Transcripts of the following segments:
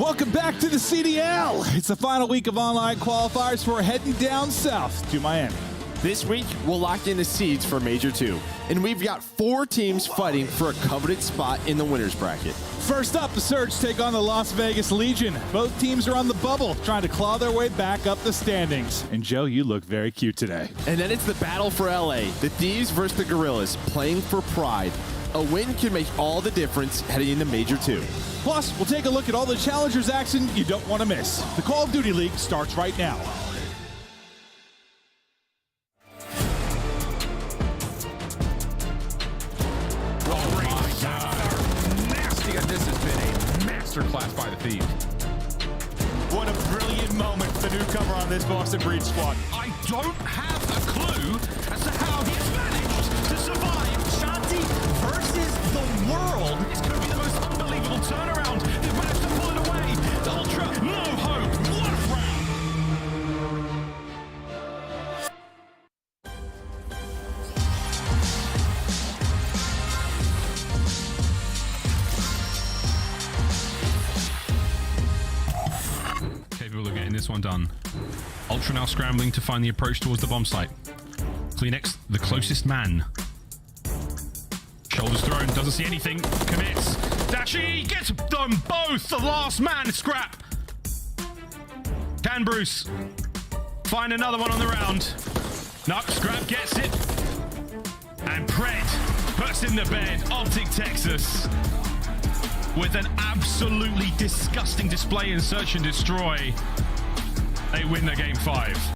Welcome back to the CDL. It's the final week of online qualifiers for heading down south to Miami. This week, we'll lock in the seeds for Major II, and we've got 4 teams fighting for a coveted spot in the winner's bracket. First up, the Surge take on the Las Vegas Legion. Both teams are on the bubble, trying to claw their way back up the standings. And Joe, you look very cute today. And then it's the battle for LA, the Thieves versus the Gorillas, playing for pride. A win can make all the difference heading into Major II. Plus, we'll take a look at all the Challengers action you don't want to miss. The Call of Duty League starts right now. This has been a masterclass by the Thieves. What a brilliant moment for the newcomer on this Boston Breed squad. I don't have a clue as to how he's managed to survive. Shanti versus the world. It's going to be the most unbelievable turnaround. They've managed to pull it away. The Ultra, no hope. What a round. Capable of getting this one done. Ultra now scrambling to find the approach towards the bomb site. Kleenex, the closest man. Shoulders thrown, doesn't see anything, commits. Dashi gets them both, the last man scrap. Can Bruce find another one on the round? No, Scrap gets it. And Pred puts in the bed, Optic Texas. With an absolutely disgusting display in Search and Destroy, they win the game 5.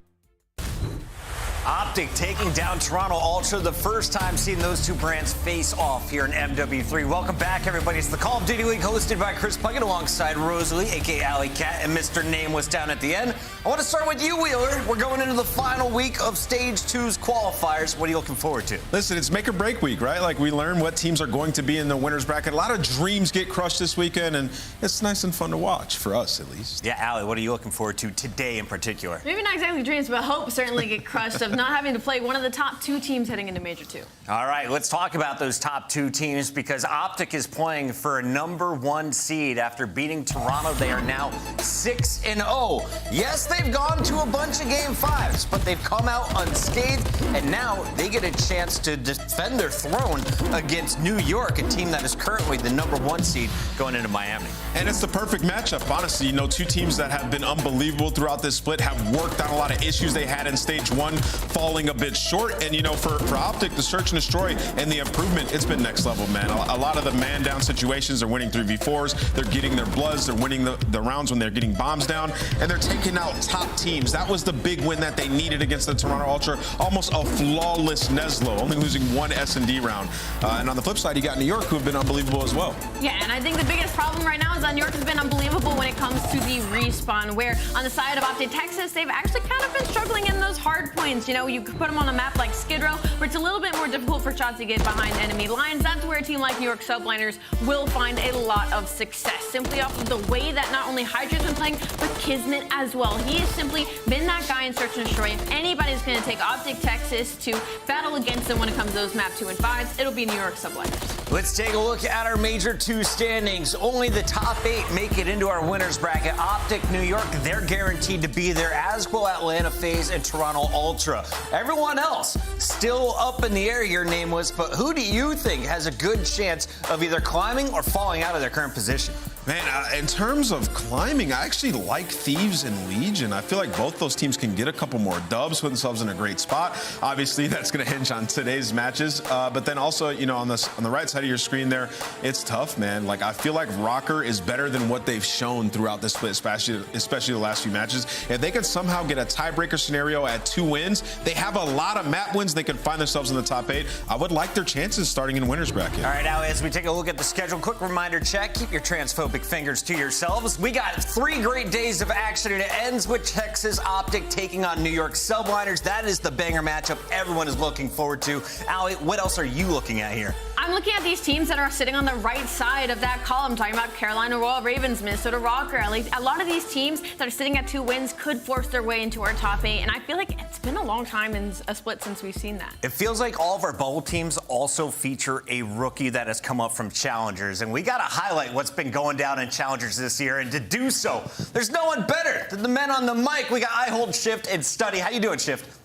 Optic taking down Toronto Ultra, the first time seeing those two brands face off here in MW3. Welcome back, everybody. It's the Call of Duty League hosted by Chris Puckett alongside Rosalie, aka Alley Cat, and Mr. Nameless down at the end. I want to start with you, Wheeler. We're going into the final week of Stage 2's qualifiers. What are you looking forward to? Listen, it's make or break week, right? Like, we learn what teams are going to be in the winner's bracket. A lot of dreams get crushed this weekend, and it's nice and fun to watch, for us at least. Yeah, Allie, what are you looking forward to today in particular? Maybe not exactly dreams, but hope certainly get crushed of not having to play one of the top 2 teams heading into Major II. All right, let's talk about those top 2 teams because Optic is playing for a #1 seed after beating Toronto. They are now 6-0. Yes, they've gone to a bunch of Game 5s, but they've come out unscathed, and now they get a chance to defend their throne against New York, a team that is currently the #1 seed going into Miami. And it's the perfect matchup, honestly. You know, 2 teams that have been unbelievable throughout this split have worked on a lot of issues they had in Stage 1, falling a bit short. And, you know, for Optic, the Search and Destroy and the improvement, it's been next level, man. A lot of the man-down situations, they're winning 3v4s, they're getting their bloods, they're winning the rounds when they're getting bombs down, and they're taking out top teams. That was the big win that they needed against the Toronto Ultra. Almost a flawless Neslo, only losing 1 S&D round. And on the flip side, you got New York, who have been unbelievable as well. Yeah, and I think the biggest problem right now is that New York has been unbelievable when it comes to the respawn, where on the side of Optic Texas, they've actually kind of been struggling in those hard points. You know, you could put them on a map like Skid Row, where it's a little bit more difficult for shots to get behind enemy lines. That's where a team like New York Subliners will find a lot of success, simply off of the way that not only Hydra's been playing, but Kismet as well. He has simply been that guy in Search and Destroy. If anybody's going to take Optic Texas to battle against them when it comes to those map 2 and 5s, it'll be New York Subliners. Let's take a look at our Major II standings. Only the top 8 make it into our winner's bracket. Optic, New York, they're guaranteed to be there, as will Atlanta FaZe and Toronto Ultra. Everyone else still up in the air here, Nameless, but who do you think has a good chance of either climbing or falling out of their current position? Man, in terms of climbing, I actually like Thieves and Legion. I feel like both those teams can get a couple more dubs, put themselves in a great spot. Obviously, that's going to hinge on today's matches. But then also, you know, on the right side of your screen there, it's tough, man. Like, I feel like Rocker is better than what they've shown throughout this split, especially the last few matches. If they can somehow get a tiebreaker scenario at 2 wins, they have a lot of map wins. They can find themselves in the top 8. I would like their chances starting in winner's bracket. All right, now as we take a look at the schedule, quick reminder check. Keep your transphobic fingers to yourselves. We got 3 great days of action, and it ends with Texas Optic taking on New York Subliners. That is the banger matchup everyone is looking forward to. Allie, what else are you looking at here? I'm looking at these teams that are sitting on the right side of that column, talking about Carolina Royal Ravens, Minnesota Rocker. A lot of these teams that are sitting at 2 wins could force their way into our top 8, and I feel like it's been a long time in a split since we've seen that. It feels like all of our bubble teams also feature a rookie that has come up from Challengers, and we got to highlight what's been going down in Challengers this year, and to do so, there's no one better than the men on the mic. We got I Hold, Shift, and Study. How you doing, Shift?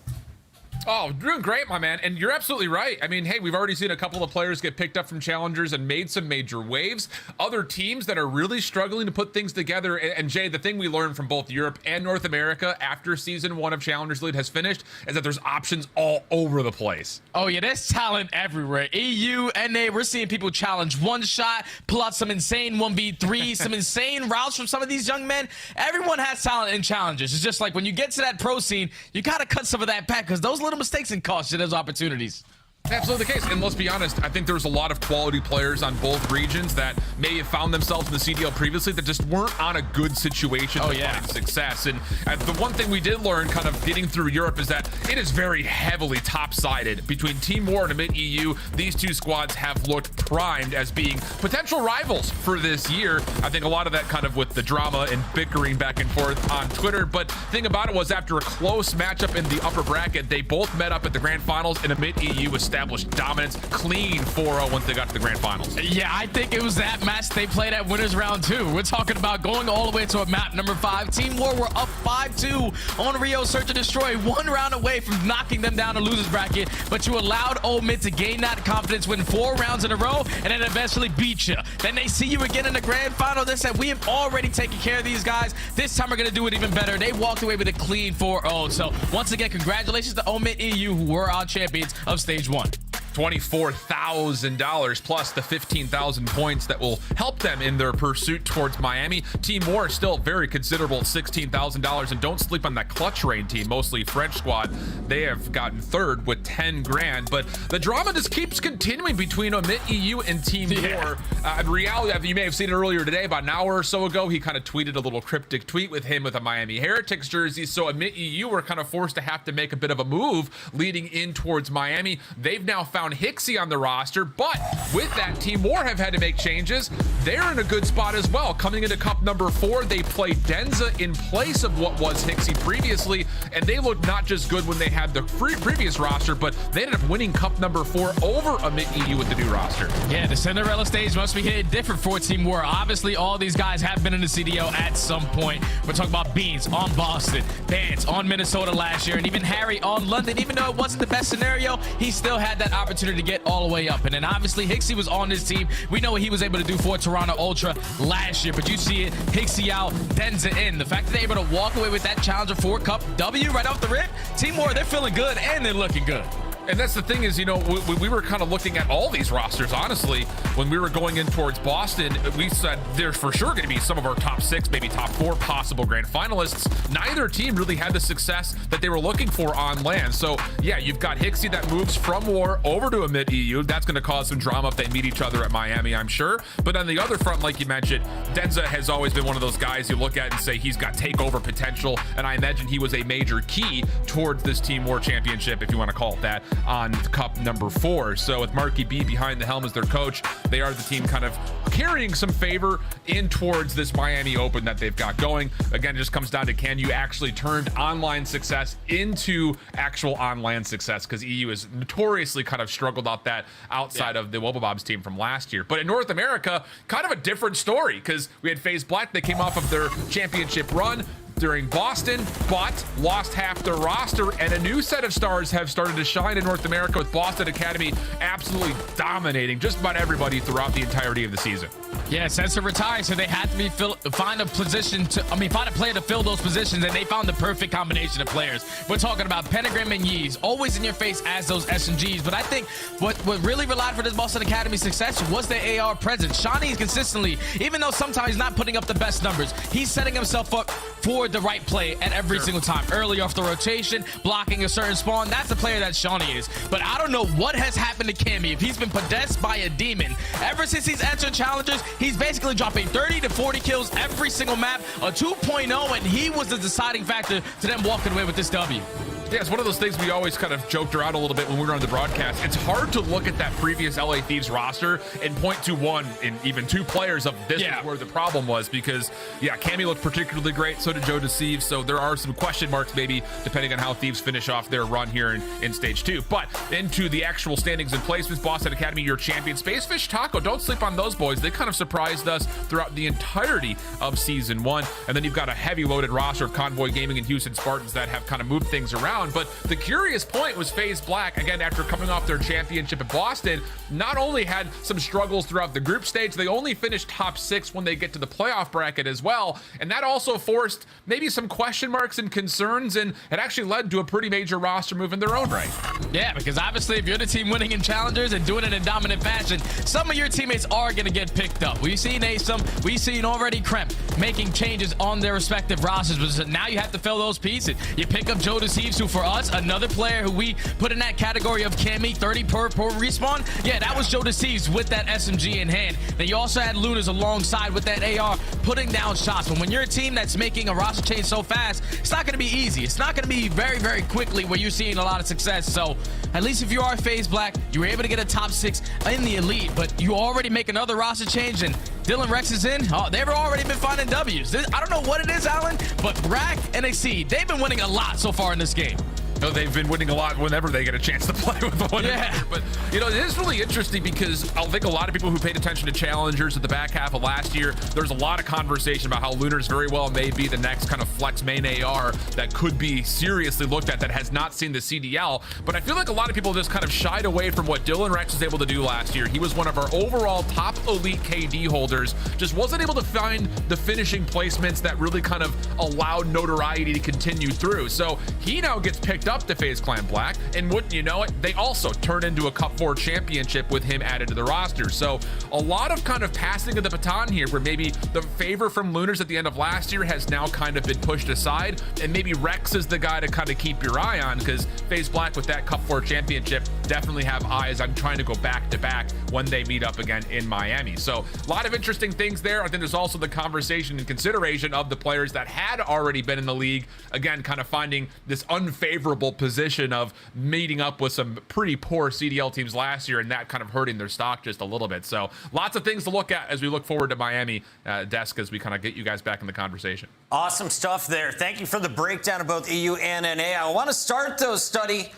Oh, doing great, my man. And you're absolutely right. I mean, hey, we've already seen a couple of players get picked up from Challengers and made some major waves. Other teams that are really struggling to put things together. And Jay, the thing we learned from both Europe and North America after season 1 of Challengers League has finished is that there's options all over the place. Oh, yeah, there's talent everywhere. EU, NA, we're seeing people challenge one shot, pull out some insane 1v3, some insane routes from some of these young men. Everyone has talent in Challengers. It's just like when you get to that pro scene, you got to cut some of that back because those little mistakes and cost you those opportunities. Absolutely the case. And let's be honest, I think there's a lot of quality players on both regions that may have found themselves in the CDL previously that just weren't on a good situation to find success. And the one thing we did learn kind of getting through Europe is that it is very heavily top-sided. Between Team War and Amit EU, these two squads have looked primed as being potential rivals for this year. I think a lot of that kind of with the drama and bickering back and forth on Twitter. But the thing about it was after a close matchup in the upper bracket, they both met up at the grand finals and Amit EU established dominance, clean 4-0 once they got to the grand finals. Yeah, I think it was that match they played at winners round 2. We're talking about going all the way to a map number 5. Team War were up 5-2 on Rio Search and Destroy, 1 round away from knocking them down a loser's bracket, but you allowed Old Mid to gain that confidence, win 4 rounds in a row, and then eventually beat you. Then they see you again in the grand final. They said, we have already taken care of these guys. This time we're going to do it even better. They walked away with a clean 4-0. So once again, congratulations to Old Mid EU, who were our champions of stage 1. $24,000 plus the 15,000 points that will help them in their pursuit towards Miami. Team War is still very considerable at $16,000, and don't sleep on that Clutch Rain team, mostly French squad. They have gotten third with 10 grand, but the drama just keeps continuing between Amit EU and Team War. In reality, you may have seen it earlier today, about an hour or so ago, he kind of tweeted a little cryptic tweet with him with a Miami Heretics jersey, so Amit EU were kind of forced to have to make a bit of a move leading in towards Miami. They've now found Hixie on the roster, but with that, Team War have had to make changes. They're in a good spot as well. Coming into Cup number 4, they played Denza in place of what was Hixie previously, and they looked not just good when they had the previous roster, but they ended up winning Cup number 4 over Amit EU with the new roster. Yeah, the Cinderella stage must be hitting different for Team War. Obviously, all these guys have been in the CDL at some point. We're talking about Beans on Boston, Vance on Minnesota last year, and even Harry on London. Even though it wasn't the best scenario, he still had that opportunity to get all the way up. And then obviously Hixie was on this team. We know what he was able to do for Toronto Ultra last year, but you see it, Hixie out, Denza in. The fact that they're able to walk away with that Challenger 4 Cup W right off the rip, Team War, they're feeling good and they're looking good. And that's the thing is, you know, we were kind of looking at all these rosters, honestly. When we were going in towards Boston, we said there's for sure going to be some of our top 6, maybe top 4 possible grand finalists. Neither team really had the success that they were looking for on land. So, yeah, you've got Hixie that moves from War over to Amit EU. That's going to cause some drama if they meet each other at Miami, I'm sure. But on the other front, like you mentioned, Denza has always been one of those guys you look at and say he's got takeover potential. And I imagine he was a major key towards this Team War championship, if you want to call it that, on Cup number 4. So with Marky B behind the helm as their coach, they are the team kind of carrying some favor in towards this Miami Open that they've got going. Again, it just comes down to, can you actually turn online success into actual on-land success? Because EU has notoriously kind of struggled out that outside of the Wobblebobs team from last year. But in North America, kind of a different story, because we had FaZe Black. They came off of their championship run during Boston, but lost half their roster, and a new set of stars have started to shine in North America, with Boston Academy absolutely dominating just about everybody throughout the entirety of the season. Yeah, Sensor retired, so they had to find a player to fill those positions, and they found the perfect combination of players. We're talking about Pentagram and Yeez, always in your face as those SMGs, but I think what really relied for this Boston Academy success was their AR presence. Shawnee's consistently, even though sometimes he's not putting up the best numbers, he's setting himself up for the right play at every single time. Early off the rotation, blocking a certain spawn. That's the player that Shawnee is. But I don't know what has happened to Cammy. If he's been possessed by a demon, ever since he's entered challenges, he's basically dropping 30 to 40 kills every single map, a 2.0, and he was the deciding factor to them walking away with this W. Yeah, it's one of those things we always kind of joked around a little bit when we were on the broadcast. It's hard to look at that previous LA Thieves roster and point to one and even two players of this is where the problem was, because, yeah, Cammy looked particularly great. So did Joe Deceive. So there are some question marks maybe depending on how Thieves finish off their run here in stage 2. But into the actual standings and placements, Boston Academy, your champion. Spacefish Taco, don't sleep on those boys. They kind of surprised us throughout the entirety of season 1. And then you've got a heavy loaded roster of Convoy Gaming and Houston Spartans that have kind of moved things around. But the curious point was FaZe Black, again, after coming off their championship at Boston, not only had some struggles throughout the group stage, they only finished top 6 when they get to the playoff bracket as well. And that also forced maybe some question marks and concerns, and it actually led to a pretty major roster move in their own right. Yeah, because obviously if you're the team winning in challengers and doing it in dominant fashion, some of your teammates are going to get picked up. We've seen Asum, we've seen already Kremp making changes on their respective rosters, but now you have to fill those pieces. You pick up Joe Deceives, who for us, another player who we put in that category of Cammy, 30 per respawn. Yeah, that was Joe Deceives with that SMG in hand. Then you also had Lunas alongside with that AR, putting down shots. But when you're a team that's making a roster change so fast, it's not going to be easy. It's not going to be very, very quickly where you're seeing a lot of success. So at least if you are FaZe Black, you were able to get a top 6 in the elite, but you already make another roster change, and Dylan Rex is in. Oh, they've already been finding W's. I don't know what it is, Alan, but Brack and Exceed, they've been winning a lot so far in this game. No, they've been winning a lot whenever they get a chance to play with one another. But, you know, it is really interesting because I think a lot of people who paid attention to challengers at the back half of last year, there's a lot of conversation about how Lunars very well may be the next kind of flex main AR that could be seriously looked at that has not seen the CDL. But I feel like a lot of people just kind of shied away from what Dylan Rex was able to do last year. He was one of our overall top elite KD holders, just wasn't able to find the finishing placements that really kind of allowed notoriety to continue through. So he now gets picked up to FaZe Clan Black, and wouldn't you know it, they also turn into a Cup 4 championship with him added to the roster. So a lot of kind of passing of the baton here, where maybe the favor from Lunars at the end of last year has now kind of been pushed aside, and maybe Rex is the guy to kind of keep your eye on, because FaZe Black with that Cup 4 championship definitely have eyes on trying to go back to back when they meet up again in Miami. So a lot of interesting things there. I think there's also the conversation and consideration of the players that had already been in the league, again, kind of finding this unfavorable position of meeting up with some pretty poor CDL teams last year, and that kind of hurting their stock just a little bit. So lots of things to look at as we look forward to Miami desk as we kind of get you guys back in the conversation. Awesome stuff there. Thank you for the breakdown of both EU and NA. I want to start, though, Study.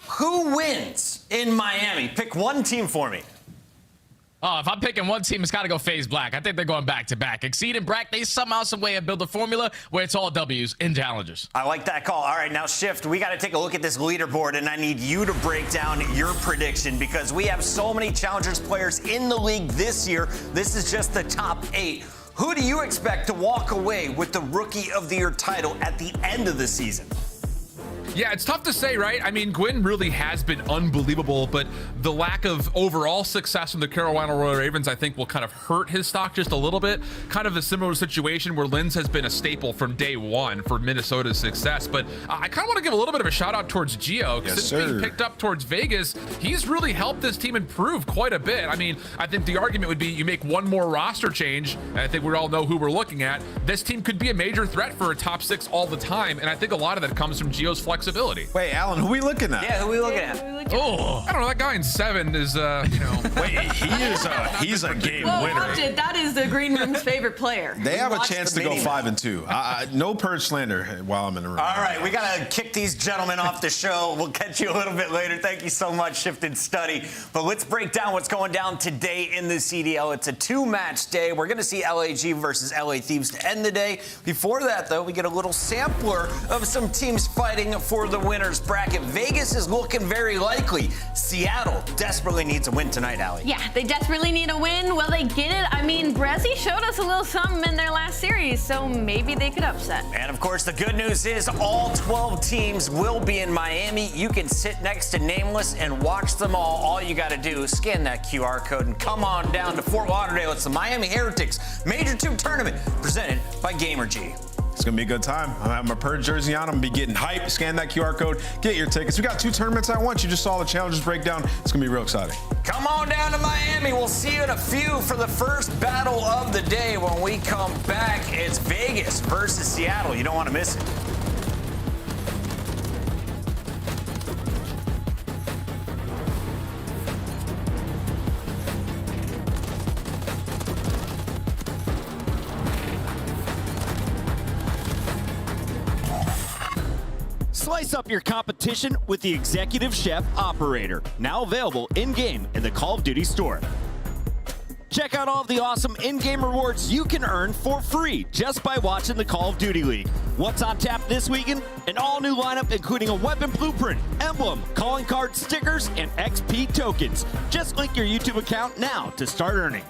Who wins in Miami? Pick one team for me. Oh, if I'm picking one team, it's got to go FaZe Black. I think they're going back to back. Exceed and Brack, they somehow, some way have built a formula where it's all W's in challengers. I like that call. All right, now Shift, we got to take a look at this leaderboard, and I need you to break down your prediction, because we have so many challengers players in the league this year. This is just the top 8. Who do you expect to walk away with the Rookie of the Year title at the end of the season? Yeah, it's tough to say, right? I mean, Gwyn really has been unbelievable, but the lack of overall success from the Carolina Royal Ravens, I think, will kind of hurt his stock just a little bit. Kind of a similar situation where Linz has been a staple from day one for Minnesota's success. But I kind of want to give a little bit of a shout out towards Gio, because since being picked up towards Vegas, he's really helped this team improve quite a bit. I mean, I think the argument would be you make one more roster change, and I think we all know who we're looking at. This team could be a major threat for a top 6 all the time, and I think a lot of that comes from Gio's flexibility. Wait, Alan, who are we looking at? Yeah, who are we looking at? Oh, I don't know. That guy in 7 is, you know. Wait, he's a game Well, winner. watch it. That is the Green Room's favorite player. They have a chance to go 5-2. No purge slander while I'm in the room. All right, we got to kick these gentlemen off the show. We'll catch you a little bit later. Thank you so much, Shifted Study. But let's break down what's going down today in the CDL. It's a 2-match day. We're going to see LAG versus LA Thieves to end the day. Before that, though, we get a little sampler of some teams fighting for the winners bracket. Vegas is looking very likely. Seattle desperately needs a win tonight, Allie. Yeah, they desperately need a win. Will they get it? I mean, Brezzy showed us a little something in their last series, so maybe they could upset. And of course, the good news is all 12 teams will be in Miami. You can sit next to Nameless and watch them all. All you got to do is scan that QR code and come on down to Fort Lauderdale. It's the Miami Heretics Major II Tournament presented by Gamergy. It's going to be a good time. I'm having my purge jersey on. I'm going to be getting hyped. Scan that QR code. Get your tickets. We got 2 tournaments at once. You just saw the challenges breakdown. It's going to be real exciting. Come on down to Miami. We'll see you in a few for the first battle of the day. When we come back, it's Vegas versus Seattle. You don't want to miss it. Slice up your competition with the Executive Chef Operator, now available in-game in the Call of Duty store. Check out all of the awesome in-game rewards you can earn for free just by watching the Call of Duty League. What's on tap this weekend? An all-new lineup including a weapon blueprint, emblem, calling card stickers, and XP tokens. Just link your YouTube account now to start earning.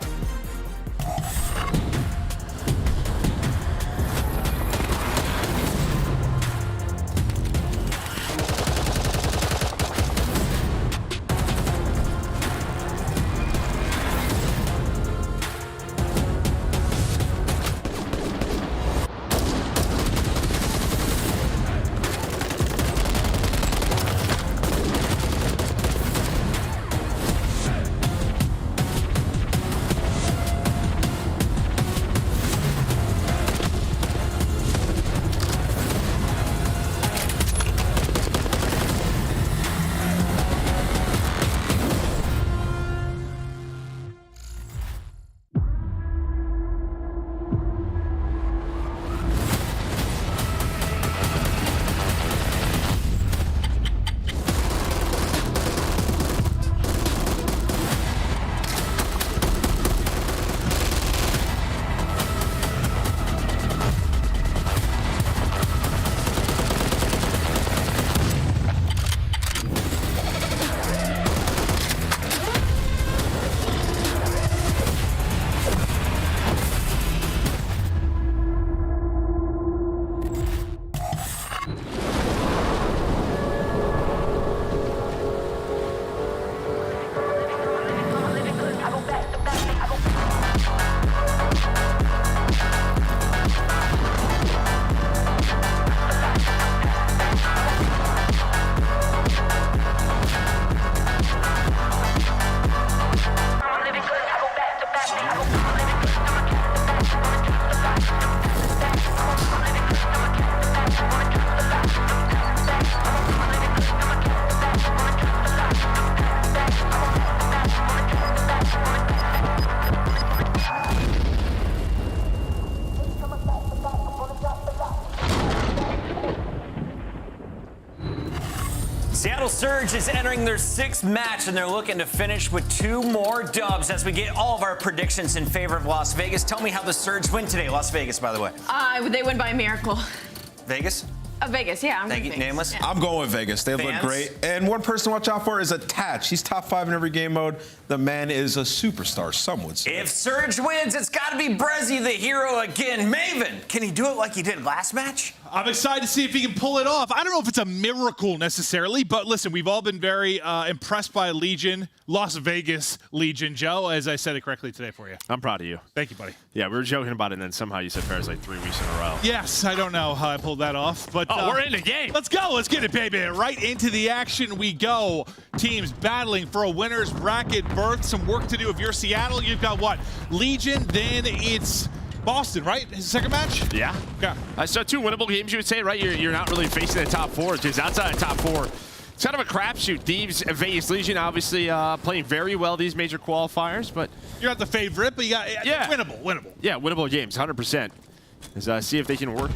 Seattle Surge is entering their 6th match, and they're looking to finish with 2 more dubs as we get all of our predictions in favor of Las Vegas. Tell me how the Surge win today. Las Vegas, by the way. They win by a miracle. Vegas? Vegas, yeah. I'm Thank you, Vegas. Nameless. Yeah. I'm going with Vegas. They look Fans? great. And one person to watch out for is Attach. He's top 5 in every game mode. The man is a superstar, some would say. If Surge wins, it's got to be Brezzy, the hero again. Maven, can he do it like he did last match? I'm excited to see if he can pull it off. I don't know if it's a miracle necessarily, but listen, we've all been very impressed by Legion, Las Vegas Legion. Joe, as I said it correctly today for you. I'm proud of you. Thank you, buddy. Yeah, we were joking about it, and then somehow you said Bears like 3 weeks in a row. Yes, I don't know how I pulled that off, but we're in the game. Let's go. Let's get it, baby. Right into the action we go. Teams battling for a winner's bracket berth. Some work to do. If you're Seattle, you've got what? Legion, then it's Boston, right? His second match? Yeah. Okay. So 2 winnable games, you would say, right? You're not really facing the top 4, because outside the top 4, it's kind of a crapshoot. Thieves, Vegas Legion, obviously playing very well these major qualifiers, but you're not the favorite, but you got winnable. Yeah, winnable games, 100%. Let's see if they can work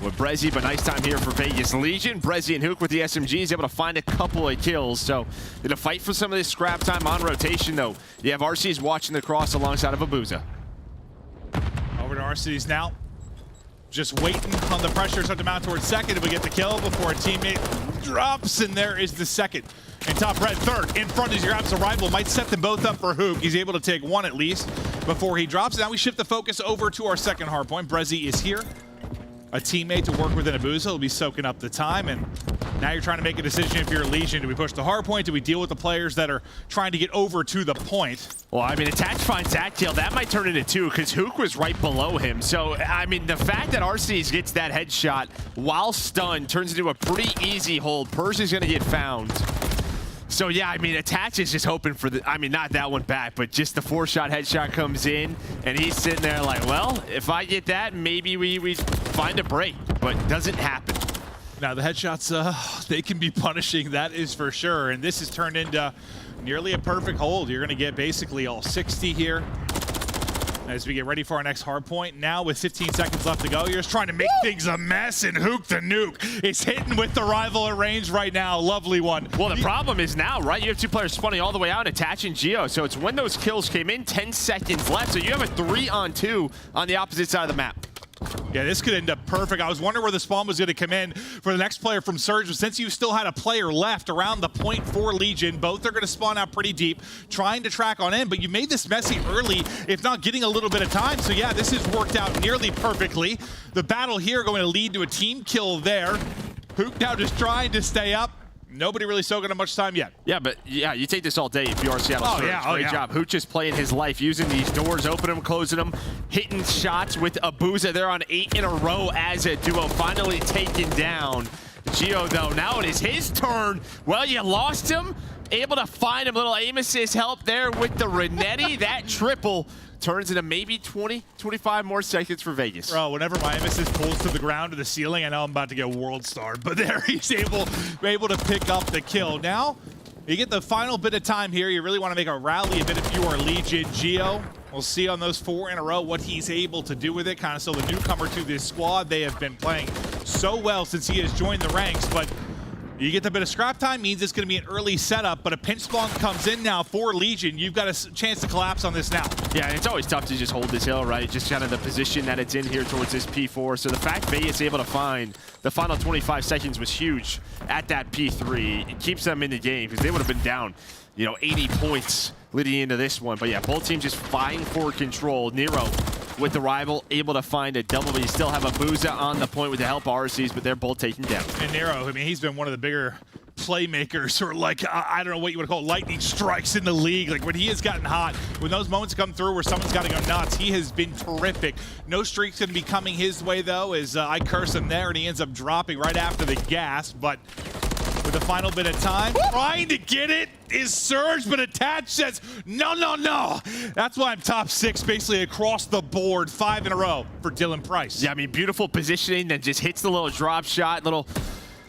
with Brezzy, but nice time here for Vegas Legion. Brezzy and Hook with the SMGs able to find a couple of kills, so they're gonna fight for some of this scrap time on rotation, though. You have RCs watching the cross alongside of Abuza. Over to RCs now. Just waiting on the pressure, start to mount towards second. If we get the kill before a teammate drops, and there is the second. And top red, third. In front as he grabs a rival. Might set them both up for Hook. He's able to take one at least before he drops. Now we shift the focus over to our second hard point. Brezzy is here. A teammate to work with in Abuza will be soaking up the time, and now you're trying to make a decision if you're a Legion. Do we push the hard point? Do we deal with the players that are trying to get over to the point? Well, I mean, Attach finds that kill. That might turn into 2 because Hook was right below him. So, I mean, the fact that RCs gets that headshot while stunned turns into a pretty easy hold. Persia's going to get found. So, yeah, I mean, Attach is just hoping for the, I mean, not that one back, but just the 4-shot headshot comes in, and he's sitting there like, well, if I get that, maybe we find a break, but it doesn't happen. Now, the headshots, they can be punishing, that is for sure, and this has turned into nearly a perfect hold. You're going to get basically all 60 here. As we get ready for our next hard point, now with 15 seconds left to go, you're just trying to make things a mess, and Hook the Nuke is hitting with the rival at range right now. Lovely one. Well, the problem is now, right? You have two players spawning all the way out, attaching Geo. So it's when those kills came in, 10 seconds left. So you have a 3-on-2 on the opposite side of the map. Yeah, this could end up perfect. I was wondering where the spawn was going to come in for the next player from Surge, but since you still had a player left around the point for Legion, both are going to spawn out pretty deep, trying to track on in, but you made this messy early, if not getting a little bit of time. So yeah, this has worked out nearly perfectly. The battle here going to lead to a team kill there. Hook now just trying to stay up. Nobody really soaking up much time yet. Yeah, but yeah, you take this all day if you are Seattle Surge. Great job. Hooch is playing his life, using these doors, opening them, closing them, hitting shots with Abuza. They're on 8 in a row as a duo, finally taken down. Geo, though, now it is his turn. Well, you lost him. Able to find him. Little aim assist help there with the Renetti. That triple turns into maybe 20, 25 more seconds for Vegas. Bro, whenever my assist pulls to the ground to the ceiling, I know I'm about to get world star. But there he's able to pick up the kill. Now, you get the final bit of time here. You really want to make a rally a bit if you are Legion. Geo, we'll see on those 4 in a row what he's able to do with it. Kind of still the newcomer to this squad. They have been playing so well since he has joined the ranks, but you get the bit of scrap time, means it's going to be an early setup, but a pinch spawn comes in now for Legion. You've got a chance to collapse on this now. Yeah, and it's always tough to just hold this hill, right? Just kind of the position that it's in here towards this P4. So the fact Vegas able to find the final 25 seconds was huge at that P3. It keeps them in the game because they would have been down, 80 points leading into this one. But yeah, both teams just vying for control. Nero with the rival, able to find a double, but you still have Abuza on the point with the help of RCs, but they're both taken down. And Nero, I mean, he's been one of the bigger playmakers, or like, I don't know what you would call it, lightning strikes in the league. Like when he has gotten hot, when those moments come through where someone's got to go nuts, he has been terrific. No streak's going to be coming his way though, as I curse him there, and he ends up dropping right after the gas, but with the final bit of time, trying to get it is Surge, but Attach says, no, no, no. That's why I'm top 6 basically across the board, 5 in a row for Dylan Price. Yeah, I mean, beautiful positioning, then just hits the little drop shot, little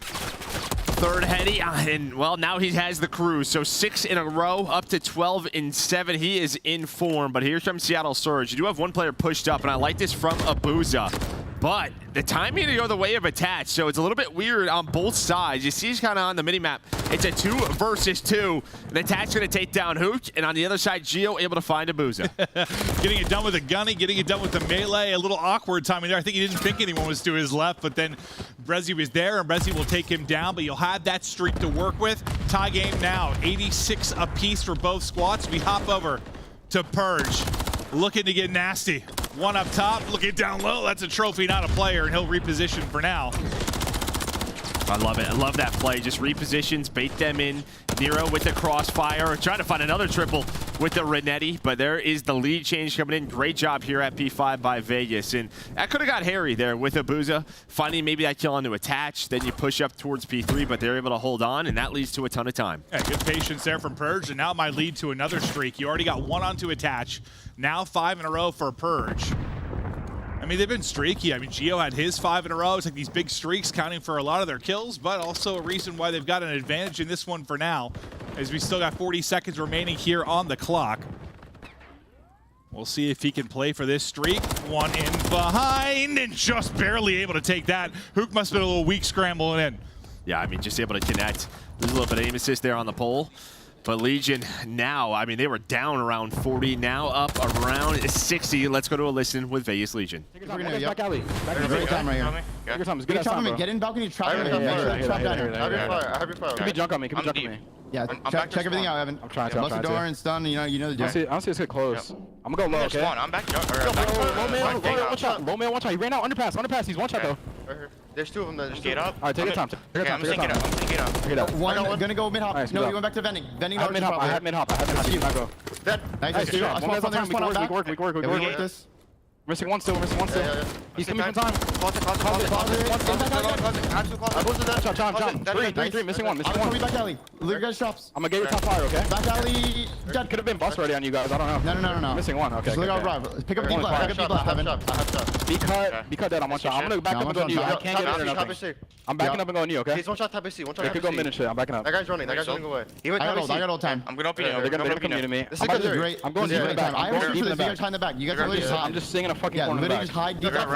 third heady, and well, now he has the cruise. So 6 in a row, up to 12 and 7. He is in form, but here comes Seattle Surge. You do have one player pushed up, and I like this from Abuza. But the timing to go the way of Attach, so it's a little bit weird on both sides. You see he's kind of on the mini-map. It's a 2 versus 2. And Attach going to take down Hook, and on the other side, Geo able to find Abuza. Getting it done with a gunny, getting it done with the melee. A little awkward timing there. I think he didn't think anyone was to his left, but then Brezzy was there, and Brezzy will take him down, but you'll have that streak to work with. Tie game now, 86 apiece for both squads. We hop over to Purge, looking to get nasty. One up top, looking down low. That's a trophy, not a player, and he'll reposition for now. I love it. I love that play. Just repositions, bait them in. Nero with the crossfire. Trying to find another triple with the Renetti, but there is the lead change coming in. Great job here at P5 by Vegas. And that could have got hairy there with Abuza. Finding maybe that kill onto Attach. Then you push up towards P3, but they're able to hold on, and that leads to a ton of time. Yeah, good patience there from Purge, and now it might lead to another streak. You already got 1 onto Attach. Now 5 in a row for Purge. I mean, they've been streaky. I mean, Geo had his 5 in a row. It's like these big streaks counting for a lot of their kills, but also a reason why they've got an advantage in this one for now, as we still got 40 seconds remaining here on the clock. We'll see if he can play for this streak. 1 in behind, and just barely able to take that. Hook must have been a little weak scrambling in. Yeah, I mean, just able to connect. There's a little bit of aim assist there on the pole. But Legion now, I mean, they were down around 40, now up around 60. Let's go to a listen with Vegas Legion. Take your time, back alley. Great time right here. Take your time, it's good time, bro. Get in balcony, trap down. I have your fire. Could be junk on me, could be junk on me. Yeah, check everything out, Evan. I'm trying to. Close the door and stun, you know the deal. Honestly, it's get close. I'm gonna go low, okay? I'm back. Low man, watch out. He ran out, underpass. He's one shot though. There's 2 of them that just get up. All right, take your time. I'm thinking up. One, gonna go mid-hop. Nice, No, you went back to vending. Vending I have mid-hop. I have mid-hop. Nice. One more time. We can work. Work this. Missing one still. He's coming from time. Closet. Three. Missing one. Back alley. Leave guys drops. I'm gonna get your top fire, okay? Back alley. Dead. Could have been bust ready on you guys. I don't know. No. Missing one. Okay. Pick up deep left. Heaven. Be cut dead on one shot. I'm gonna back up and go on you. I can't get in or nothing. I'm backing up and going you, okay? He's one shot top AC. One shot. They could go mid and shit. I'm backing up. That guy's running away. I got all time. I'm gonna open you. They're gonna come to me. This is great. I'm going deep in the back. I have deep in the back. Behind the back. You guys are really I'm just staying in a fucking corner. Literally just hide deep top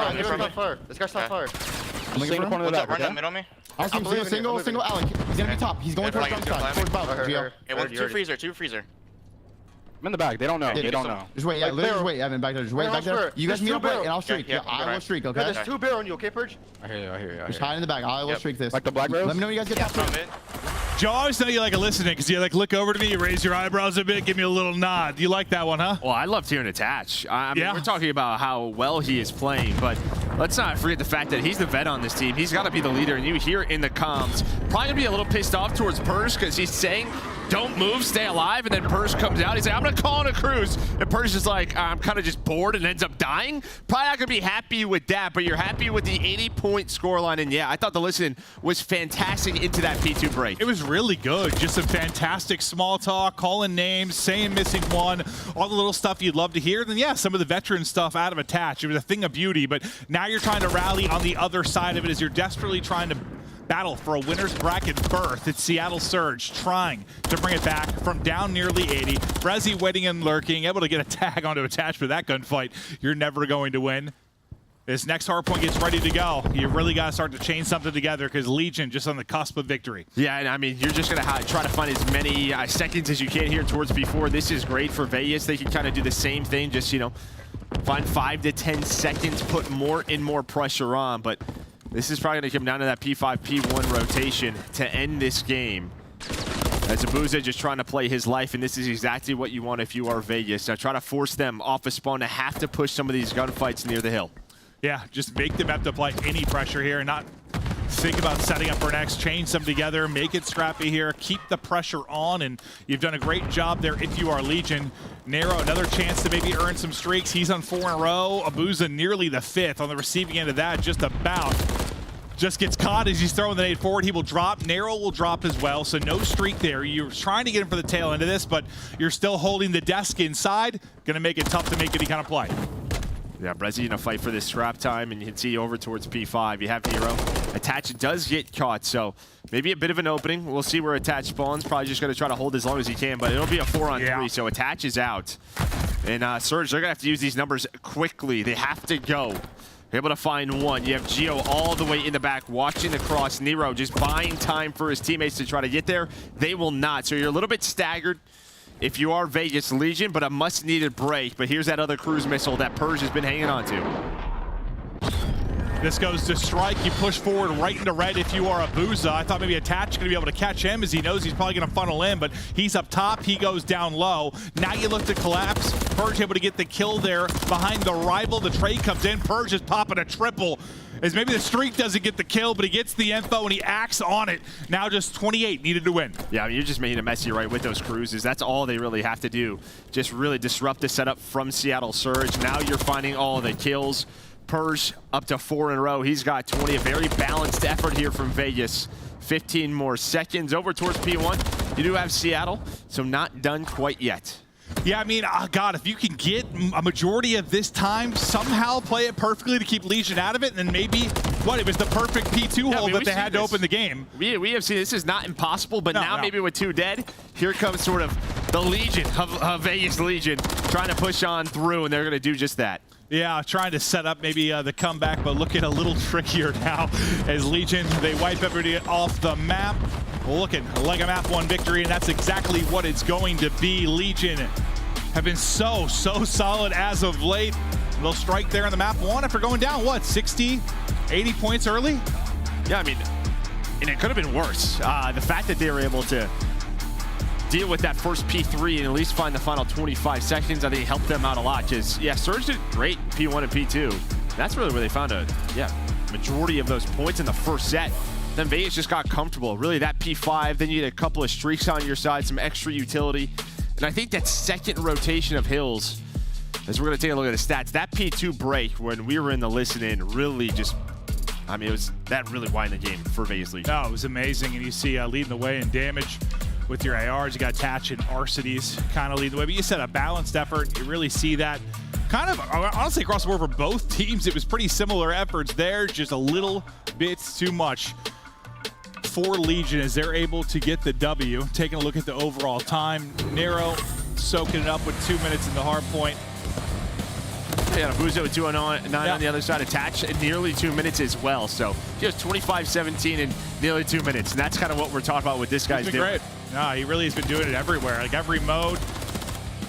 fire. This guy's top fire. I'm staying in the corner of the back. Run that mid on me. I'll single Alec. He's gonna be top. He's going towards jump side. Towards Bob. Two freezer. I'm in the back. They don't know. Just wait. Literally just wait, Evan. Back there. Just wait back there. You guys meet up right, and I'll streak. Yeah, I will streak, okay? There's 2 bear on you, okay, Purge? I hear you. Just hide in the back. I will streak this. Like the black rose? Let me know when you guys get top. Joe, I always know you like listening because you like look over to me, you raise your eyebrows a bit, give me a little nod. You like that one, huh? Well, I loved hearing attach. I mean, we're talking about how well he is playing, but let's not forget the fact that he's the vet on this team. He's got to be the leader, and you hear in the comms, probably going to be a little pissed off towards Purge because he's saying, don't move, stay alive, and then Purge comes out. He's like, I'm going to call in a cruise. And Purge is like, I'm kind of just bored and ends up dying. Probably not going to be happy with that, but you're happy with the 80-point scoreline. And yeah, I thought the listening was fantastic into that P2 break. It was really good. Just some fantastic small talk, calling names, saying missing one, all the little stuff you'd love to hear. Then yeah, some of the veteran stuff out of attach. It was a thing of beauty, but now you're trying to rally on the other side of it as you're desperately trying to battle for a winner's bracket berth. It's Seattle Surge trying to bring it back from down nearly 80. Brezzy waiting and lurking, able to get a tag onto attach for that gunfight. You're never going to win. This next hardpoint gets ready to go. You really got to start to chain something together because Legion just on the cusp of victory. Yeah, and I mean, you're just going to try to find as many seconds as you can here towards B4. This is great for Vegas. They can kind of do the same thing, just, find 5 to 10 seconds, put more and more pressure on. But this is probably going to come down to that P5, P1 rotation to end this game. As Abuza just trying to play his life, and this is exactly what you want if you are Vegas. Now try to force them off a spawn to have to push some of these gunfights near the hill. Yeah, just make them have to apply any pressure here and not think about setting up for next. Chain them together, make it scrappy here, keep the pressure on, and you've done a great job there if you are Legion. Nero, another chance to maybe earn some streaks. He's on 4 in a row. Abuza nearly the 5th on the receiving end of that, just about. Just gets caught as he's throwing the nade forward. He will drop. Nero will drop as well, so no streak there. You're trying to get him for the tail end of this, but you're still holding the desk inside. Gonna make it tough to make any kind of play. Yeah, Brezzy in a fight for this scrap time, and you can see over towards P5. You have Nero. Attach does get caught, so maybe a bit of an opening. We'll see where Attach spawns. Probably just going to try to hold as long as he can, but it'll be a 4-on-3, so Attach is out. And Surge, they're going to have to use these numbers quickly. They have to go. They're able to find one. You have Geo all the way in the back watching the cross. Nero just buying time for his teammates to try to get there. They will not, so you're a little bit staggered if you are Vegas Legion, but a much-needed break. But here's that other cruise missile that Purge has been hanging on to. This goes to strike. You push forward right into red if you are Abuza. I thought maybe Attach going to be able to catch him as he knows he's probably going to funnel in, but he's up top. He goes down low. Now you look to collapse. Purge able to get the kill there behind the rival. The trade comes in. Purge is popping a triple. As maybe the streak doesn't get the kill, but he gets the info and he acts on it. Now just 28 needed to win. Yeah, I mean, you're just making it messy right with those cruises. That's all they really have to do. Just really disrupt the setup from Seattle Surge. Now you're finding all the kills. Purge up to 4 in a row. He's got 20. A very balanced effort here from Vegas. 15 more seconds over towards P1. You do have Seattle, so not done quite yet. Yeah, I mean, God, if you can get a majority of this time, somehow play it perfectly to keep Legion out of it, and then maybe, it was the perfect P2 hold that they had to open the game. We have seen this is not impossible, but now maybe with 2 dead, here comes sort of the Legion of Vegas Legion trying to push on through, and they're going to do just that. Yeah, trying to set up maybe the comeback, but looking a little trickier now as Legion, they wipe everybody off the map. Looking like a map 1 victory, and that's exactly what it's going to be. Legion have been so solid as of late. They'll strike there on the map 1 after going down, 60, 80 points early? Yeah, I mean, and it could have been worse. The fact that they were able to deal with that first P3 and at least find the final 25 seconds, I think helped them out a lot. Because, yeah, Surge did great in P1 and P2. That's really where they found majority of those points in the first set. Then Vegas just got comfortable. Really, that P5, then you had a couple of streaks on your side, some extra utility. And I think that second rotation of hills, as we're going to take a look at the stats, that P2 break when we were in the listen-in really just, I mean, that really widened the game for Vegas Legion. No, it was amazing, and you see leading the way in damage with your ARs. You got Tatch and Arcades kind of leading the way, but you said a balanced effort. You really see that kind of, honestly, across the board for both teams. It was pretty similar efforts there, just a little bit too much for Legion as they're able to get the W. Taking a look at the overall time, Nero soaking it up with 2 minutes in the hard point. Yeah, Buzo with 209 on the other side, attached in nearly 2 minutes as well. So just 25-17 in nearly 2 minutes, and that's kind of what we're talking about with this guy's doing. Great. No, he really has been doing it everywhere, like every mode.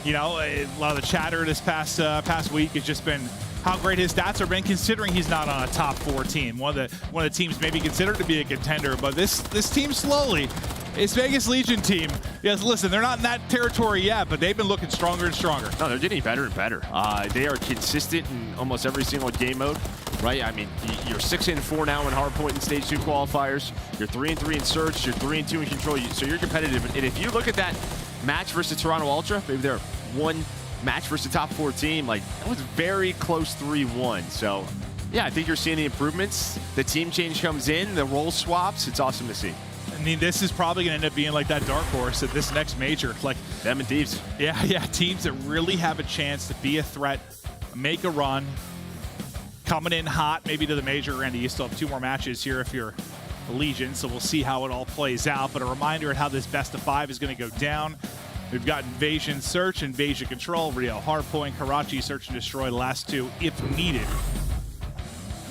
You know, a lot of the chatter this past week has just been how great his stats have been, considering he's not on a top 4 team. One of the teams maybe considered to be a contender, but this team slowly. It's Vegas Legion team. Yes, listen, they're not in that territory yet, but they've been looking stronger and stronger. No, they're getting better and better. They are consistent in almost every single game mode, right? I mean, you're 6-4 now in hardpoint and stage 2 qualifiers. You're 3-3 in search. You're 3-2 in control. So you're competitive. And if you look at that match versus Toronto Ultra, maybe they're one match versus the top 4 team, like that was very close 3-1. So yeah, I think you're seeing the improvements. The team change comes in, the role swaps. It's awesome to see. I mean, this is probably going to end up being like that dark horse at this next major. Like them and Thieves. Yeah, teams that really have a chance to be a threat, make a run, coming in hot, maybe to the major. Randy, you still have 2 more matches here if you're Legion, so we'll see how it all plays out. But a reminder of how this best of 5 is going to go down. We've got Invasion Search, Invasion Control, Rio Hardpoint, Karachi Search and Destroy, the last 2 if needed.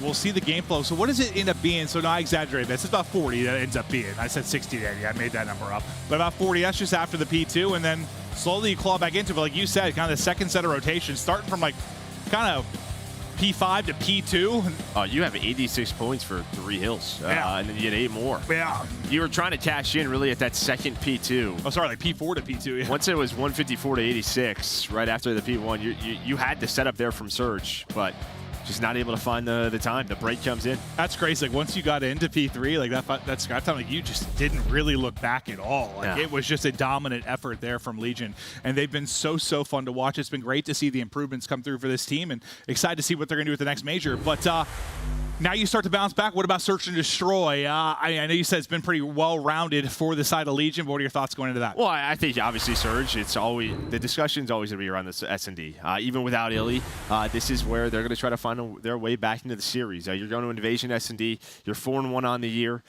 We'll see the game flow. So what does it end up being? So no, I exaggerated this. It's about 40 that ends up being. I said 60 there. Yeah, I made that number up. But about 40, that's just after the P2. And then slowly you claw back into it. But like you said, kind of the second set of rotations, starting from like kind of P5 to P2. You have 86 points for 3 hills. And then you get 8 more. Yeah. You were trying to cash in really at that second P2. Oh, sorry, like P4 to P2. Yeah. Once it was 154 to 86, right after the P1, you had the setup there from Surge, but just not able to find the time. The break comes in. That's crazy. Like once you got into P3, like that scrap time, like you just didn't really look back at all. Like it was just a dominant effort there from Legion, and they've been so fun to watch. It's been great to see the improvements come through for this team, and excited to see what they're going to do with the next major. But now you start to bounce back. What about Search and Destroy? I know you said it's been pretty well-rounded for the side of Legion, but what are your thoughts going into that? Well, I think obviously Surge, it's always, the discussion's always going to be around this S&D. Even without Illy, this is where they're going to try to find their way back into the series. You're going to Invasion S&D. You're 4-1 on the year.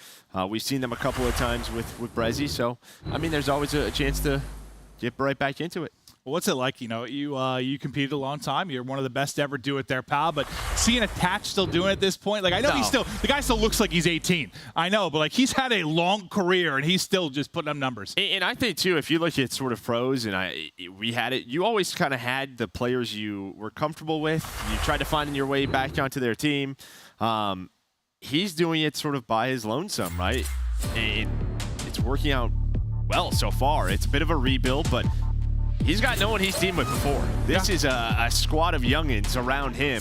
We've seen them a couple of times with Brezzy, so, I mean, there's always a chance to get right back into it. Well, what's it like? You know, you competed a long time. You're one of the best to ever do it there, pal. But seeing Attach still doing it at this point, like I know the guy still looks like he's 18. I know, but like he's had a long career and he's still just putting up numbers. And I think too, if you look at sort of pros, and we had it, you always kind of had the players you were comfortable with. You tried to find your way back onto their team. He's doing it sort of by his lonesome, right? And it's working out well so far. It's a bit of a rebuild, but he's got no one he's teamed with before. This is a squad of youngins around him.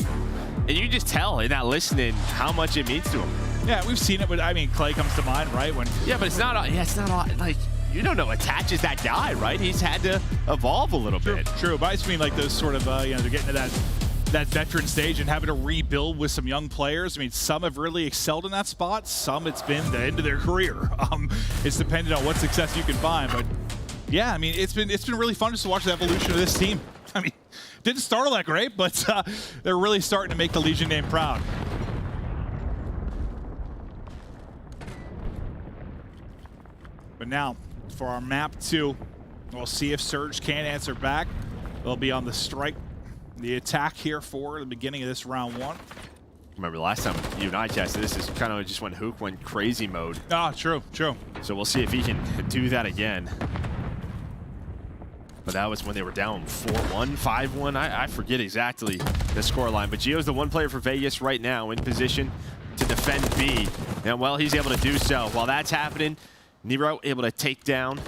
And you just tell in that listening how much it means to him. Yeah, we've seen it with, I mean, Clay comes to mind, right? But it's not like, you don't know Attach is that guy, right? He's had to evolve a little bit. True, but I just mean like those sort of, they're getting to that veteran stage and having to rebuild with some young players. I mean, some have really excelled in that spot. Some it's been the end of their career. It's dependent on what success you can find, but yeah, I mean, it's been really fun just to watch the evolution of this team. I mean, didn't start all that great, but they're really starting to make the Legion name proud. But now, for our map 2, we'll see if Surge can answer back. They'll be on the strike, the attack here for the beginning of this round 1. Remember the last time you and I tested this, is kind of just when Hook went crazy mode. Ah, true. So we'll see if he can do that again. But that was when they were down 4-1, 5-1. I forget exactly the scoreline. But Gio's the one player for Vegas right now in position to defend B. And well, he's able to do so. While that's happening, Nero able to take down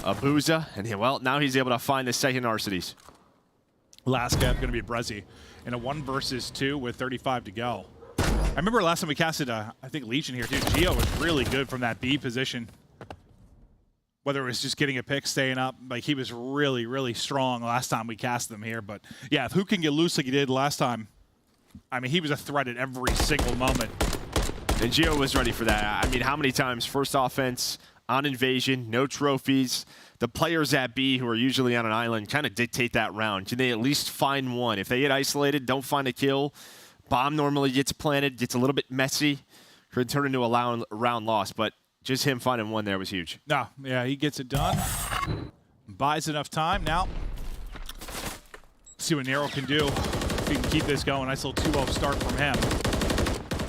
Abuza. And well, now he's able to find the second Arcades. Last gap going to be Brezzy in a 1 versus 2 with 35 to go. I remember last time we casted, I think Legion here too. Gio was really good from that B position. whether it was just getting a pick, staying up. Like, he was really, really strong last time we cast them here. But, yeah, if Hook can get loose like he did last time, I mean, he was a threat at every single moment. And Gio was ready for that. I mean, how many times? First offense on invasion, no trophies. The players at B who are usually on an island kind of dictate that round. Can they at least find one? If they get isolated, don't find a kill, bomb normally gets planted, gets a little bit messy, could turn into a round loss. But just him finding one there was huge. No, yeah, he gets it done. Buys enough time. Now, see what Nero can do. If he can keep this going. Nice little 2-0 start from him.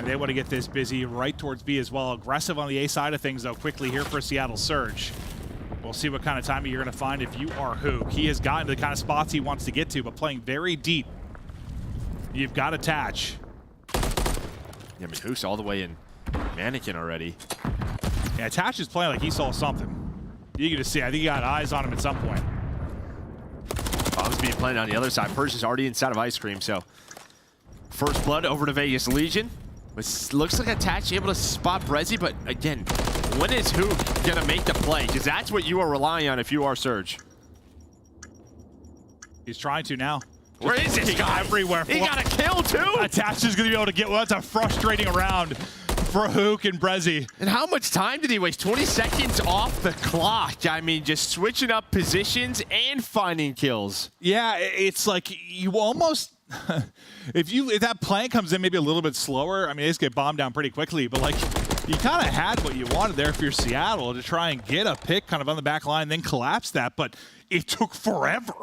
They want to get this busy right towards B as well. Aggressive on the A side of things, though, quickly here for Seattle Surge. We'll see what kind of timing you're going to find if you are Hook. He has gotten to the kind of spots he wants to get to, but playing very deep. You've got to attach. Yeah, I mean, Hook's all the way in mannequin already. Yeah, Attach is playing like he saw something. You can just see, I think he got eyes on him at some point. Bomb's being planted on the other side. Persia's already inside of Ice Cream, so first blood over to Vegas Legion. Looks like Attach able to spot Brezzy, but again, when is Hook gonna make the play? Because that's what you are relying on if you are Surge. He's trying to now. Where is this guy? Everywhere. He got a kill too. Attach is gonna be able to get one. That's a frustrating round for Hook and Brezzy. And how much time did he waste? 20 seconds off the clock. I mean, just switching up positions and finding kills. Yeah, it's like you almost. If that plan comes in maybe a little bit slower, I mean, they just get bombed down pretty quickly, but like you kind of had what you wanted there if you're Seattle to try and get a pick kind of on the back line, then collapse that, but it took forever.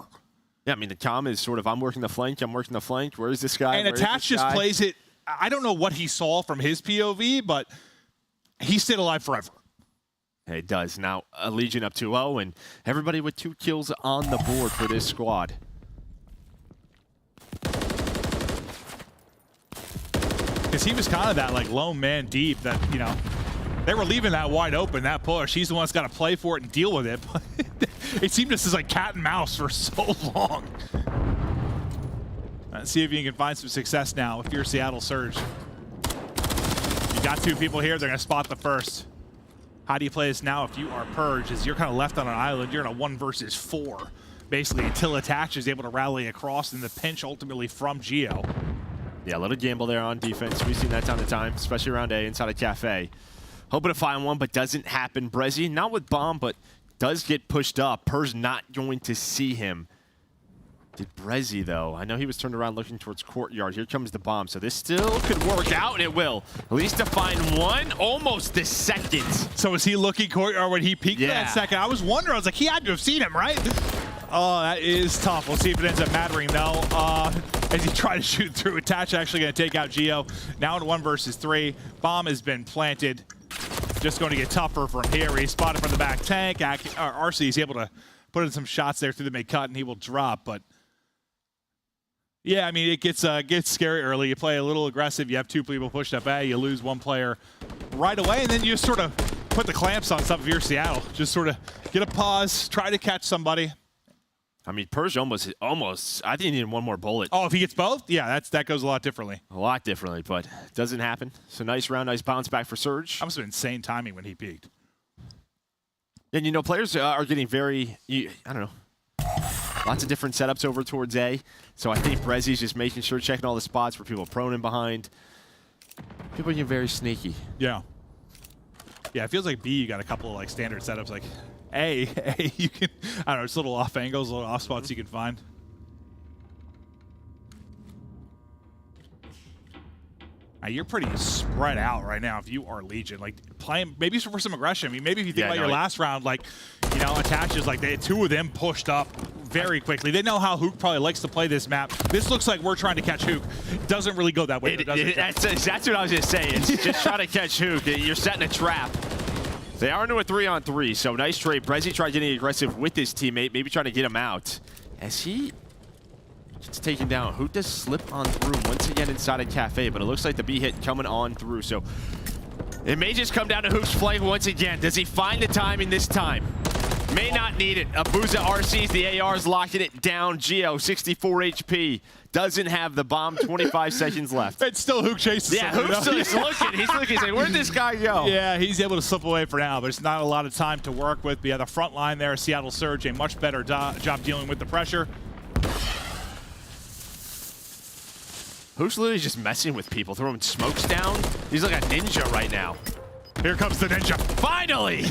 Yeah, I mean, the comm is sort of, I'm working the flank, where is this guy? And Attach just plays it, I don't know what he saw from his POV, but he stayed alive forever. It does. Now, a Legion up 2-0, and everybody with 2 kills on the board for this squad. Because he was kind of that like lone man deep that, you know, they were leaving that wide open, that push. He's the one that's got to play for it and deal with it. But it seemed just as like cat and mouse for so long. Let's see if you can find some success now if you're Seattle Surge. You got 2 people here, they're going to spot the first. How do you play this now if you are Purge? As you're kind of left on an island, you're in a 1 versus 4, basically, until Attach is able to rally across in the pinch ultimately from Gio. Yeah, a little gamble there on defense. We've seen that time to time, especially around A inside a cafe. Hoping to find one, but doesn't happen. Brezzy, not with bomb, but does get pushed up. Pur's not going to see him. Did Brezzy, though? I know he was turned around looking towards courtyard. Here comes the bomb, so this still could work out, and it will. At least to find one, almost the second. So is he looking courtyard when he peeked that second? I was wondering. I was like, he had to have seen him, right? Oh, that is tough. We'll see if it ends up mattering, though. As he tried to shoot through, Attach actually going to take out Gio. Now in 1 versus 3. Bomb has been planted. Just going to get tougher from here. He's spotted from the back tank. RC is able to put in some shots there through the mid-cut, and he will drop. But, yeah, I mean, it gets scary early. You play a little aggressive. You have 2 people pushed up A. You lose 1 player right away, and then you just sort of put the clamps on stuff if you're Seattle. Just sort of get a pause, try to catch somebody. I mean, Purge almost. I think he needed 1 more bullet. Oh, if he gets both? Yeah, that goes a lot differently. A lot differently, but doesn't happen. So nice round, nice bounce back for Surge. That must have been insane timing when he peaked. And, you know, players are getting very, I don't know, lots of different setups over towards A. So I think Brezzy's just making sure, checking all the spots where people are prone in behind. People are getting very sneaky. Yeah. Yeah, it feels like B, you got a couple of like standard setups. Like A, you can, I don't know, just little off angles, little off spots you can find. Now, you're pretty spread out right now if you are Legion. Like, playing maybe for some aggression. I mean, maybe if you think about your last round, like, you know, Attaches, like, 2 of them pushed up very quickly. They know how Hook probably likes to play this map. This looks like we're trying to catch Hook. Doesn't really go that way. That's what I was going to say. It's just trying to catch Hook. You're setting a trap. They are into a 3-on-3, so nice trade. Brezzy tried getting aggressive with his teammate, maybe trying to get him out. As he gets taken down, Hook does slip on through once again inside a cafe, but it looks like the B hit coming on through. So it may just come down to Hook's flank once again. Does he find the timing this time? May not need it. Abuza RCs, the AR's locking it down. Geo, 64 HP. Doesn't have the bomb, 25 seconds left. It's still Hook chases. Yeah, Hook's still looking. He's looking. He's like, where'd this guy go? Yeah, he's able to slip away for now, but it's not a lot of time to work with. But yeah, the front line there, Seattle Surge, a much better job dealing with the pressure. Hook's literally just messing with people, throwing smokes down. He's like a ninja right now. Here comes the ninja. Finally!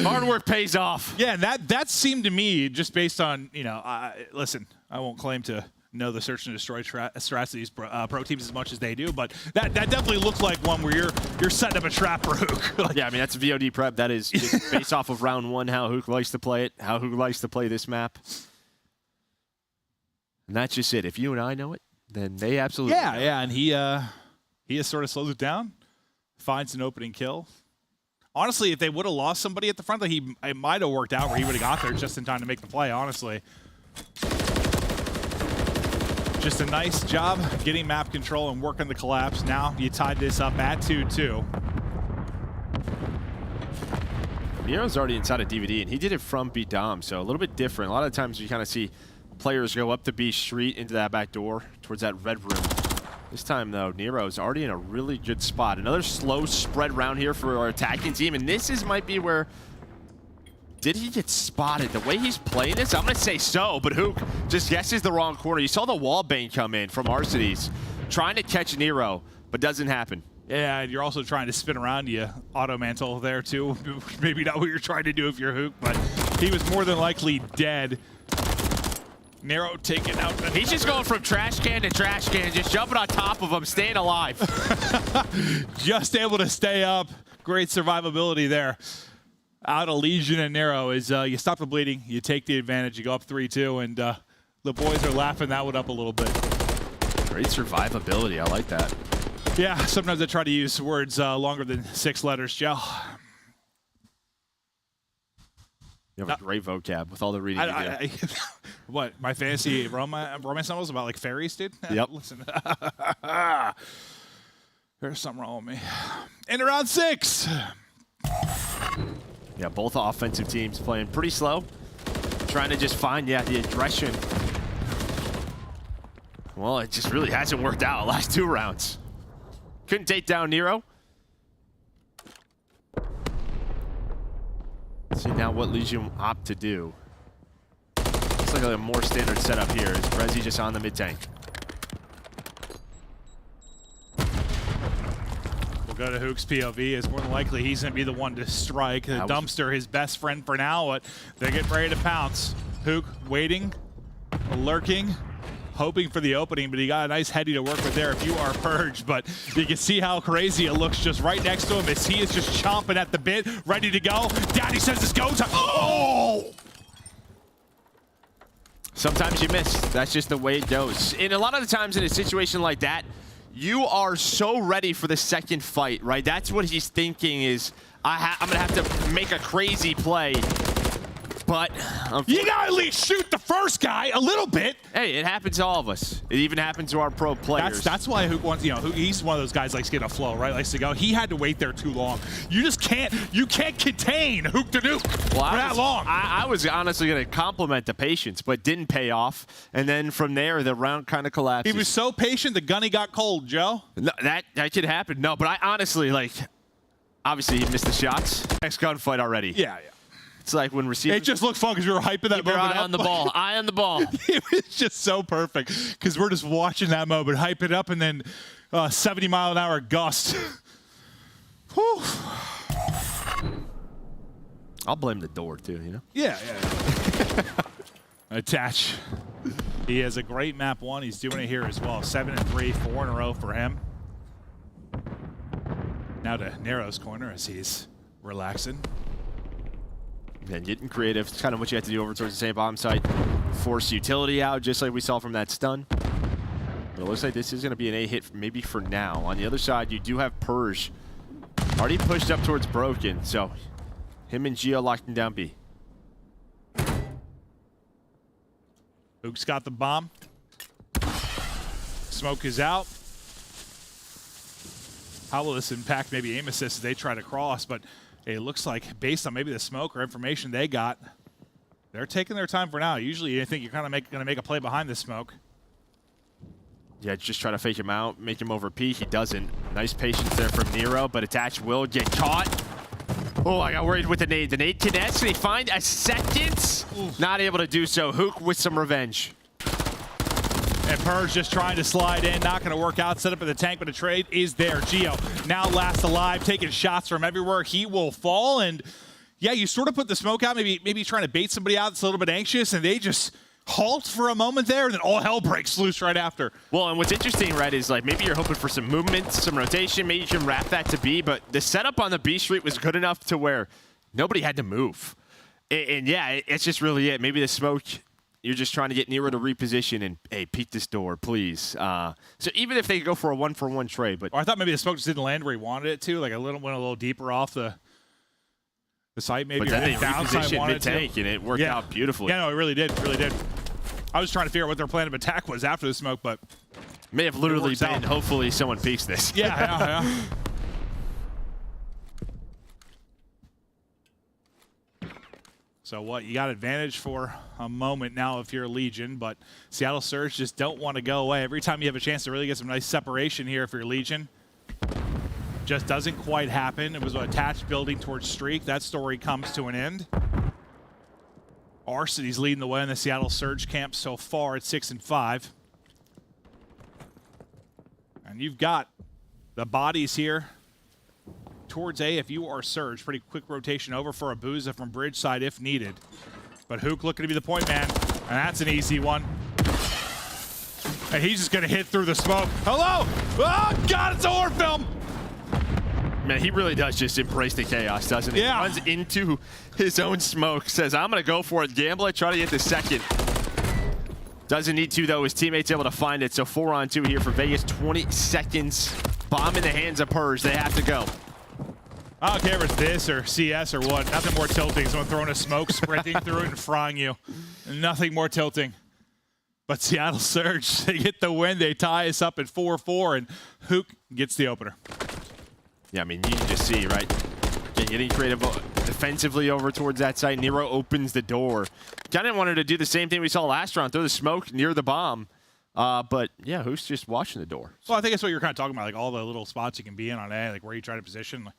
Hard work pays off. Yeah, and that seemed to me, just based on, you know, listen, I won't claim to know the search and destroy strats of these pro teams as much as they do, but that definitely looked like one where you're setting up a trap for Hook. Like, yeah, I mean, that's VOD prep. That is just based off of round one, how Hook likes to play it, how Hook likes to play this map. And that's just it. If you and I know it, then they absolutely know. Yeah, and he has sort of slowed it down, finds an opening kill. Honestly, if they would have lost somebody at the front, it might have worked out where he would have got there just in time to make the play, honestly. Just a nice job getting map control and working the collapse. Now you tied this up at 2-2. Nero's already inside of DVD, and he did it from B Dom, so a little bit different. A lot of times you kind of see players go up the B street into that back door towards that red room. This time, though, Nero's already in a really good spot. Another slow spread round here for our attacking team, and this might be where... Did he get spotted? The way he's playing this, I'm going to say so, but Hook just guesses the wrong corner. You saw the wall bang come in from Arcides, trying to catch Nero, but doesn't happen. Yeah, and you're also trying to spin around you, auto mantle there too. Maybe not what you're trying to do if you're Hook, but he was more than likely dead. Nero taken out. He's just going from trash can to trash can, just jumping on top of him, staying alive. Just able to stay up. Great survivability there. Out of Legion and Nero is you stop the bleeding, you take the advantage, you go up 3-2, and the boys are laughing that one up a little bit. Great survivability, I like that. Yeah, sometimes I try to use words longer than 6 letters, Joe. You have a great vocab with all the reading you do. What, my fantasy romance novels about like fairies, dude? Yep. Listen. There's something wrong with me. In round 6. Yeah, both offensive teams playing pretty slow. Trying to just find, the aggression. Well, it just really hasn't worked out last 2 rounds. Couldn't take down Nero. See now what Legion opt to do. Looks like a more standard setup here. Is Brezzy just on the mid tank? Go to Hook's POV, is more than likely he's going to be the one to strike. The dumpster, his best friend for now, but they're getting ready to pounce. Hook waiting, lurking, hoping for the opening, but he got a nice heady to work with there if you are Purge, but you can see how crazy it looks just right next to him as he is just chomping at the bit, ready to go. Daddy says it's go time. Oh! Sometimes you miss. That's just the way it goes. And a lot of the times in a situation like that, you are so ready for the second fight, right? That's what he's thinking is, I'm going to have to make a crazy play. But you got to at least shoot the first guy a little bit. Hey, it happens to all of us. It even happens to our pro players. That's why Hook wants, he's one of those guys likes to get a flow, right? Likes to go. He had to wait there too long. You just can't contain Hook to Nuke for that long. I was honestly going to compliment the patience, but didn't pay off. And then from there, the round kind of collapsed. He was so patient, the gunny got cold, Joe. No, that could happen. No, but I honestly, obviously he missed the shots. Next gunfight already. Yeah. It's like when receivers... It just looked fun because we were hyping that moment eye up. on the ball. Eye on the ball. It was just so perfect because we're just watching that moment, hype it up, and then 70-mile-an-hour gust. Whew. I'll blame the door, too, Yeah. Attach. He has a great map 1. He's doing it here as well. 7-3, 4 in a row for him. Now to Nero's corner as he's relaxing. And getting creative. It's kind of what you have to do over towards the same bomb site. Force utility out, just like we saw from that stun. But it looks like this is going to be an A hit maybe for now. On the other side, you do have Purge. Already pushed up towards Broken, so him and Gio locking down B. Hook's got the bomb. Smoke is out. How will this impact maybe aim assist as they try to cross, but It looks like based on maybe the smoke or information they got, they're taking their time for now. Usually you think you're kind of going to make a play behind the smoke. Yeah, just try to fake him out, make him over peek. He doesn't. Nice patience there from Nero, but Attach will get caught. Oh, I got worried with the nade. The nade connects. They find a second. Not able to do so. Hook with some revenge. And Purge just trying to slide in, not going to work out. Set up in the tank, but a trade is there. Geo now last alive, taking shots from everywhere. He will fall, and yeah, you sort of put the smoke out, maybe trying to bait somebody out that's a little bit anxious, and they just halt for a moment there, and then all hell breaks loose right after. Well, and what's interesting, Red, is like maybe you're hoping for some movement, some rotation. Maybe you can wrap that to B, but the setup on the B street was good enough to where nobody had to move. And yeah, it's just really it. Maybe the smoke, you're just trying to get Nero to reposition and, hey, peek this door, please. So even if they go for a 1-for-1 trade, but or I thought maybe the smoke just didn't land where he wanted it to, like went a little deeper off the site maybe. But then they repositioned mid-tank, and it worked out beautifully. Yeah, no, it really did, I was trying to figure out what their plan of attack was after the smoke, but may have literally been, hopefully someone peeks this. Yeah. So what, you got advantage for a moment now if you're a Legion, but Seattle Surge just don't want to go away. Every time you have a chance to really get some nice separation here if you're Legion, just doesn't quite happen. It was attached building towards Streak. That story comes to an end. Arcity's leading the way in the Seattle Surge camp so far at 6-5. And you've got the bodies here towards A if you are Surge. Pretty quick rotation over for Abuza from bridge side if needed. But Hook looking to be the point man, and that's an easy one. And he's just going to hit through the smoke. Hello! Oh, God, it's a horror film! Man, he really does just embrace the chaos, doesn't he? Yeah. He runs into his own smoke, says, I'm going to go for it, gamble it, try to get the second. Doesn't need to, though. His teammate's able to find it. So 4-on-2 here for Vegas. 20 seconds. Bomb in the hands of Purge. They have to go. I don't care if it's this or CS or what. Nothing more tilting. Someone throwing a smoke, sprinting through it, and frying you. Nothing more tilting. But Seattle Surge, they get the win. They tie us up at 4-4, and Hook gets the opener. Yeah, I mean, you can just see, right? Getting creative defensively over towards that side. Nero opens the door. Kind of wanted to do the same thing we saw last round, throw the smoke near the bomb. But, yeah, Hook's just watching the door. Well, I think that's what you're kind of talking about, like all the little spots you can be in on A, like where you try to position. Like,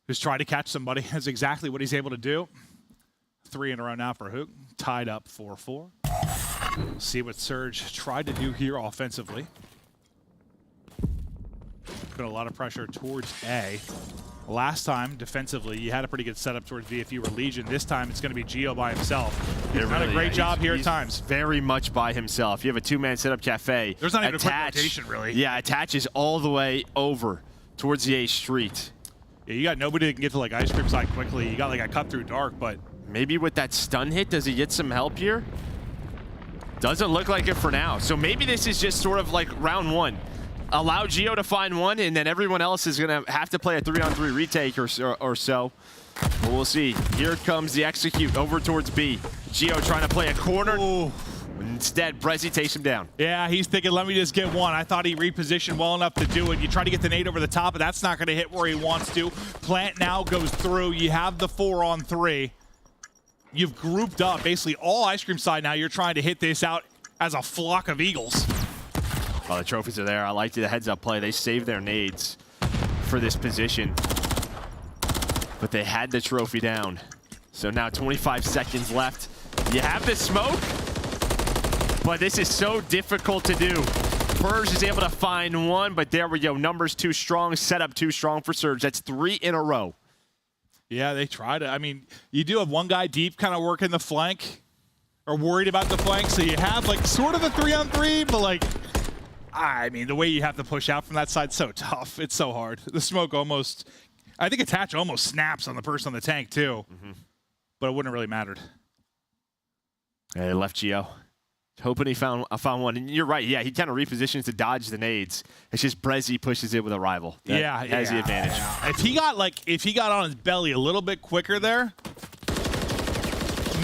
just try to catch somebody. That's exactly what he's able to do. 3 in a row now for Hook. Tied up 4-4. See what Surge tried to do here offensively. Put a lot of pressure towards A. Last time, defensively, you had a pretty good setup towards B if you were Legion. This time, it's going to be Geo by himself. He's done a great job here at times. Very much by himself. You have a 2-man setup cafe. There's not even a quick rotation, really. Yeah, attaches all the way over towards the A street. Yeah, you got nobody that can get to like ice cream side quickly. You got like a cut through dark, but maybe with that stun hit, does he get some help here? Doesn't look like it for now. So maybe this is just sort of like round 1. Allow Geo to find one, and then everyone else is going to have to play a 3-on-3 retake or so. But we'll see. Here comes the execute over towards B. Geo trying to play a corner. Ooh. Instead, Brezzy takes him down. Yeah, he's thinking, let me just get one. I thought he repositioned well enough to do it. You try to get the nade over the top, but that's not going to hit where he wants to. Plant now goes through. You have the 4-on-3. You've grouped up basically all ice cream side now. You're trying to hit this out as a flock of eagles. Oh, the trophies are there. I like the heads-up play. They saved their nades for this position. But they had the trophy down. So now 25 seconds left. You have the smoke, but this is so difficult to do. Purge is able to find one, but there we go. Numbers too strong, setup too strong for Surge. That's 3 in a row. Yeah, they tried it. I mean, you do have one guy deep kind of working the flank or worried about the flank, so you have like sort of a 3-on-3, but like, I mean, the way you have to push out from that side's so tough. It's so hard. The smoke almost, I think attach almost snaps on the person on the tank too, but it wouldn't have really mattered. They left Geo. Hoping he found one. And you're right. Yeah, he kind of repositions to dodge the nades. It's just Brezzy pushes it with a rival. That has the advantage. Yeah. If he got on his belly a little bit quicker there,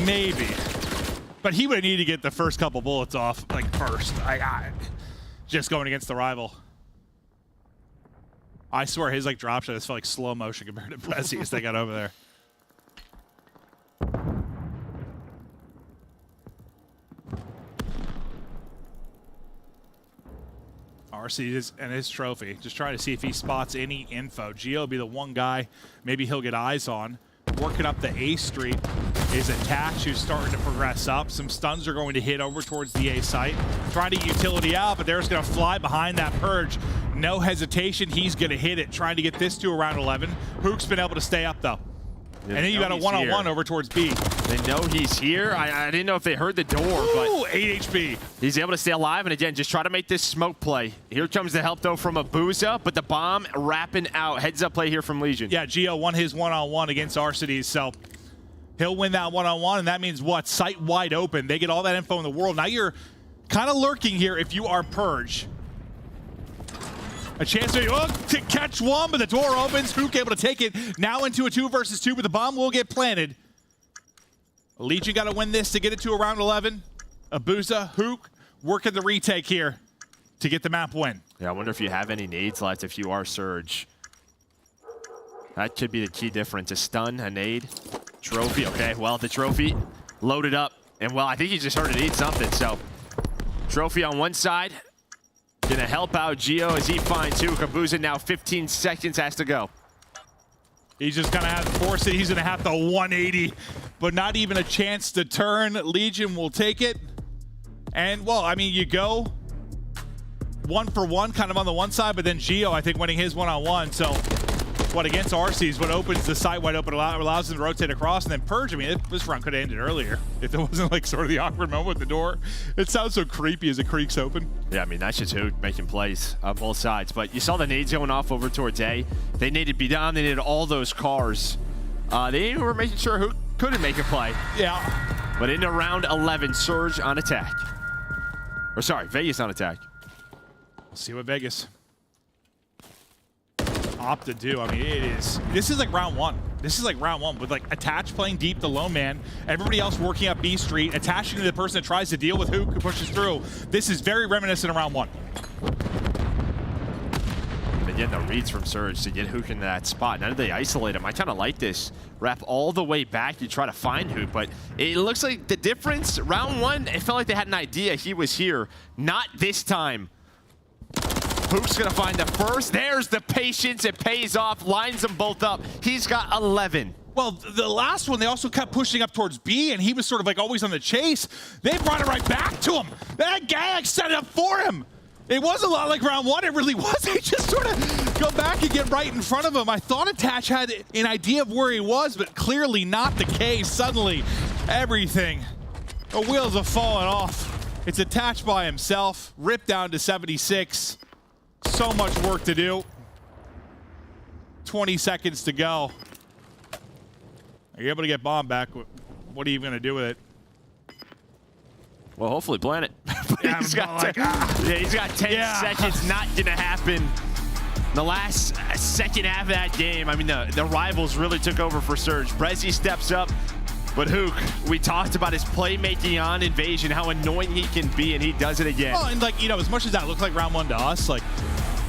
maybe. But he would need to get the first couple bullets off like first. Just going against the rival. I swear his like drop shot just felt like slow motion compared to Prezi as they got over there. RC and his trophy, just trying to see if he spots any info. Gio will be the one guy maybe he'll get eyes on. Working up the A street is Attach, who's starting to progress up. Some stuns are going to hit over towards the A site. Trying to utility out, but they're just going to fly behind that Purge. No hesitation, he's going to hit it, trying to get this to around 11. Hook's been able to stay up, though. And then you got a one-on-one over towards B. They know he's here. I didn't know if they heard the door, Ooh, but 8 HP. He's able to stay alive, and again, just try to make this smoke play. Here comes the help, though, from Abuza, but the bomb wrapping out. Heads-up play here from Legion. Yeah, Gio won his one-on-one against Arcides, so he'll win that one-on-one, and that means what? Sight wide open. They get all that info in the world. Now you're kind of lurking here if you are Purge. A chance to catch one, but the door opens. Hook able to take it now into a 2 versus 2, but the bomb will get planted. Legion got to win this to get it to around 11. Abuza, Hook working the retake here to get the map win. Yeah, I wonder if you have any nades left if you are Surge. That could be the key difference. A stun, a nade, trophy. Okay, well, the trophy loaded up. And, well, I think he just heard it eat something. So, trophy on one side. Gonna help out Gio as he finds Hook. Abuza now 15 seconds has to go. He's just gonna have to force it. He's gonna have to 180, but not even a chance to turn. Legion will take it. And, well, I mean, you go 1 for 1 kind of on the one side, but then Gio, I think, winning his one-on-one. So, what against RC's, what opens the site wide open, allows them to rotate across, and then Purge. I mean, this run could have ended earlier if there wasn't like sort of the awkward moment with the door. It sounds so creepy as it creaks open. Yeah, I mean, that's just Hook making plays on both sides. But you saw the nades going off over towards A. They needed B down. They needed all those cars. They were making sure Hook couldn't make a play. Yeah. But into round 11, Surge on attack. Or sorry, Vegas on attack. We'll see what Vegas opt to do. I mean, this is like round 1. This is like round 1 with like Attach playing deep, the lone man, everybody else working up B street, attaching to the person that tries to deal with Hook, who pushes through. This is very reminiscent of round 1. But getting the reads from Surge to get Hook in that spot. Now that they isolate him, I kind of like this. Wrap all the way back to try to find Hook, but it looks like the difference, round 1, it felt like they had an idea he was here. Not this time. Hook's gonna find the first. There's the patience. It pays off. Lines them both up. He's got 11. Well, the last one, they also kept pushing up towards B, and he was sort of like always on the chase. They brought it right back to him. That gag set it up for him. It was a lot like round 1. It really was. They just sort of go back and get right in front of him. I thought Attach had an idea of where he was, but clearly not the case. Suddenly, everything, the wheels have fallen off. It's Attach by himself, ripped down to 76. So much work to do. 20 seconds to go. Are you able to get bomb back? What are you going to do with it? Well, hopefully plan it. Yeah, he's got 10 seconds. Not going to happen. The last second half of that game, I mean, the rivals really took over for Surge. Prezi steps up. But Hook, we talked about his playmaking on Invasion, how annoying he can be, and he does it again. Well, and like, you know, as much as that looked like round 1 to us, like,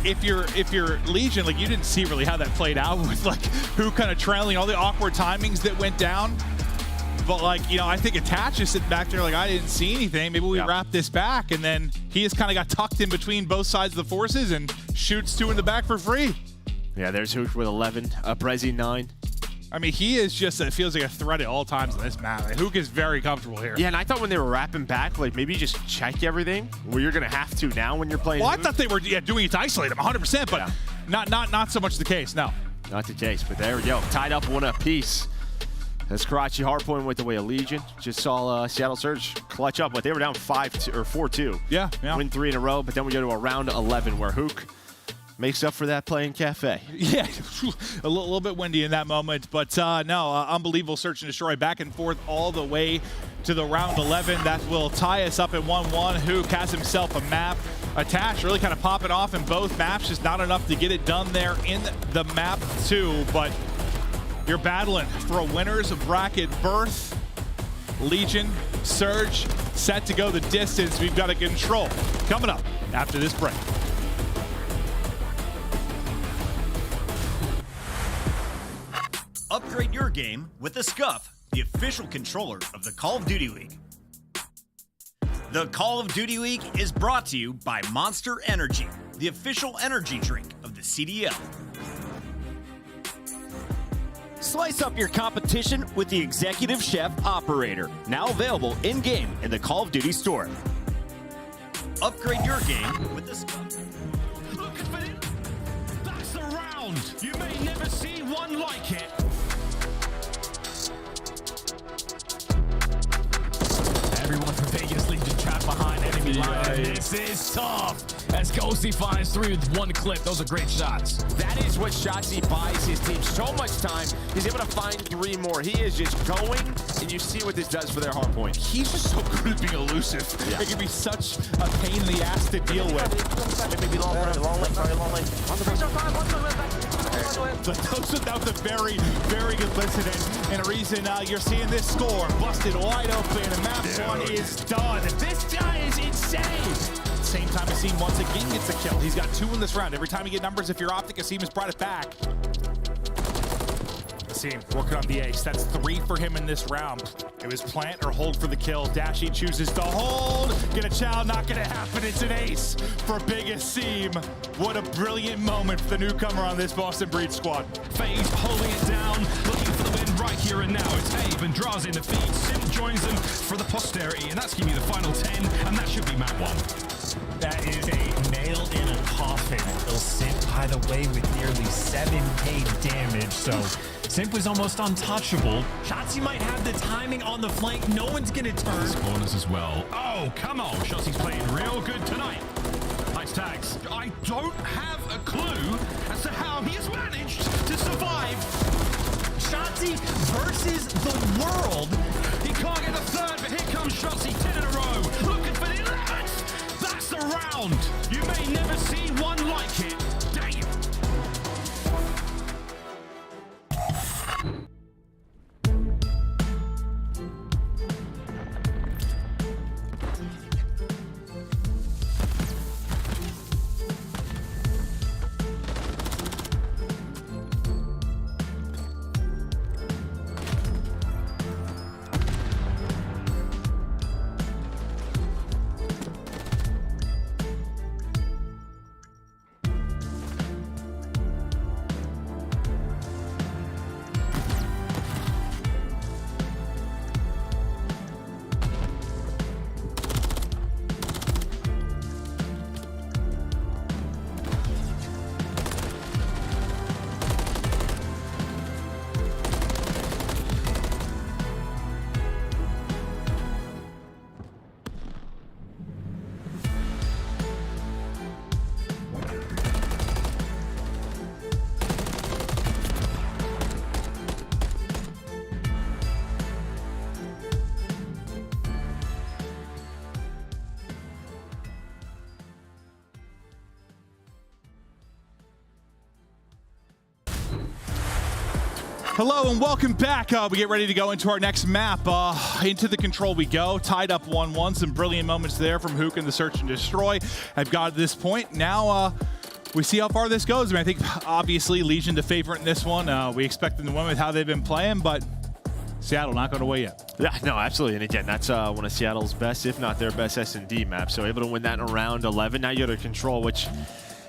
if you're Legion, like, you didn't see really how that played out with like Hook kind of trailing, all the awkward timings that went down. But like, you know, I think Attach is sitting back there like, I didn't see anything. Maybe we wrap this back, and then he just kind of got tucked in between both sides of the forces and shoots 2 in the back for free. Yeah, there's Hook with 11, Prezi 9. I mean, he is just, it feels like a threat at all times in this map. Like, Hook is very comfortable here. Yeah, and I thought when they were wrapping back, like, maybe just check everything. Well, you're going to have to now when you're playing Well, Hook. I thought they were doing it to isolate him 100%, but not so much the case, no. Not the case, but there we go. Tied up 1 apiece. That's Karachi hardpoint with the way of Legion. Just saw Seattle Surge clutch up, but they were down 4-2. Yeah. Win 3 in a row, but then we go to a round 11 where Hook makes up for that play in Cafe. Yeah, a little bit windy in that moment, but no, unbelievable search and destroy back and forth all the way to the round 11. That will tie us up at 1-1. Hook has himself a map. Attach really kind of popping off in both maps, just not enough to get it done there in the map 2, but you're battling for a winner's bracket berth. Legion, Surge, set to go the distance. We've got a control coming up after this break. Upgrade your game with the Scuff, the official controller of the Call of Duty League. The Call of Duty League is brought to you by Monster Energy, the official energy drink of the CDL. Slice up your competition with the Executive Chef Operator, now available in-game in the Call of Duty store. Upgrade your game with the Scuff. Look at it. That's a round. You may never see one like it. Everyone from Vegas Legion trapped behind enemy line. This is tough. As Ghosty finds 3 with 1 clip. Those are great shots. That is what Shotzzy buys his team so much time. He's able to find 3 more. He is just going, and you see what this does for their hard point. He's just so good at being elusive. Yeah. It can be such a pain in the ass to deal with. Maybe long lane. But that was a very, very good listen, and a reason you're seeing this score busted wide open, and map 1 is done. This guy is insane. Same time, Asim once again gets a kill. He's got 2 in this round. Every time you get numbers, if you're Optic, Asim has brought it back. Asim working on the ace. That's 3 for him in this round. It was plant or hold for the kill. Dashy chooses to hold. Get a chow, not gonna happen. It's an ace for Big Asim. What a brilliant moment for the newcomer on this Boston Breed squad. FaZe holding it down, looking for the win right here and now. It's Abe and Drazi in the feed. Sim joins them for the posterity, and that's giving you the final 10, and that should be map 1. That is a nail in a coffin. He'll sit, by the way, with nearly 7k damage. So Simp was almost untouchable. Shotzzy might have the timing on the flank. No one's gonna turn. Spawners as well. Oh, come on. Shotzy's playing real good tonight. Nice tags. I don't have a clue as to how he has managed to survive. Shotzzy versus the world. He can't get the 3rd, but here comes Shotzzy, 10 in a row. Looking for the 11th. That's a round. You may never see one like it. Damn. Hello and welcome back. We get ready to go into our next map. Into the control we go. Tied up 1-1. Some brilliant moments there from Hook and the search and destroy. Have got to this point. Now we see how far this goes. I mean, I think obviously Legion the favorite in this one. We expect them to win with how they've been playing, but Seattle not going away yet. Yeah, no, absolutely. And again, that's one of Seattle's best, if not their best S&D map. So able to win that in round 11. Now you go to control, which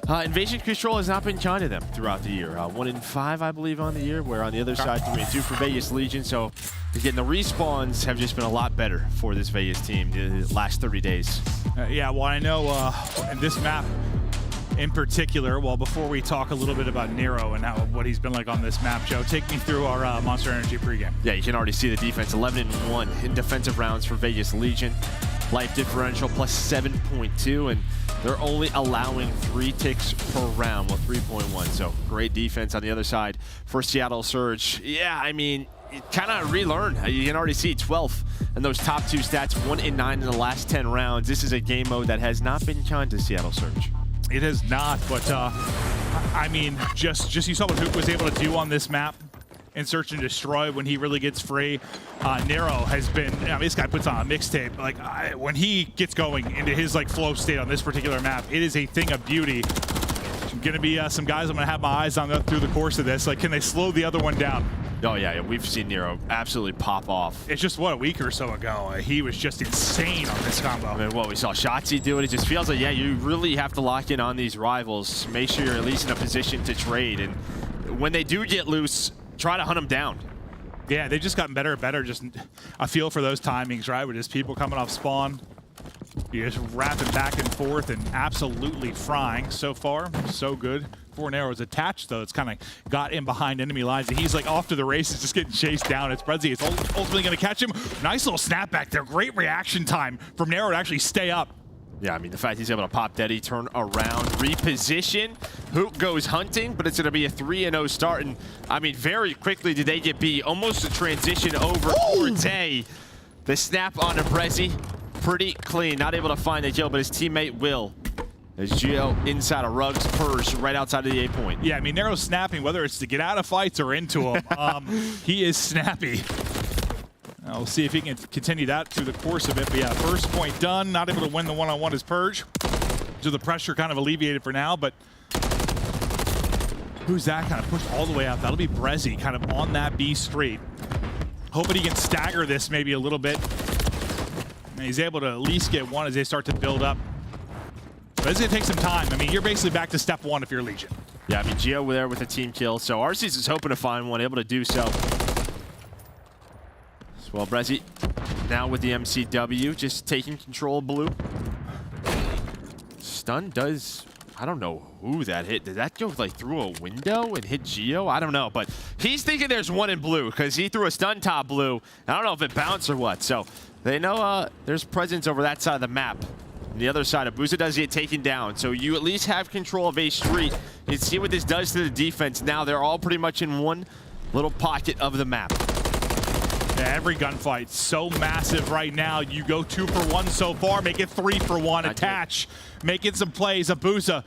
Invasion Control has not been kind to them throughout the year. 1 in 5, I believe, on the year, where on the other side, 3 and 2 for Vegas Legion. So again, the respawns have just been a lot better for this Vegas team the last 30 days. Yeah, well, I know in this map in particular, well, before we talk a little bit about Nero and what he's been like on this map, Joe, take me through our Monster Energy pregame. Yeah, you can already see the defense, 11-1 in defensive rounds for Vegas Legion. Life differential plus 7.2, and they're only allowing 3 ticks per round, well, 3.1. So great defense on the other side for Seattle Surge. Yeah, I mean, kind of relearn. You can already see 12th in those top 2 stats, 1 in 9 in the last 10 rounds. This is a game mode that has not been kind to Seattle Surge. It has not, but I mean, just you saw what Hook was able to do on this map in Search and Destroy when he really gets free. Nero has been, I mean, this guy puts on a mixtape. Like, when he gets going into his like flow state on this particular map, it is a thing of beauty. Gonna be some guys I'm gonna have my eyes on through the course of this. Like, can they slow the other one down? Oh, yeah, we've seen Nero absolutely pop off. It's just, what, a week or so ago, he was just insane on this combo. I mean, what, we saw Shotzi do it. It just feels like, yeah, you really have to lock in on these rivals. Make sure you're at least in a position to trade. And when they do get loose, try to hunt them down. Yeah, they've just gotten better and better. Just a feel for those timings, right? With just people coming off spawn. You're just wrapping back and forth and absolutely frying. So far, so good. 4 arrows attached, though. It's kind of got in behind enemy lines, and he's like off to the races, just getting chased down. It's Brezzy. It's ultimately going to catch him. Nice little snapback there. Great reaction time from Nero to actually stay up. Yeah, I mean, the fact he's able to pop Deddy, turn around, reposition. Hook goes hunting, but it's going to be a 3-0 start. And, I mean, very quickly did they get B. Almost a transition over Forte. The snap onto Brezzy. Pretty clean. Not able to find the kill, but his teammate will. As Gio inside of Ruggs, Purge right outside of the A point. Yeah, I mean, Nero's snapping, whether it's to get out of fights or into them. He is snappy. We'll see if he can continue that through the course of it. But yeah, first point done. Not able to win the one-on-one is Purge. So the pressure kind of alleviated for now, but who's that kind of pushed all the way out? That'll be Brezzy kind of on that B street. Hoping he can stagger this maybe a little bit. And he's able to at least get one as they start to build up. But it's going to take some time. I mean, you're basically back to step 1 if you're Legion. Yeah, I mean, Gio there with a team kill. So Arceus is hoping to find one, able to do so. Well, Brezzy now with the MCW, just taking control of blue. Stun does, I don't know who that hit. Did that go like through a window and hit Gio? I don't know, but he's thinking there's one in blue because he threw a stun top blue. I don't know if it bounced or what. So they know there's presence over that side of the map. On the other side, Abusa does get taken down. So you at least have control of a street. You see what this does to the defense. Now they're all pretty much in one little pocket of the map. Yeah, every gunfight so massive right now. You go 2 for 1 so far, make it 3 for 1. Attach, making some plays. Abusa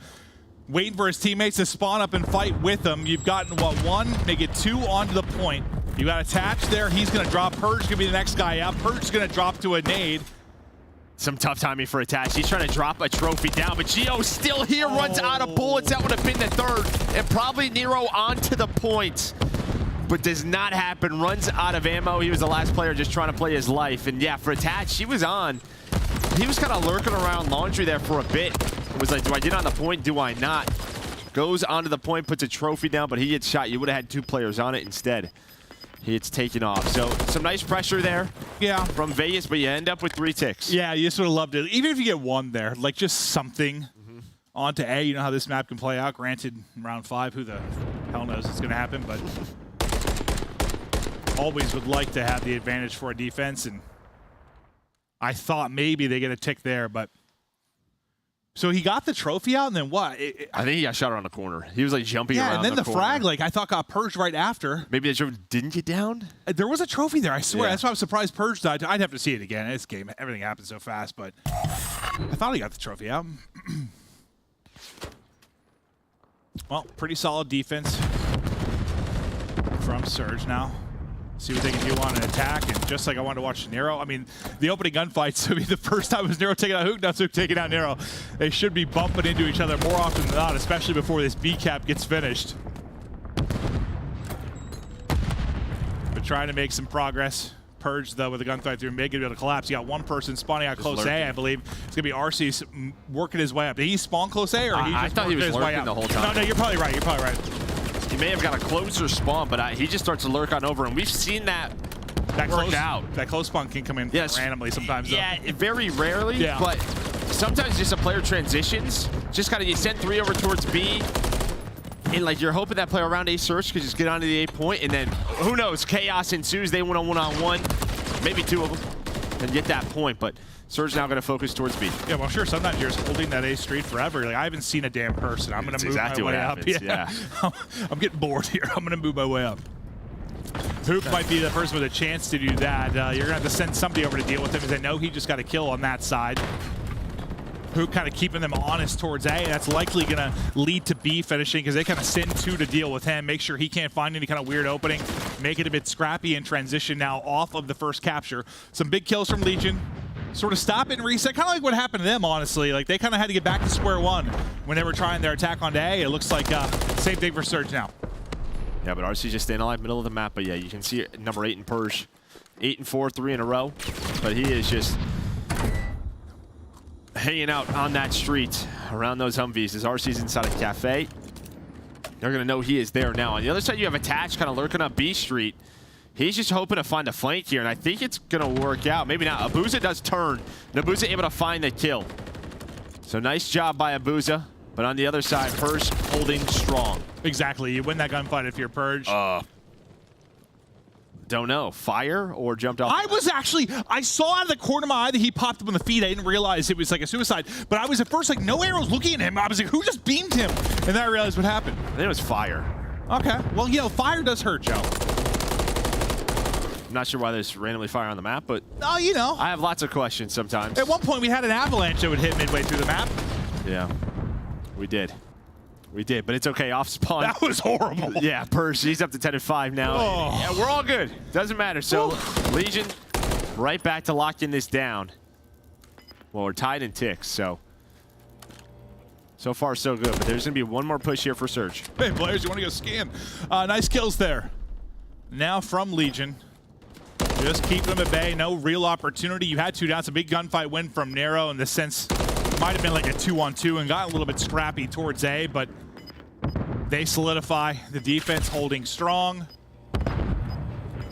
waiting for his teammates to spawn up and fight with him. You've gotten, what, 1? Make it 2 onto the point. You got Attach there. He's going to drop. Purge going to be the next guy out. Purge is going to drop to a nade. Some tough timing for Attach. He's trying to drop a trophy down, but Gio still here, runs out of bullets. That would have been the 3rd, and probably Nero onto the point. But does not happen. Runs out of ammo. He was the last player just trying to play his life. And yeah, for Attach, he was on. He was kind of lurking around Laundry there for a bit. It was like, do I get on the point? Do I not? Goes onto the point, puts a trophy down, but he gets shot. You would have had 2 players on it instead. It's taken off. So some nice pressure there, yeah, from Vegas, but you end up with 3 ticks. Yeah, you just would have loved it. Even if you get 1 there, like just something onto A. You know how this map can play out. Granted, in round 5, who the hell knows it's going to happen, but always would like to have the advantage for a defense, and I thought maybe they get a tick there, but so he got the trophy out, and then what? I think he got shot around the corner. He was like jumping around. Yeah, and then the corner. frag, like I thought, got purged right after. Maybe the trophy didn't get down? There was a trophy there, I swear. Yeah. That's why I was surprised Purge died. I'd have to see it again. This game, everything happens so fast, but I thought he got the trophy out. Well, pretty solid defense from Surge now. See what they can do on an attack, and just like I wanted to watch Nero, I mean, the opening gunfights, I mean, the first time was Nero taking out Hook, now Hook taking out Nero. They should be bumping into each other more often than not, especially before this B cap gets finished. But trying to make some progress. Purge, though, with the gunfight through mid, gonna be able to collapse. You got 1 person spawning out close A, I believe. It's gonna be Arceus working his way up. Did he spawn close A, or he just I thought he was lurking the whole time. No, you're probably right. You're probably right. He may have got a closer spawn, but he just starts to lurk on over, and we've seen that work out. That close spawn can come in randomly sometimes. Yeah, very rarely, yeah. But sometimes just a player transitions. Just kind of, you send 3 over towards B, and like you're hoping that player around A search could just get onto the A point, and then who knows, chaos ensues. They win a 1-on-1, maybe 2 of them, and get that point, but Surge now going to focus towards B. Yeah, well, sure, sometimes you're just holding that A street forever. Like, I haven't seen a damn person. I'm going to move my way up. Yeah. I'm getting bored here. I'm going to move my way up. Hook might be the person with a chance to do that. You're going to have to send somebody over to deal with him, because I know he just got a kill on that side. Hook kind of keeping them honest towards A, and that's likely going to lead to B finishing, because they kind of send 2 to deal with him, make sure he can't find any kind of weird opening, make it a bit scrappy, and transition now off of the first capture. Some big kills from Legion. Sort of stop it and reset, kind of like what happened to them, honestly. Like, they kind of had to get back to square 1 when they were trying their attack on A. It looks like same thing for Surge now. Yeah, but RC's just staying alive middle of the map. But yeah, you can see it, number 8 in Purge. 8 and 4, 3 in a row. But he is just hanging out on that street around those Humvees as RC's inside a cafe. They're going to know he is there now. On the other side, you have Attach kind of lurking up B Street. He's just hoping to find a flank here, and I think it's going to work out. Maybe not. Abuza does turn. And Abuza able to find the kill. So nice job by Abuza. But on the other side, Purge holding strong. Exactly. You win that gunfight if you're Purge. Don't know. Fire or jumped off? I saw out of the corner of my eye that he popped up on the feed. I didn't realize it was like a suicide. But I was at first like, no arrows looking at him. I was like, who just beamed him? And then I realized what happened. I think it was fire. Okay. Well, you know, fire does hurt, Joe. I'm not sure why there's randomly fire on the map, but oh, you know, I have lots of questions sometimes. At one point, we had an avalanche that would hit midway through the map. Yeah, we did. We did, but it's okay. Off spawn. That was horrible. Yeah, Purge, he's up to 10 and 5 now. Oh. Yeah, we're all good. Doesn't matter. So, Legion right back to locking this down. Well, we're tied in ticks, so far so good. But there's going to be one more push here for Surge. Hey, players, you want to go scan? Nice kills there. Now from Legion. Just keep them at bay. No real opportunity. You had 2 down. It's a big gunfight win from Nero in the sense it might have been like a 2-on-2 and got a little bit scrappy towards A, but they solidify the defense holding strong.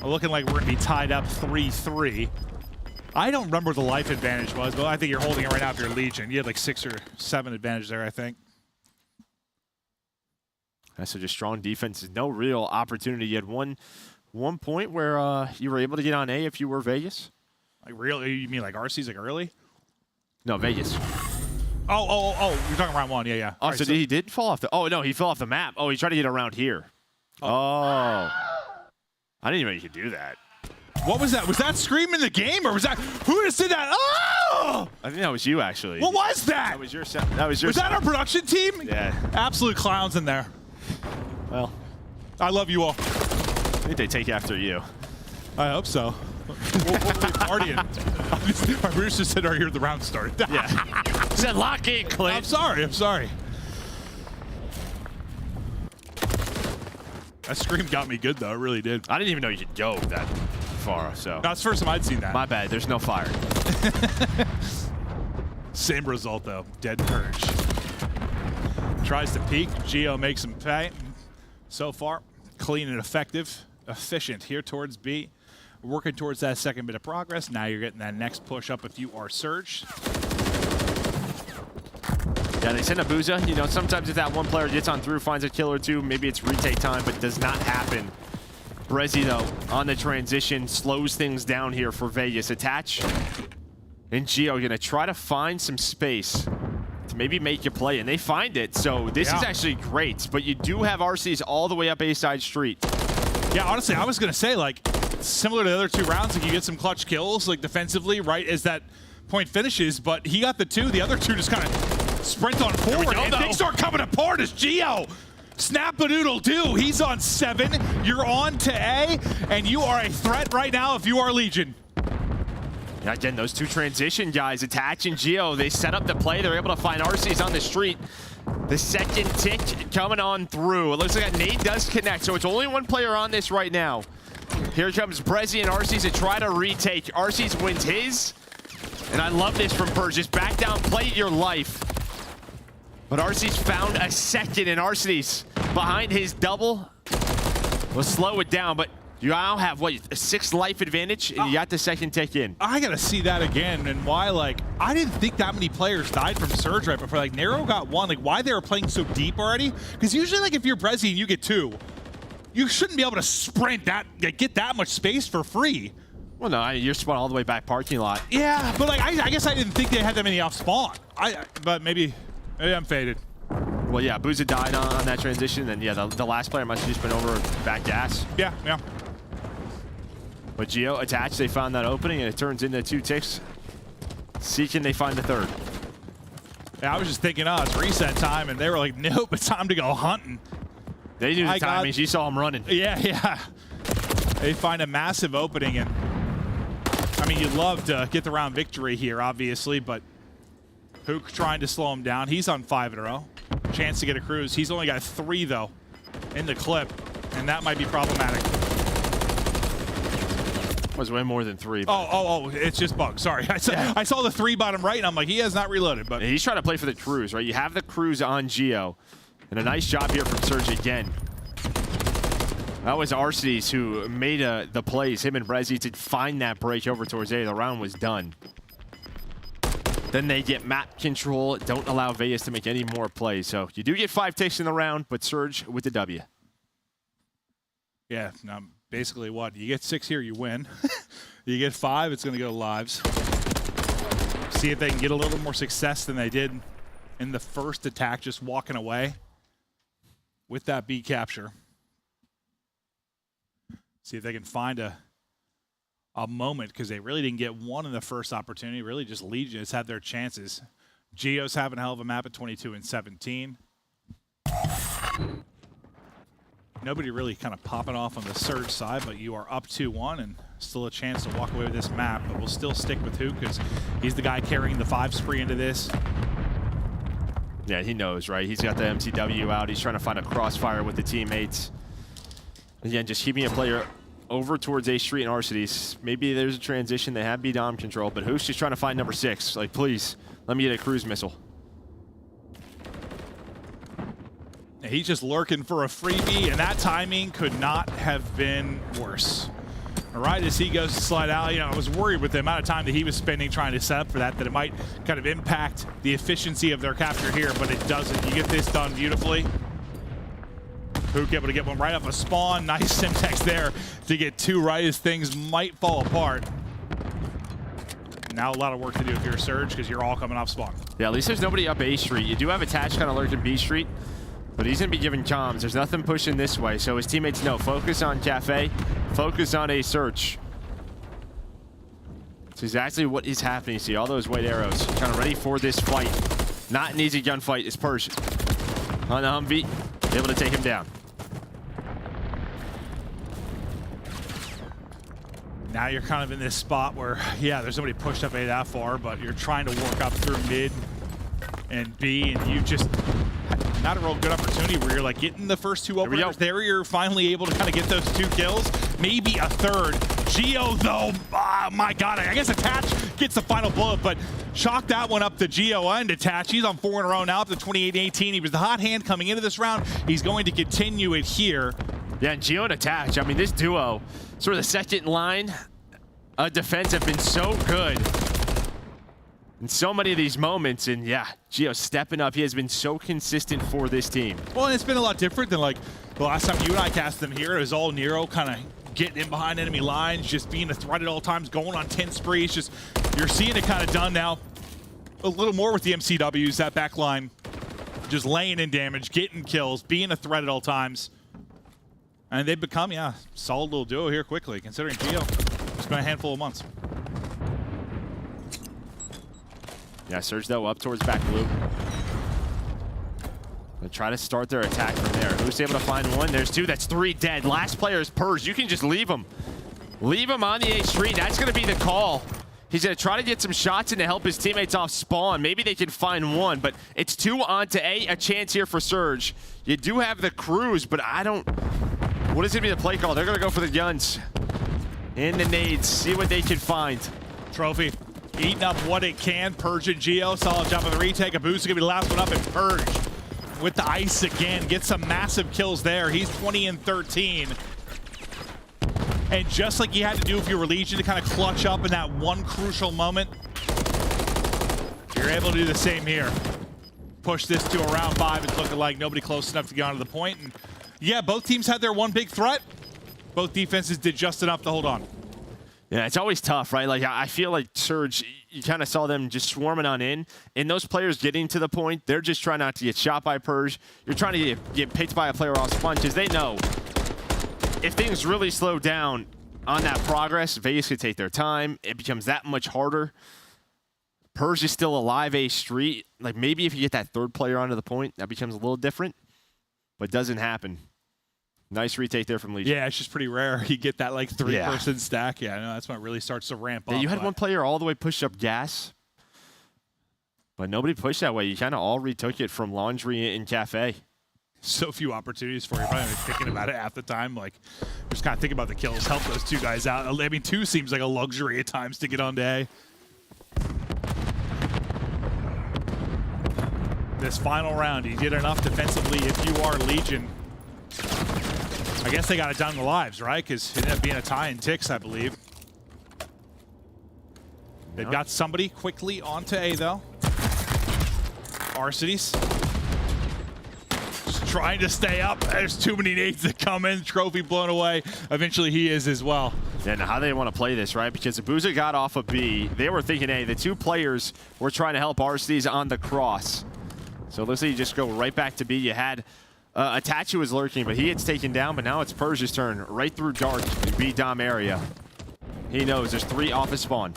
Looking like we're going to be tied up 3-3. I don't remember what the life advantage was, but I think you're holding it right now if you're Legion. You had like 6 or 7 advantage there, I think. So just strong defense. No real opportunity. You had one point where you were able to get on A if you were Vegas. Like really? You mean like RC's like early? No, Vegas. Oh, you're talking round 1. Yeah. Oh, right, so he did fall off the... Oh, no, he fell off the map. Oh, he tried to get around here. Oh. I didn't even know you could do that. What was that? Was that Scream in the game, or was that... Who just did that? Oh! I think that was you, actually. What was that? That was your sound. That was your Was that our production team? Yeah. Absolute clowns in there. Well, I love you all. I think they take after you. I hope so. We'll be partying. My producer said, "Are here the round started?" Yeah. Said lock in, Clint. I'm sorry. That scream got me good though. It really did. I didn't even know you could go that far. So that's the first time I'd seen that. My bad. There's no fire. Same result though. Dead Purge. Tries to peek. Geo makes him pay. So far, clean and effective. Efficient here towards B. Working towards that second bit of progress. Now you're getting that next push up if you are Surge. Yeah, they send Abuza. You know, sometimes if that one player gets on through, finds a kill or two, maybe it's retake time, but does not happen. Brezzy, though, on the transition, slows things down here for Vegas. Attach and Geo going to try to find some space to maybe make you play, and they find it. So this is actually great, but you do have RCs all the way up A-side street. Yeah, honestly, I was going to say, like, similar to the other 2 rounds, like you get some clutch kills, like defensively, right as that point finishes, but he got the 2. The other 2 just kind of sprint on forward, and things start coming apart as Geo snap-a-doodle-doo. He's on 7. You're on to A, and you are a threat right now if you are Legion. Yeah, again, those 2 transition guys, Attach and Geo, they set up the play. They're able to find RCs on the street. The second tick coming on through. It looks like that nade does connect, so it's only 1 player on this right now. Here comes Brezzy and RC's to try to retake. RC's wins his, and I love this from Purge. Just back down, play your life. But RC's found a second, and RC's behind his double. We'll slow it down, but you now have, what, a 6 life advantage, and you got the second tick in. I got to see that again, and why, like, I didn't think that many players died from Surge right before. Like, Nero got 1. Like, why they were playing so deep already? Because usually, like, if you're Brezzy and you get 2, you shouldn't be able to sprint that, get that much space for free. Well, no, you're spawned all the way back parking lot. Yeah, but, like, I guess I didn't think they had that many off spawn. But maybe I'm faded. Well, yeah, Booza died on that transition, and yeah, the last player must have just been over back gas. Yeah. But Geo Attached, they found that opening, and it turns into 2 ticks. Seeking, they find the 3rd. Yeah, I was just thinking, it's reset time, and they were like, nope, it's time to go hunting. They knew the timing. You saw them running. Yeah. They find a massive opening, and I mean, you'd love to get the round victory here, obviously, but Hook trying to slow him down. He's on 5 in a row. Chance to get a cruise. He's only got 3, though, in the clip. and that might be problematic. Was way more than 3. Oh, it's just bug. Sorry. I saw the 3 bottom right, and I'm like, he has not reloaded. But he's trying to play for the cruise, right? You have the cruise on Geo. And a nice job here from Surge again. That was Arcees who made the plays. Him and Rezi to find that break over towards A. The round was done. Then they get map control. Don't allow Vegas to make any more plays. So you do get 5 ticks in the round, but Surge with the W. Yeah, now basically what? You get 6 here, you win. You get 5, it's going to go to lives. See if they can get a little more success than they did in the first attack, just walking away with that B capture. See if they can find a moment, because they really didn't get one in the first opportunity. Really just Legion has had their chances. Geo's having a hell of a map at 22 and 17. Nobody really kind of popping off on the Surge side, but you are up 2-1 and still a chance to walk away with this map. But we'll still stick with Hook because he's the guy carrying the 5 spree into this. Yeah, he knows, right? He's got the MCW out. He's trying to find a crossfire with the teammates. Again, just keeping a player over towards A Street and Arcees. Maybe there's a transition. They have B dom control, but Hook's just trying to find number 6. Like, please, let me get a cruise missile. He's just lurking for a freebie, and that timing could not have been worse. Right as he goes to slide out, I was worried with the amount of time that he was spending trying to set up for that it might kind of impact the efficiency of their capture here, but it doesn't. You get this done beautifully. Hook able to get one right off a spawn. Nice Simtex there to get 2 right as things might fall apart. Now a lot of work to do if you're a Surge because you're all coming off spawn. Yeah, at least there's nobody up A Street. You do have Attach kind of lurking B Street, but he's going to be giving comms. There's nothing pushing this way, so his teammates know. Focus on Cafe. Focus on A Search. It's exactly what is happening. You see all those white arrows. Kind of ready for this fight. Not an easy gunfight. It's Persian. On the Humvee, able to take him down. Now you're kind of in this spot where, yeah, there's nobody pushed up A that far, but you're trying to work up through mid and B, and you just not a real good opportunity where you're like getting the first 2 openers. There you're finally able to kind of get those 2 kills, maybe a 3rd. Geo though, oh my God, I guess Attach gets the final bullet, but chalk that one up to Geo and Attach. He's on 4 in a row now up to 28-18. He was the hot hand coming into this round. He's going to continue it here. Yeah, and Geo and Attach, I mean, this duo, sort of the second line of defense have been so good in so many of these moments, and yeah, Geo stepping up. He has been so consistent for this team. Well, and it's been a lot different than like the last time you and I cast them here. It was all Nero kind of getting in behind enemy lines, just being a threat at all times, going on 10 sprees. Just you're seeing it kind of done now a little more with the MCWs, that back line, just laying in damage, getting kills, being a threat at all times. And they've become, yeah, solid little duo here quickly, considering Geo. It's been a handful of months. Yeah, Surge though up towards back blue. They try to start their attack from there. Who's able to find 1? There's 2. That's 3 dead. Last player is Purge. You can just leave him. Leave him on the A Street. That's going to be the call. He's going to try to get some shots in to help his teammates off spawn. Maybe they can find 1, but it's 2 onto A. A chance here for Surge. You do have the cruise, but I don't... What is going to be the play call? They're going to go for the guns. And the nades. See what they can find. Trophy. Eating up what it can. Purge and Geo. Solid job on the retake. A boost is going to be the last one up. And Purge with the ice again. Gets some massive kills there. He's 20 and 13. And just like you had to do if you were Legion to kind of clutch up in that one crucial moment, you're able to do the same here. Push this to a round 5. It's looking like nobody close enough to get onto the point. And yeah, both teams had their one big threat. Both defenses did just enough to hold on. Yeah, it's always tough, right? Like, I feel like Surge, you kind of saw them just swarming on in. And those players getting to the point, they're just trying not to get shot by Purge. You're trying to get picked by a player off spawn because they know if things really slow down on that progress, Vegas could take their time. It becomes that much harder. Purge is still alive A Street. Like, maybe if you get that 3rd player onto the point, that becomes a little different. But it doesn't happen. Nice retake there from Legion. Yeah, it's just pretty rare. You get that like 3-person stack. Yeah, I know that's when it really starts to ramp up. You had one player all the way push up gas, but nobody pushed that way. You kind of all retook it from Laundry and Cafe. So few opportunities for you. Probably not thinking about it half the time. Like, just kind of think about the kills, help those two guys out. I mean, 2 seems like a luxury at times to get on to A. This final round, he did enough defensively if you are Legion. I guess they got it down to lives, right? Because it ended up being a tie in ticks, I believe. They've got somebody quickly onto A, though. Arcities. Just trying to stay up. There's too many nades that come in. Trophy blown away. Eventually, he is as well. Yeah, now how they want to play this, right? Because Abuza got off of B. They were thinking A. The 2 players were trying to help Arcities on the cross. So let's say you just go right back to B. You had Atachu was lurking, but he gets taken down. But now it's Purge's turn. Right through dark in B dom area. He knows there's 3 off his spawn.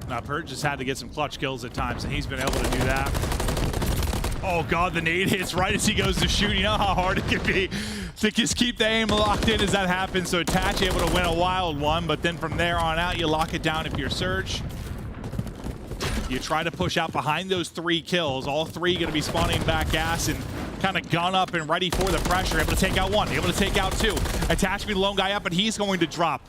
Now, Purge has had to get some clutch kills at times, and he's been able to do that. Oh, God, the nade hits right as he goes to shoot. You know how hard it can be to just keep the aim locked in as that happens. So Attach able to win a wild one, but then from there on out, you lock it down if you're Surge. You try to push out behind those 3 kills. All 3 going to be spawning back gas and kind of gun up and ready for the pressure. Able to take out 1, able to take out 2. Attach be the lone guy up, and he's going to drop.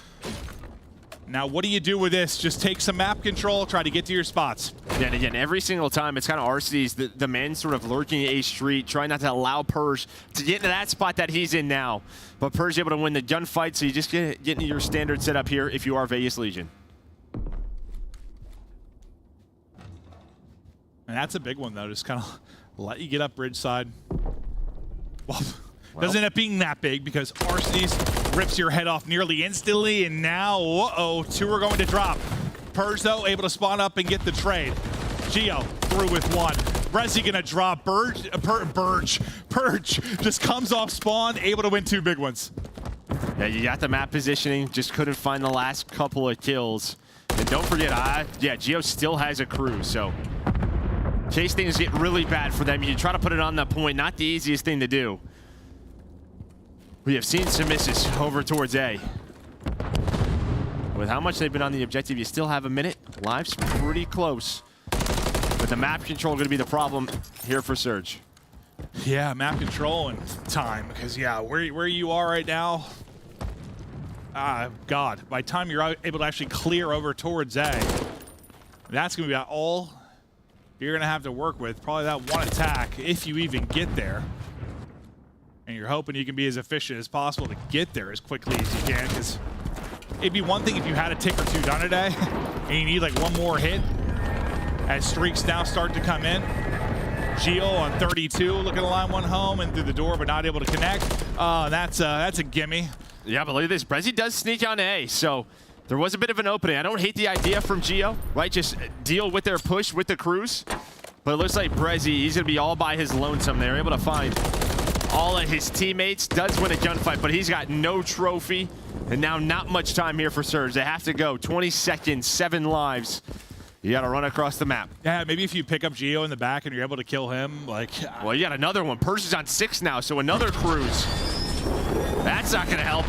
Now, what do you do with this? Just take some map control, try to get to your spots. Yeah, and again, every single time, it's kind of Arcities, the man sort of lurking A street, trying not to allow Purge to get into that spot that he's in now. But Purge able to win the gunfight, so you just get into your standard setup here if you are Vegas Legion. And that's a big one, though. Just kind of let you get up bridge side. Well, doesn't end up being that big because Arcities rips your head off nearly instantly, and now, uh-oh, 2 are going to drop. Purge, though, able to spawn up and get the trade. Geo through with 1. Resi gonna drop. Purge just comes off spawn, able to win 2 big ones. Yeah, you got the map positioning, just couldn't find the last couple of kills. And don't forget, yeah, Geo still has a crew, so in case things get really bad for them, you try to put it on that point, not the easiest thing to do. We have seen some misses over towards A. With how much they've been on the objective, you still have a minute. Lives pretty close. But the map control going to be the problem here for Surge. Yeah, map control and time. Because, yeah, where you are right now, God, by the time you're able to actually clear over towards A, that's going to be about all you're going to have to work with. Probably that 1 attack, if you even get there. And you're hoping you can be as efficient as possible to get there as quickly as you can, because it'd be one thing if you had a tick or 2 done today, and you need like 1 more hit, as streaks now start to come in. Geo on 32, looking to line 1 home and through the door, but not able to connect. That's a gimme. Yeah, but look at this. Brezzy does sneak on A, so there was a bit of an opening. I don't hate the idea from Geo, right? Just deal with their push with the crews. But it looks like Brezzy, he's going to be all by his lonesome. They're able to find all of his teammates. Does win a gunfight, but he's got no trophy. And now not much time here for Surge. They have to go 20 seconds, 7 lives. You got to run across the map. Yeah, maybe if you pick up Geo in the back and you're able to kill him, like... Well, you got another one. Purge is on 6 now, so another cruise. That's not going to help.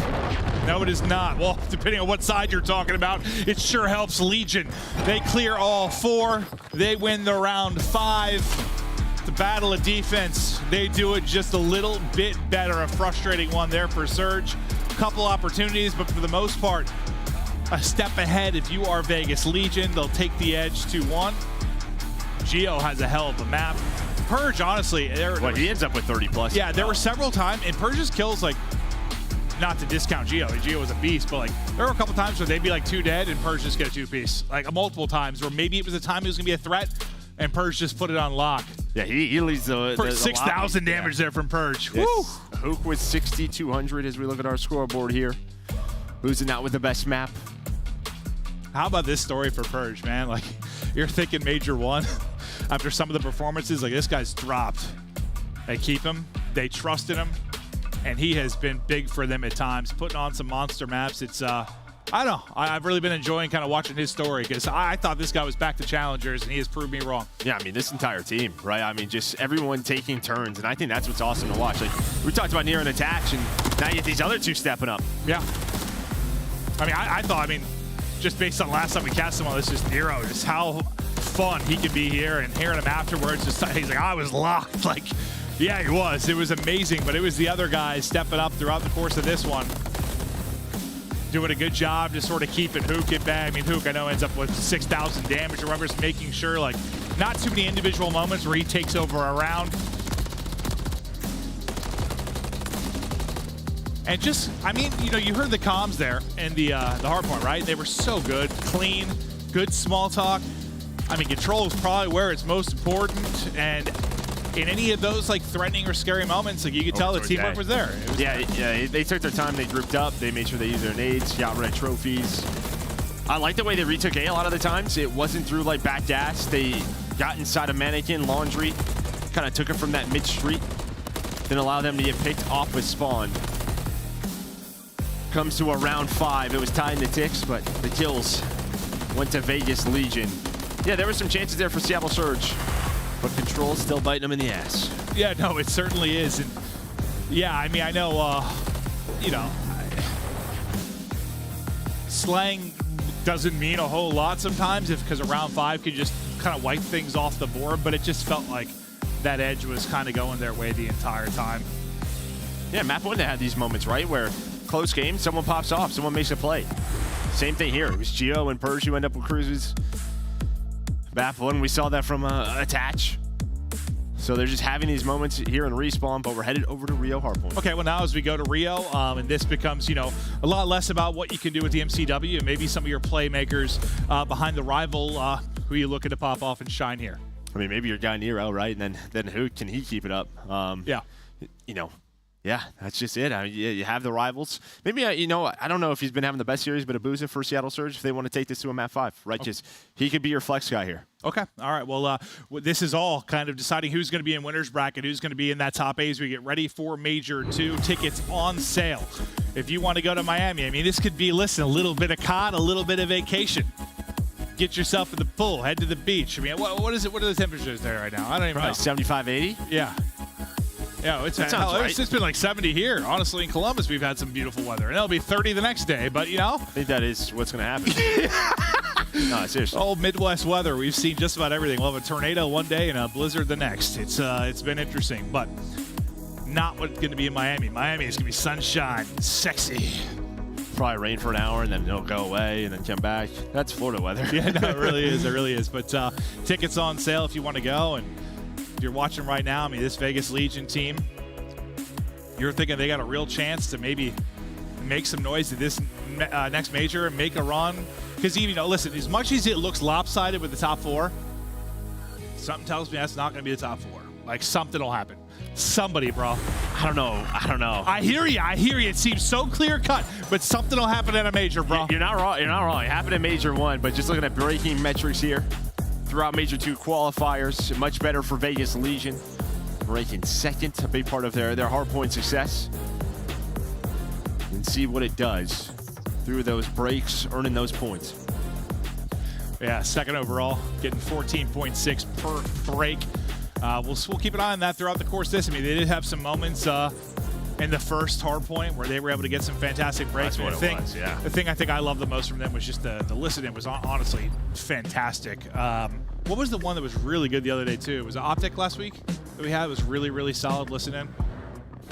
No, it is not. Well, depending on what side you're talking about, it sure helps Legion. They clear all 4. They win the round 5. The battle of defense, they do it just a little bit better. A frustrating one there for Surge. Couple opportunities, but for the most part, a step ahead. If you are Vegas Legion, they'll take the edge 2-1. Geo has a hell of a map. Purge, honestly, he ends up with 30 plus. Yeah, there were several times, and Purge's kills, like, not to discount Geo. Geo was a beast, but like there were a couple times where they'd be like 2 dead and Purge just get a 2-piece. Like multiple times where maybe it was a time it was gonna be a threat and Purge just put it on lock. Yeah, he leads the 6,000 damage there from Purge. Yes. Woo! Hook with 6,200 as we look at our scoreboard here. Losing out with the best map. How about this story for Purge, man? Like you're thinking Major 1 after some of the performances, like this guy's dropped. They keep him, they trusted him. And he has been big for them at times, putting on some monster maps. It's, I don't know. I've really been enjoying kind of watching his story because I thought this guy was back to challengers, and he has proved me wrong. Yeah, I mean, this entire team, right? I mean, just everyone taking turns, and I think that's what's awesome to watch. Like, we talked about Nero and Attach, and now you get these other 2 stepping up. Yeah. I mean, I thought, just based on last time we cast him on this, just Nero, just how fun he can be here, and hearing him afterwards, just he's like, I was locked. Like, Yeah, he was. It was amazing, but it was the other guys stepping up throughout the course of this one. Doing a good job to sort of keeping Hook at bay. I mean, Hook, I know, ends up with 6,000 damage or whatever, making sure, like, not too many individual moments where he takes over a round. And just, I mean, you know, you heard the comms there and the hard point, right? They were so good, clean, good small talk. I mean, control is probably where it's most important, and in any of those like threatening or scary moments, like you could tell the teamwork was there. Yeah, they took their time, they grouped up, they made sure they used their nades, got red trophies. I like the way they retook A a lot of the times. It wasn't through like backdash. They got inside a mannequin, laundry, kind of took it from that mid street, then allow them to get picked off with spawn. Comes to a round 5. It was tied in the ticks, but the kills went to Vegas Legion. Yeah, there were some chances there for Seattle Surge, but Control still biting them in the ass. Yeah, no, it certainly is. And yeah, I mean, I know, you know, slang doesn't mean a whole lot sometimes because a round 5 could just kind of wipe things off the board, but it just felt like that edge was kind of going their way the entire time. Yeah, Map 1 had these moments, right, where close game, someone pops off, someone makes a play. Same thing here. It was Geo and Purge who end up with cruises. Map 1, we saw that from Attach. So they're just having these moments here in Respawn, but we're headed over to Rio Hardpoint. Okay, well now as we go to Rio, and this becomes, you know, a lot less about what you can do with the MCW and maybe some of your playmakers behind the rival who you looking to pop off and shine here. I mean, maybe your guy Nero, right? And then who can he keep it up? Yeah. You know, yeah, that's just it. I mean, you have the rivals. Maybe, you know, I don't know if he's been having the best series, but Abuza for Seattle Surge if they want to take this to a map 5, right? Just he could be your flex guy here. Okay. All right. Well, this is all kind of deciding who's going to be in winner's bracket, who's going to be in that top 8 as we get ready for Major 2. Tickets on sale. If you want to go to Miami, I mean, this could be, listen, a little bit of COD, a little bit of vacation. Get yourself in the pool, head to the beach. I mean, what is it? What are the temperatures there right now? I don't even know. 75, 80? Yeah. Yeah, it's been like 70 here. Honestly, in Columbus, we've had some beautiful weather. And it'll be 30 the next day, but, you know. I think that is what's going to happen. No, seriously. Old Midwest weather. We've seen just about everything. We'll have a tornado one day and a blizzard the next. It's been interesting, but not what's going to be in Miami. Miami is going to be sunshine, sexy. Probably rain for an hour, and then it'll go away, and then come back. That's Florida weather. Yeah, no, it really is. It really is. But tickets on sale if you want to go. And if you're watching right now, I mean, this Vegas Legion team, you're thinking they got a real chance to maybe make some noise at this next major and make a run. Because, you know, listen, as much as it looks lopsided with the top 4, something tells me that's not going to be the top 4. Like, something will happen. Somebody, bro. I don't know. I hear you. It seems so clear cut, but something will happen at a major, bro. You're not wrong. It happened at Major 1, but just looking at breaking metrics here throughout Major 2 qualifiers, much better for Vegas Legion. Ranking 2nd, a big part of their hardpoint success. And see what it does through those breaks, earning those points. Yeah, 2nd overall, getting 14.6 per break. We'll keep an eye on that throughout the course of this. I mean, they did have some moments in the first hardpoint where they were able to get some fantastic breaks. That's what it was, yeah. The thing I think I love the most from them was just the listen-in was honestly fantastic. What was the one that was really good the other day, too? Was it Optic last week that we had? It was really, really solid listen-in.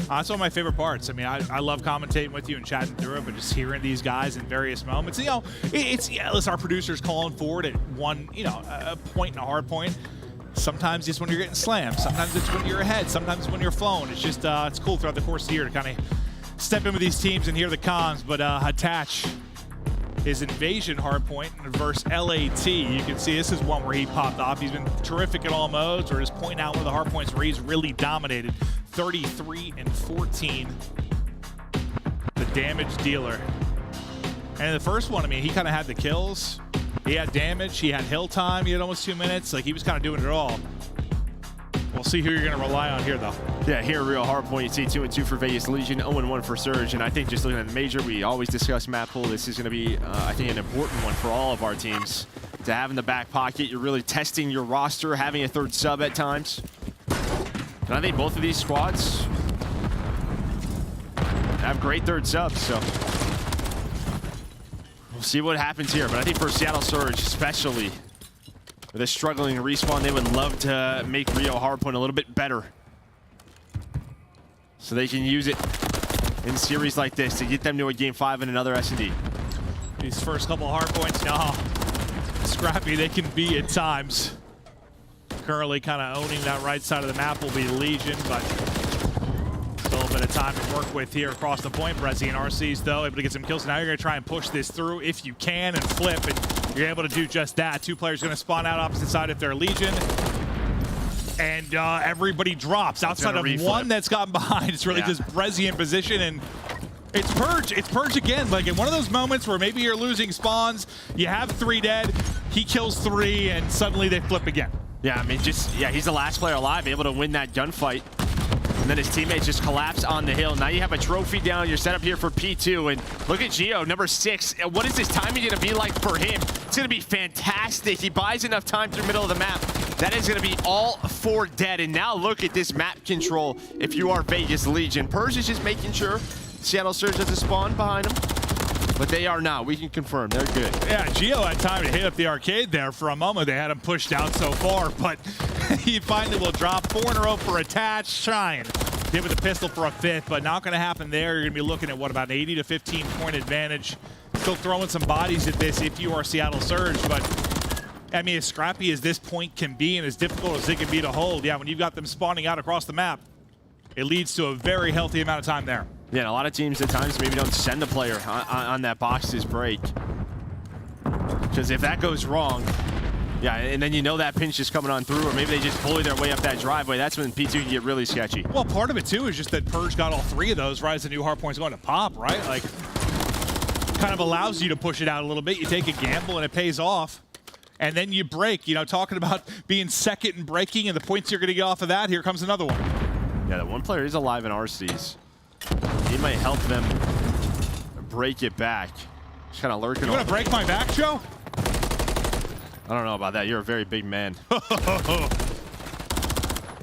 That's one of my favorite parts. I mean, I love commentating with you and chatting through it, but just hearing these guys in various moments. You know, listen, our producers calling forward at one, you know, a point and a hard point. Sometimes it's when you're getting slammed. Sometimes it's when you're ahead. Sometimes when you're flowing. It's just, it's cool throughout the course of the year to kind of step in with these teams and hear the cons. But Attach is Invasion hardpoint versus LAT. You can see this is one where he popped off. He's been terrific in all modes, or just pointing out one of the hardpoints where he's really dominated. 33 and 14, the damage dealer. And in the first one, I mean, he kind of had the kills. He had damage, he had hill time, he had almost 2 minutes. Like, he was kind of doing it all. We'll see who you're going to rely on here, though. Yeah, here, real hard point. You see 2-2 for Vegas Legion, 0-1 for Surge. And I think just looking at the major, we always discuss map pool. This is going to be, I think, an important one for all of our teams to have in the back pocket. You're really testing your roster, having a 3rd sub at times. And I think both of these squads have great 3rd subs, so we'll see what happens here. But I think for Seattle Surge, especially with a struggling Respawn, they would love to make Rio Hardpoint a little bit better So they can use it in series like this to get them to a game 5 in another S&D. These first couple hard points, no. Scrappy they can be at times. Currently kind of owning that right side of the map will be Legion, but still a bit of time to work with here across the point. Brezzy and RC's, though, able to get some kills. Now you're going to try and push this through if you can and flip, and you're able to do just that. 2 players going to spawn out opposite side if they're Legion. And everybody drops outside of one that's gotten behind. It's really just Brezzy in position, and it's Purge. It's Purge again. Like in one of those moments where maybe you're losing spawns, you have 3 dead, he kills 3, and suddenly they flip again. Yeah, I mean, he's the last player alive, able to win that gunfight. And then his teammates just collapse on the hill. Now you have a trophy down. You're set up here for P2. And look at Geo, number 6. What is this timing going to be like for him? It's going to be fantastic. He buys enough time through the middle of the map. That is going to be all 4 dead. And now look at this map control if you are Vegas Legion. Purge is just making sure Seattle Surge doesn't spawn behind him. But they are not. We can confirm. They're good. Yeah, Geo had time to hit up the arcade there for a moment. They had him pushed out so far, but he finally will drop 4 in a row for attach. Shine. Did with the pistol for a 5th, but not going to happen there. You're going to be looking at, what, about an 80 to 15 point advantage. Still throwing some bodies at this if you are Seattle Surge, but I mean, as scrappy as this point can be and as difficult as it can be to hold, yeah, when you've got them spawning out across the map, it leads to a very healthy amount of time there. Yeah, and a lot of teams at times maybe don't send the player on that box's break. Because if that goes wrong, yeah, and then you know that pinch is coming on through, or maybe they just bully their way up that driveway, that's when P2 can get really sketchy. Well, part of it, too, is just that Purge got all 3 of those right as the new hardpoint's going to pop, right? Like, kind of allows you to push it out a little bit. You take a gamble, and it pays off. And then you break. You know, talking about being second and breaking and the points you're going to get off of that, here comes another one. Yeah, that one player is alive in RC's. He might help them break it back. Just kind of lurking. You want to break my back, Joe? I don't know about that. You're a very big man.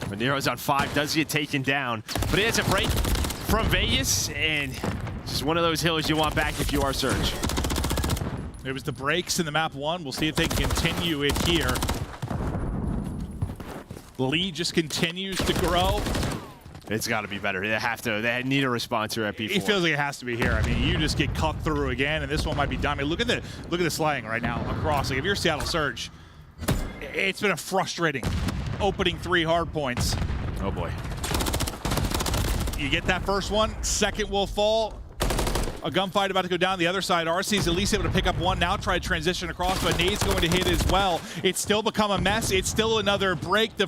Manero's on 5, does get taken down. But he has a break from Vegas, and just one of those hills you want back if you are Surge. It was the breaks in the map 1. We'll see if they can continue it here. The lead just continues to grow. It's got to be better. They need a response here at P4. It feels like it has to be here. I mean, you just get cut through again, and this one might be done. I mean, look at the slaying right now across. Like, if you're Seattle Surge, it's been a frustrating opening 3 hard points. Oh boy. You get that first one, second will fall. A gunfight about to go down the other side. RC's at least able to pick up 1 now, try to transition across, but Nade's going to hit as well. It's still become a mess. It's still another break. The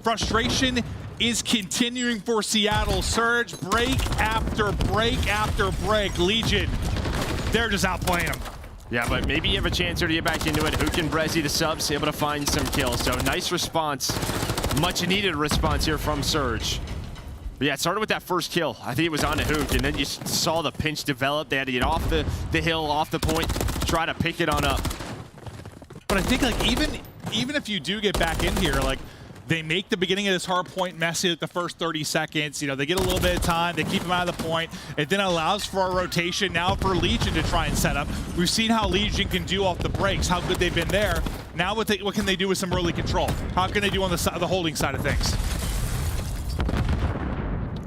frustration is continuing for Seattle Surge. Break after break after break. Legion, they're just outplaying them. Yeah, but maybe you have a chance here to get back into it. Hook and Brezzy, the subs, able to find some kills. So nice response. Much needed response here from Surge. But yeah, it started with that first kill. I think it was on the Hook, and then you saw the pinch develop. They had to get off the hill, off the point, try to pick it on up. But I think, like, even if you do get back in here, like, they make the beginning of this hard point messy at the first 30 seconds. You know, they get a little bit of time. They keep them out of the point. It then allows for a rotation now for Legion to try and set up. We've seen how Legion can do off the breaks, how good they've been there. Now what can they do with some early control? How can they do on the holding side of things?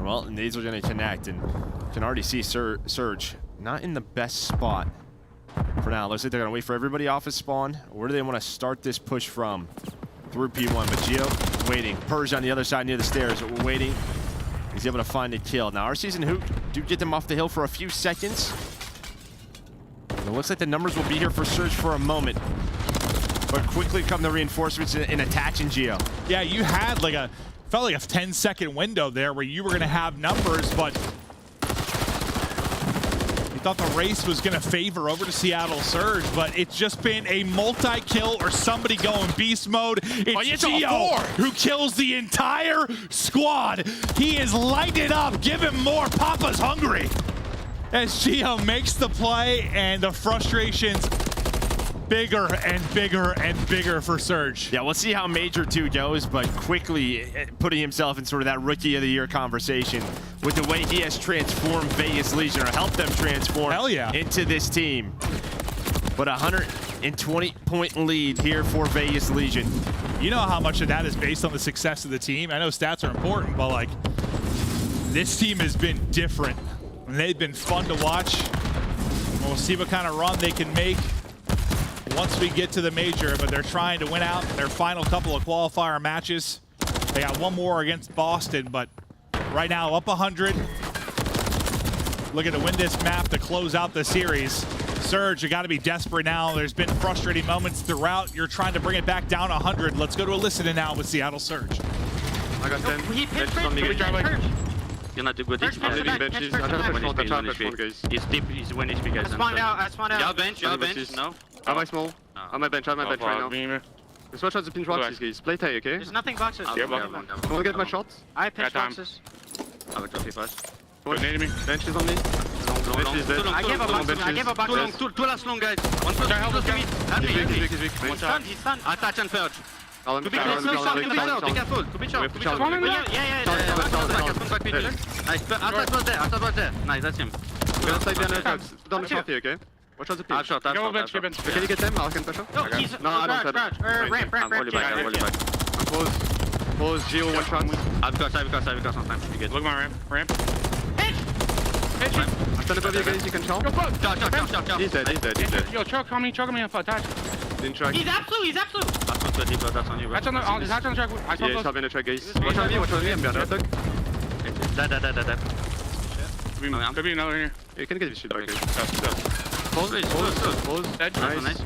Well, Nades are going to connect, and you can already see Surge not in the best spot for now. Looks like they're going to wait for everybody off his spawn. Where do they want to start this push from? Through P1, but Geo waiting. Purge on the other side near the stairs, waiting. He's able to find a kill. Now, RC's and Hook do get them off the hill for a few seconds. It looks like the numbers will be here for Surge for a moment. But quickly come the reinforcements in attaching Geo. Yeah, you had like felt like a 10-second window there where you were going to have numbers, but you thought the race was going to favor over to Seattle Surge, but it's just been a multi-kill or somebody going beast mode. It's Geo who kills the entire squad. He is lighting it up. Give him more. Papa's hungry. As Geo makes the play, and the frustrations bigger and bigger and bigger for Surge. Yeah, we'll see how Major II goes, but quickly putting himself in sort of that Rookie of the Year conversation with the way he has transformed Vegas Legion, or helped them transform into this team. But a 120-point lead here for Vegas Legion. You know how much of that is based on the success of the team. I know stats are important, but like, This team has been different, and they've been fun to watch. We'll see what kind of run they can make once we get to the major, but they're trying to win out their final couple of qualifier matches. They got one more against Boston, but right now up 100. Looking to win this map to close out the series. Surge, you got to be desperate now. There's been frustrating moments throughout. You're trying to bring it back down 100. Let's go to a listen now with Seattle Surge. I got 10. You're not too good. I'm leaving benches. I have guys. He's deep. He's 1 HP, guys. I spawned out. Y'all bench. No. Am I small? I'm my bench. I'm my bench right now. Let's watch out the pin boxes, guys. Play tie, okay? There's nothing boxes. Yeah, I want to get my shots. I have pinch boxes. I will drop you first. Bench is on me. Bench is dead. I gave a box. Too last long, guys. One close to me. Help me. He's stunned. I touch and purge. To be short. Be careful. To be short. Yeah. Nice. Outside was there. Nice, that's him. I'm gonna slide down the trucks. Down the shot here, okay? Watch out the pin. I'll shot. Can you get them? I can push up. No, I don't have it. Ramp. I'm close. Geo, one shot. I've got some time. You good. Look at my ramp. I'm standing above you guys, you can chow. Chow. He's dead. Yo, choke on me for attach. Didn't track. He's absolute. That's on you, bro. That's on the track. I saw Yeah, he's helping the track, guys. Watch on me, I'm behind that. Dead. Could be another here. You can get this shit back, guys. Close. Dead. Nice.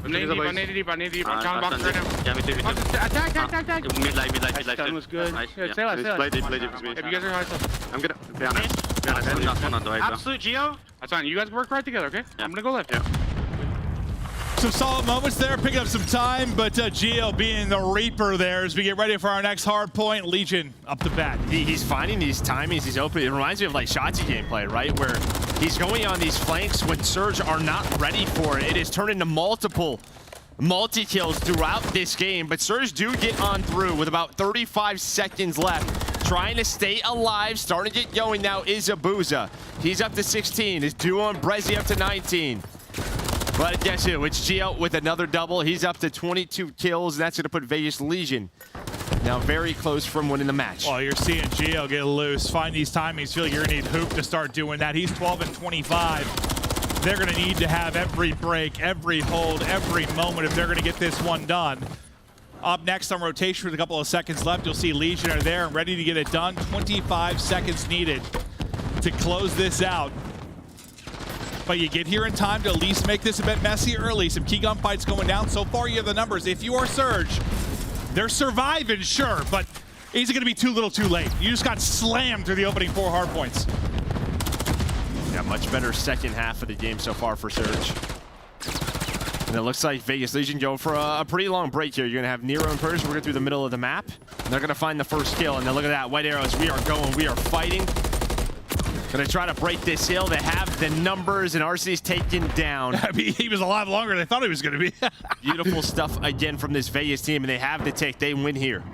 I need deep. I'm down box right now. Yeah, me too. Attack. Mid-light. That was good. Nice. Yeah, say that. Play deep with me. If you guys are high stuff. I'm gonna be honest. Absolute Geo. That's fine. You guys work right together, okay? I'm gonna go left. Yeah. Some solid moments there, picking up some time, but Gio being the Reaper there as we get ready for our next hard point. Legion up to bat. He's finding these timings, he's open. It reminds me of like Shotzi gameplay, right? Where he's going on these flanks when Surge are not ready for it. It has turned into multiple multi-kills throughout this game, but Surge do get on through with about 35 seconds left. Trying to stay alive, starting to get going now is Abuza. He's up to 16, his duo and Brezzy up to 19. But guess who? It's Gio with another double. He's up to 22 kills, and that's going to put Vegas Legion now very close from winning the match. Well, you're seeing Gio get loose, find these timings. Feel like you're going to need Hoop to start doing that. He's 12 and 25. They're going to need to have every break, every hold, every moment if they're going to get this one done. Up next on rotation with a couple of seconds left, you'll see Legion are there and ready to get it done. 25 seconds needed to close this out. But you get here in time to at least make this a bit messy early. Some key gunfights going down. So far, you have the numbers. If you are Surge, they're surviving, sure, but is it going to be too little too late? You just got slammed through the opening 4 hard points. Yeah, much better second half of the game so far for Surge. And it looks like Vegas Legion go for a pretty long break here. You're going to have Nero and Purge working through the middle of the map. And they're going to find the first kill. And then look at that, white arrows. We are going. We are fighting. Gonna try to break this hill. They have the numbers, and RC's taken down. I mean, he was a lot longer than I thought he was gonna be. Beautiful stuff again from this Vegas team, and they have the take. They win here.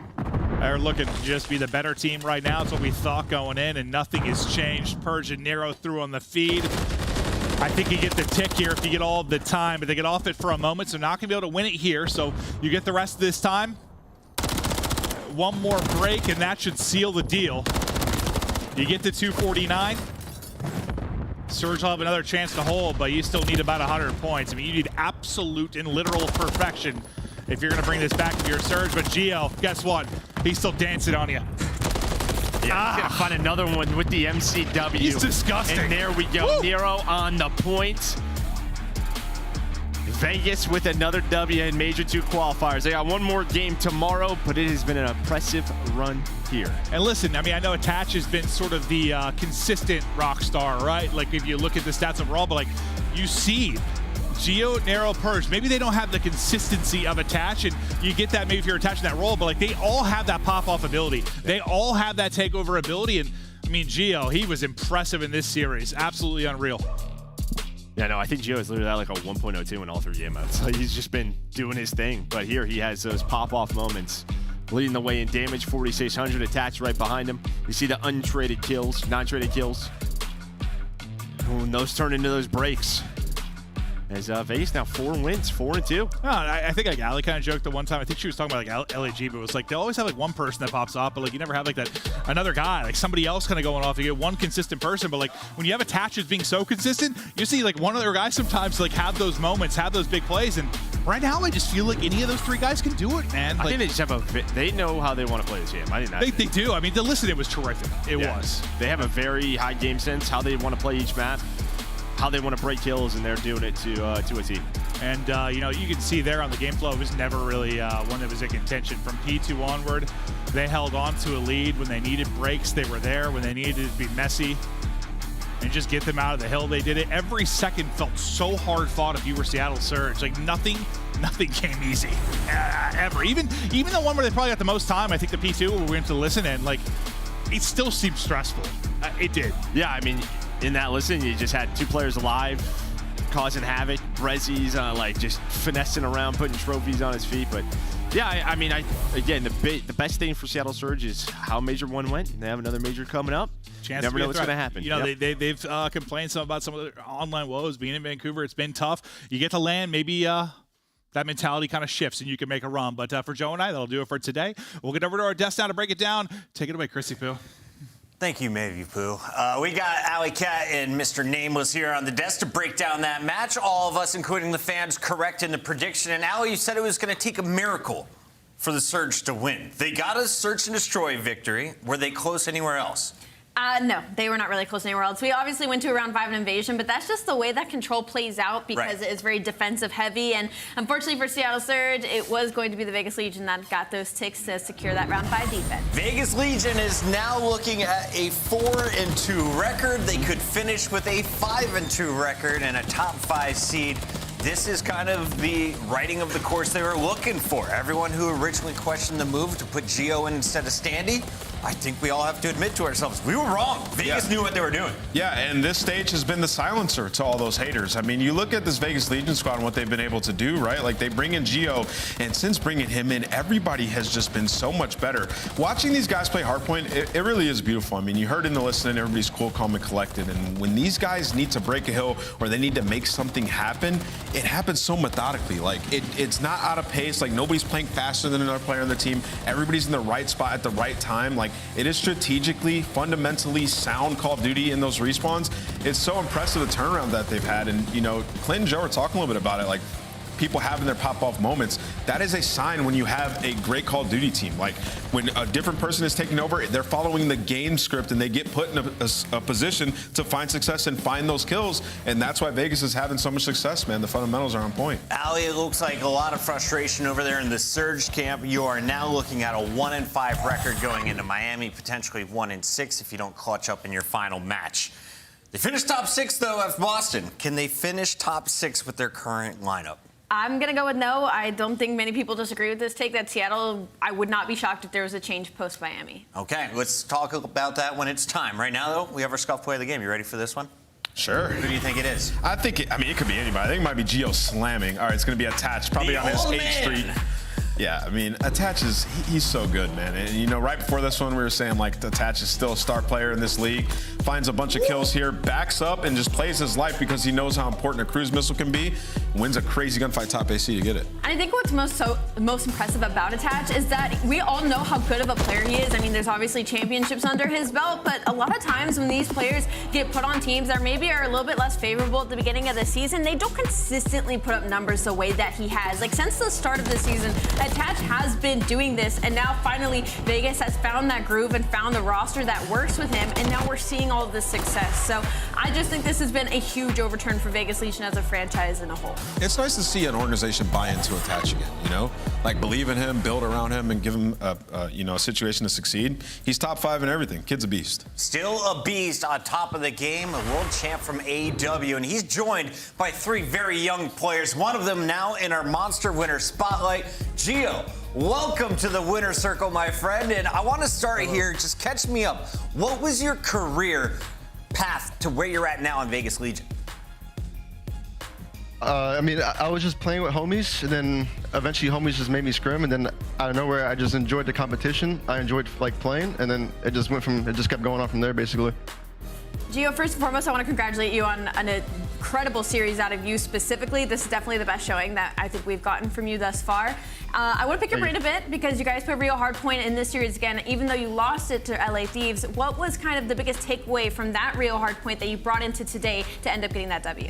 They're looking to just be the better team right now. That's what we thought going in, and nothing has changed. Purge and Nero through on the feed. I think you get the tick here if you get all of the time, but they get off it for a moment, so not gonna be able to win it here. So you get the rest of this time. One more break, and that should seal the deal. You get to 249. Surge will have another chance to hold, but you still need about 100 points. I mean, you need absolute and literal perfection if you're going to bring this back to your Surge. But Gio, guess what? He's still dancing on you. Yeah, he's going to find another one with the MCW. He's disgusting. And there we go. Woo! Nero on the point. Vegas with another W in Major II Qualifiers. They got one more game tomorrow, but it has been an impressive run here. And listen, I mean, I know Attach has been sort of the consistent rock star, right? Like, if you look at the stats overall, but like, you see Gio, Nero, Purge, maybe they don't have the consistency of Attach, and you get that maybe if you're attaching that role, but like, they all have that pop-off ability. They all have that takeover ability, and I mean, Gio, he was impressive in this series. Absolutely unreal. Yeah, no, I think Gio is literally at like a 1.02 in all 3 game modes. Like, he's just been doing his thing. But here he has those pop-off moments. Leading the way in damage, 4,600 attached right behind him. You see the untraded kills, non-traded kills. Ooh, and those turn into those breaks. As Vegas now 4 wins, 4-2. I think like Ali kind of joked the one time. I think she was talking about like LAG, but it was like they always have like one person that pops off, but like you never have like that another guy, like somebody else kind of going off. You get one consistent person, but like when you have Attach as being so consistent, you see like one other guy sometimes like have those moments, have those big plays, and right now I just feel like any of those 3 guys can do it, man. I Like, think they just have they know how they want to play this game. I think they do. I mean, to listen, it was terrific. It was. They have a very high game sense, how they want to play each map, how they want to break kills, and they're doing it to a T. And, you know, you can see there on the game flow, it was never really one that was in contention. From P2 onward, they held on to a lead. When they needed breaks, they were there. When they needed it to be messy and just get them out of the hill, they did it. Every second felt so hard fought if you were Seattle Surge. Like, nothing came easy, ever. Even the one where they probably got the most time, I think the P2, where we went to listen, and, like, it still seemed stressful. It did. Yeah, I mean, in that listen, you just had 2 players alive, causing havoc. Brezi's like just finessing around, putting trophies on his feet. But yeah, I mean, again, the best thing for Seattle Surge is how Major 1 went. They have another Major coming up. Chance Never know what's going to happen. You know, they've complained some about some of their online woes. Being in Vancouver, it's been tough. You get to land, maybe that mentality kind of shifts and you can make a run. But for Joe and I, that'll do it for today. We'll get over to our desk now to break it down. Take it away, Chrissy Poo. Thank you, Maybe Pooh. We got Alley Cat and Mr. Nameless here on the desk to break down that match. All of us, including the fans, correct in the prediction. And Alley, you said it was going to take a miracle for the Surge to win. They got a search and destroy victory. Were they close anywhere else? No, they were not really close anywhere else. We obviously went to a round 5 in Invasion, but that's just the way that Control plays out because it is very defensive heavy. And unfortunately for Seattle Surge, it was going to be the Vegas Legion that got those ticks to secure that round 5 defense. Vegas Legion is now looking at a 4-2 record. They could finish with a 5-2 record and a top 5 seed. This is kind of the writing of the course they were looking for. Everyone who originally questioned the move to put Geo in instead of Standy, I think we all have to admit to ourselves, we were wrong. Vegas knew what they were doing. Yeah, and this stage has been the silencer to all those haters. I mean, you look at this Vegas Legion squad and what they've been able to do, right? Like, they bring in Geo, and since bringing him in, everybody has just been so much better. Watching these guys play Hardpoint, it really is beautiful. I mean, you heard in the listening, everybody's cool, calm, and collected. And when these guys need to break a hill or they need to make something happen, it happens so methodically. Like, it's not out of pace. Like, nobody's playing faster than another player on the team. Everybody's in the right spot at the right time. Like, it is strategically, fundamentally sound Call of Duty in those respawns. It's so impressive the turnaround that they've had. And, you know, Clint and Joe were talking a little bit about it. Like, people having their pop-off moments, that is a sign when you have a great Call of Duty team. Like, when a different person is taking over, they're following the game script and they get put in a position to find success and find those kills. And that's why Vegas is having so much success, man. The fundamentals are on point. Ali, it looks like a lot of frustration over there in the Surge camp. You are now looking at a 1-5 record going into Miami, potentially 1-6 if you don't clutch up in your final match. They finished top 6, though, at Boston. Can they finish top 6 with their current lineup? I'm going to go with no. I don't think many people disagree with this take that Seattle, I would not be shocked if there was a change post-Miami. Okay, let's talk about that when it's time. Right now, though, we have our scuff play of the game. You ready for this one? Sure. Who do you think it is? I think it could be anybody. I think it might be Geo slamming. All right, it's going to be Attached, probably on his 8th Street. Yeah, I mean, Attach he's so good, man. And, you know, right before this one, we were saying, like, Attach is still a star player in this league. Finds a bunch of kills here, backs up, and just plays his life because he knows how important a cruise missile can be. Wins a crazy gunfight top AC to get it. And I think what's most impressive about Attach is that we all know how good of a player he is. I mean, there's obviously championships under his belt, but a lot of times when these players get put on teams that maybe are a little bit less favorable at the beginning of the season, they don't consistently put up numbers the way that he has. Like, since the start of the season, Attach has been doing this, and now finally Vegas has found that groove and found the roster that works with him, and now we're seeing all of this success. So I just think this has been a huge overturn for Vegas Legion as a franchise in a whole. It's nice to see an organization buy into Attach again, you know? Like, believe in him, build around him, and give him a situation to succeed. He's top 5 in everything. Kid's a beast. Still a beast on top of the game, a world champ from AEW, and he's joined by 3 very young players, one of them now in our Monster Winner Spotlight. Geo, welcome to the winner circle, my friend, and I want to start here. Just catch me up. What was your career path to where you're at now in Vegas Legion? I mean, I was just playing with homies, and then eventually homies just made me scrim, and then out of nowhere, I just enjoyed the competition. I enjoyed, like, playing, and then it just kept going on from there, basically. Geo, first and foremost, I want to congratulate you on a incredible series out of you specifically. This is definitely the best showing that I think we've gotten from you thus far. I want to pick your brain a bit because you guys put real hard point in this series again, even though you lost it to LA Thieves. What was kind of the biggest takeaway from that real hard point that you brought into today to end up getting that W?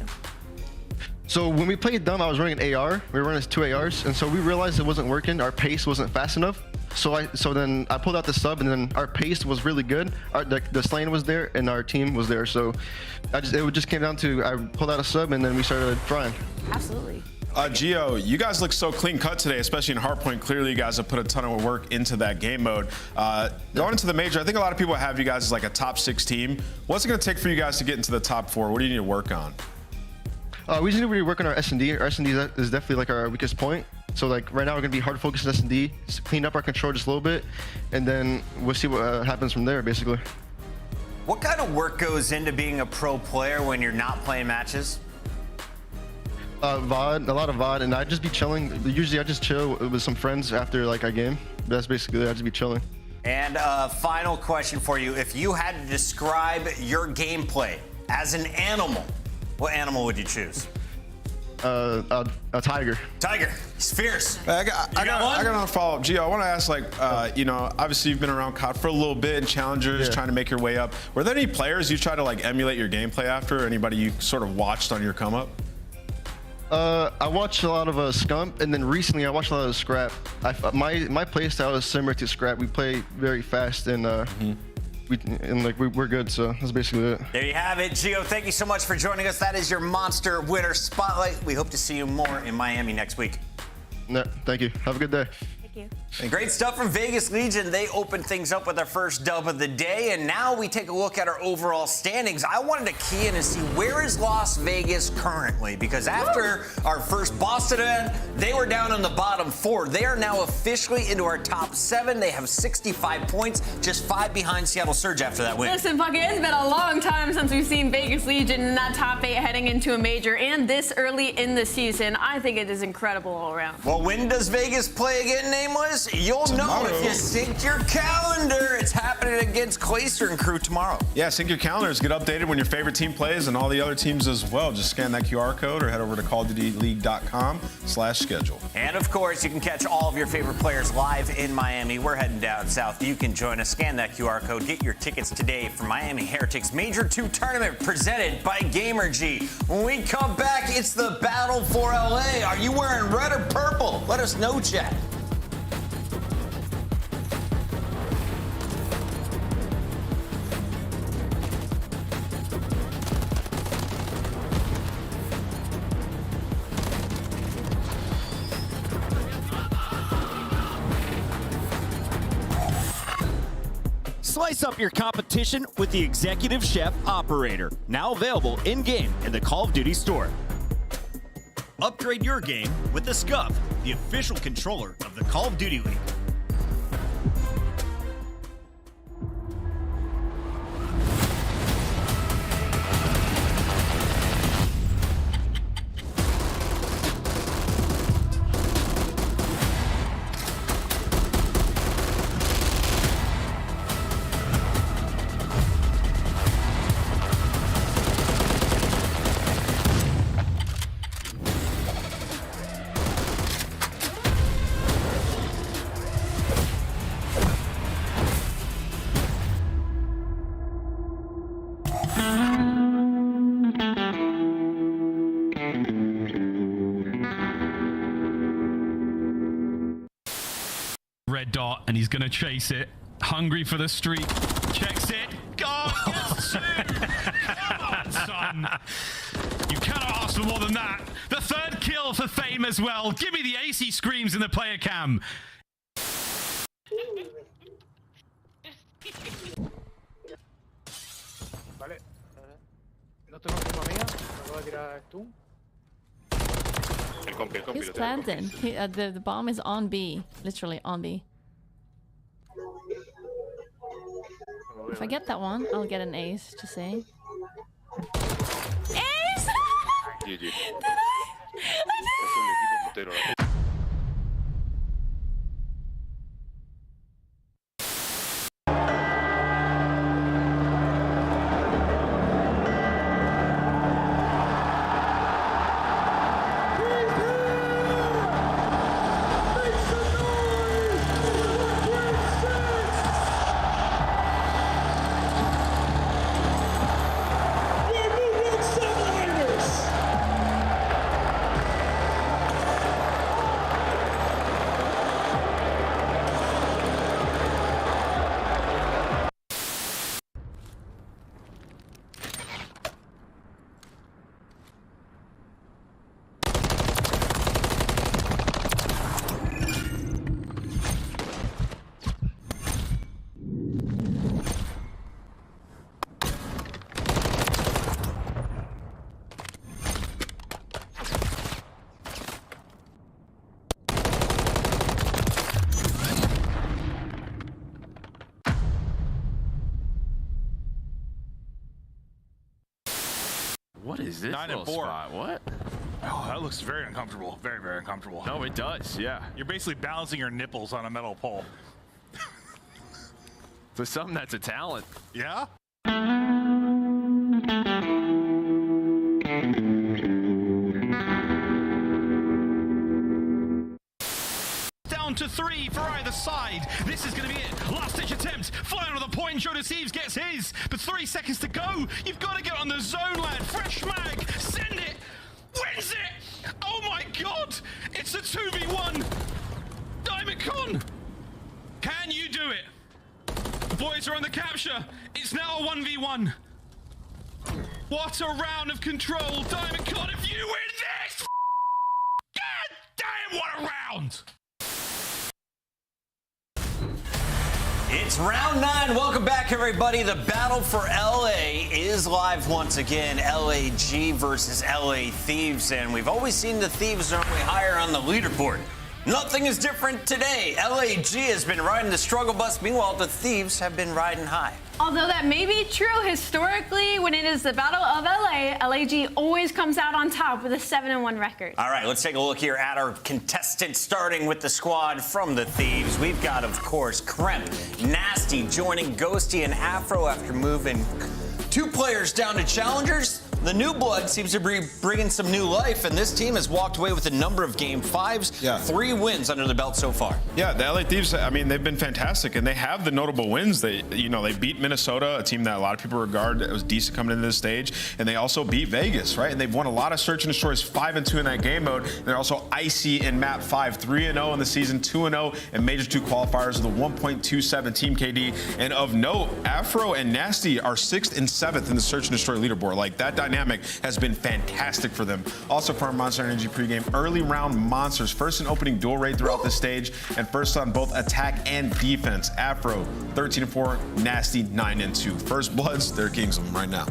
So when we played them, I was running an AR. We were running 2 ARs, and so we realized it wasn't working. Our pace wasn't fast enough. So then I pulled out the sub, and then our pace was really good. The slaying was there, and our team was there. So it just came down to I pulled out a sub, and then we started frying. Absolutely. Gio, you guys look so clean cut today, especially in hardpoint. Clearly, you guys have put a ton of work into that game mode. Going into the major, I think a lot of people have you guys as like a top 6 team. What's it going to take for you guys to get into the top 4? What do you need to work on? We just need to really work on our S&D. Our S&D is definitely like our weakest point. So like right now we're going to be hard focused on S&D, clean up our control just a little bit, and then we'll see what happens from there, basically. What kind of work goes into being a pro player when you're not playing matches? VOD, a lot of VOD, and I'd just be chilling. Usually I just chill with some friends after like a game. That's basically it. I'd just be chilling. And a final question for you. If you had to describe your gameplay as an animal, what animal would you choose? A tiger. Tiger. He's fierce. I got another follow-up. Gio, I want to ask, like, you know, obviously you've been around COD for a little bit and challengers, trying to make your way up. Were there any players you try to like emulate your gameplay after? Or anybody you sort of watched on your come up? I watched a lot of Scump, and then recently I watched a lot of Scrap. My play style is similar to Scrap. We play very fast, and we're good, so that's basically it. There you have it. Gio, thank you so much for joining us. That is your Monster Winner Spotlight. We hope to see you more in Miami next week. No, thank you. Have a good day. And great stuff from Vegas Legion. They opened things up with their first dub of the day, and now we take a look at our overall standings. I wanted to key in and see where is Las Vegas currently, because after our first Boston event, they were down in the bottom 4. They are now officially into our top 7. They have 65 points, just 5 behind Seattle Surge after that win. Listen, Pucky, it's been a long time since we've seen Vegas Legion in that top 8 heading into a major, and this early in the season. I think it is incredible all around. Well, when does Vegas play again, Nameless? You'll know if you sync your calendar. It's happening against Clayster and crew tomorrow. Yeah, sync your calendars. Get updated when your favorite team plays and all the other teams as well. Just scan that QR code or head over to callofdutyleague.com/schedule. And of course, you can catch all of your favorite players live in Miami. We're heading down south. You can join us. Scan that QR code. Get your tickets today for Miami Heretics Major II Tournament presented by Gamergy. When we come back, it's the battle for LA. Are you wearing red or purple? Let us know, chat. Slice up your competition with the Executive Chef Operator, now available in-game in the Call of Duty store. Upgrade your game with the SCUF, the official controller of the Call of Duty League. Red dot, and he's gonna chase it. Hungry for the streak. Checks it. Go! Gets two! Come on, son. You cannot ask for more than that. The 3rd kill for Fame as well. Give me the AC screams in the player cam. Vale. ¿No tengo como amiga? ¿Me voy a tirar tú? He's planted. The bomb is on B. Literally on B. If I get that one, I'll get an ace, just saying. Ace! GG. Did I did it! is this 9 and little 4. spot? What? Oh, that looks very uncomfortable. Very, very uncomfortable. No, it does, yeah. You're basically balancing your nipples on a metal pole. For something that's a talent. Yeah? Down to 3 for either side. This is going to be it. Last-ditch attempt. Final of the point. Major II gets his. But 3 seconds to go. You've got to get on the zone, lad. Fresh mag. Send it. Wins it. Oh, my God. It's a 2v1. Diamond Con. Can you do it? The boys are on the capture. It's now a 1v1. What a round of control. Diamond Con, if you win this, God damn, what a round. It's round 9. Welcome back, everybody. The battle for LA is live once again. LAG versus LA Thieves, and we've always seen the Thieves normally higher on the leaderboard. Nothing is different today. LAG has been riding the struggle bus. Meanwhile, the Thieves have been riding high. Although that may be true historically, when it is the Battle of LA, LAG always comes out on top with a 7-1 record. All right, let's take a look here at our contestants, starting with the squad from the Thieves. We've got, of course, Kremp, Nasty joining Ghosty and Afro after moving 2 players down to challengers. The new blood seems to be bringing some new life, and this team has walked away with a number of Game 5s, 3 wins under the belt so far. Yeah, the LA Thieves, I mean, they've been fantastic, and they have the notable wins. They beat Minnesota, a team that a lot of people regard as decent coming into this stage, and they also beat Vegas, right? And they've won a lot of Search and Destroys 5-2 in that game mode. And they're also icy in map 5, 3-0 in the season, 2-0 in Major II Qualifiers with a 1.27 team KD. And of note, Afro and Nasty are 6th and 7th in the Search and Destroy leaderboard. Like, that dynamic has been fantastic for them. Also for our Monster Energy pregame, early round monsters, first in opening duel rate throughout the stage, and first on both attack and defense. Afro 13-4, Nasty 9-2. First bloods, they're kings of them right now.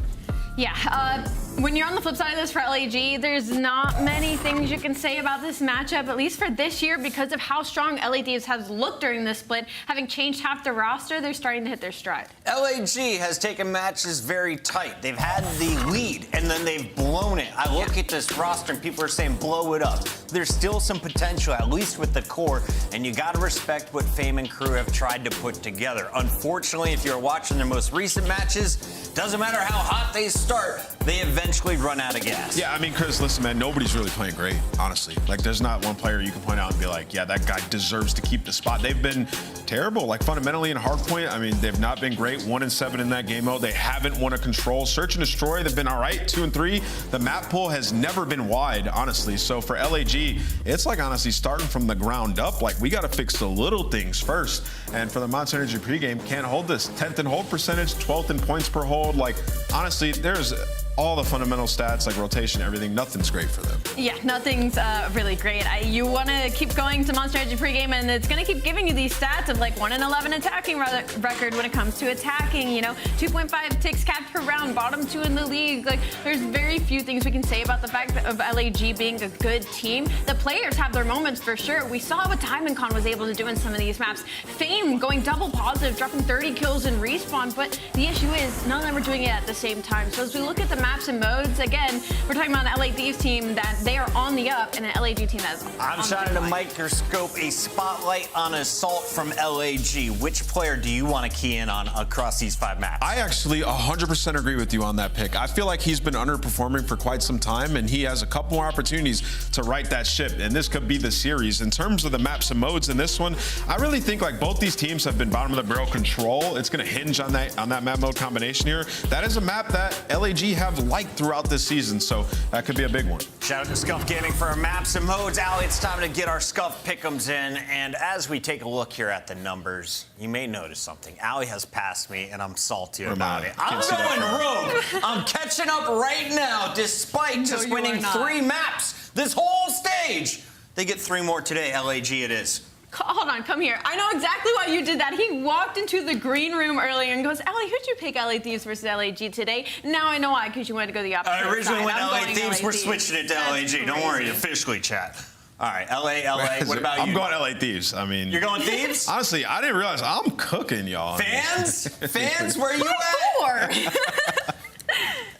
Yeah, when you're on the flip side of this for LAG, there's not many things you can say about this matchup, at least for this year, because of how strong LA Thieves has looked during this split. Having changed half the roster, they're starting to hit their stride. LAG has taken matches very tight. They've had the lead, and then they've blown it. I look at this roster, and people are saying blow it up. There's still some potential, at least with the core, and you got to respect what Fame and crew have tried to put together. Unfortunately, if you're watching their most recent matches, doesn't matter how hot they start, they eventually run out of gas. Yeah, I mean, Chris, listen, man, nobody's really playing great, honestly. Like, there's not one player you can point out and be like, yeah, that guy deserves to keep the spot. They've been terrible, like, fundamentally in hardpoint. I mean, they've not been great. 1-7 in that game mode. They haven't won a control. Search and Destroy, they've been all right, 2-3. The map pool has never been wide, honestly. So for LAG, it's like, honestly, starting from the ground up. Like, we got to fix the little things first. And for the Monster Energy pregame, can't hold this. 10th in hold percentage, 12th in points per hold. Like, honestly, there's all the fundamental stats, like rotation, everything, nothing's great for them. Yeah, nothing's really great. You want to keep going to Monster Energy pregame, and it's going to keep giving you these stats of like 1-11 attacking record when it comes to attacking. You know, 2.5 ticks capped per round, bottom 2 in the league. Like, there's very few things we can say about the fact of LAG being a good team. The players have their moments for sure. We saw what Diamond Con was able to do in some of these maps. Fame going double positive, dropping 30 kills in respawn, but the issue is none of them are doing it at the same time. So as we look at the maps and modes, again, we're talking about an LA Thieves team that they are on the up and an LAG team that's on I'm shining a microscope, a spotlight on Assault from LAG. Which player do you want to key in on across these 5 maps? I actually 100% agree with you on that pick. I feel like he's been underperforming for quite some time, and he has a couple more opportunities to right that ship, and this could be the series. In terms of the maps and modes in this one, I really think like both these teams have been bottom of the barrel control. It's going to hinge on that map mode combination here. That is a map that LAG have liked throughout this season, so that could be a big one. Shout out to Scuff Gaming for our maps and modes. Ali, it's time to get our Scuff pick'ems in, and as we take a look here at the numbers, you may notice something. Ali has passed me, and I'm salty about it. I'm going rogue. I'm catching up right now, despite just winning 3 maps this whole stage. They get 3 more today. LAG it is. Hold on, come here. I know exactly why you did that. He walked into the green room earlier and goes, Ellie, who'd you pick LA Thieves versus LAG today? Now I know why, because you wanted to go the opposite side. Originally when LA Thieves, we're switching it to LAG. Don't worry, officially, chat. All right, LA, what about you? I'm going LA Thieves. I mean, you're going Thieves? Honestly, I didn't realize I'm cooking, y'all. Fans, where you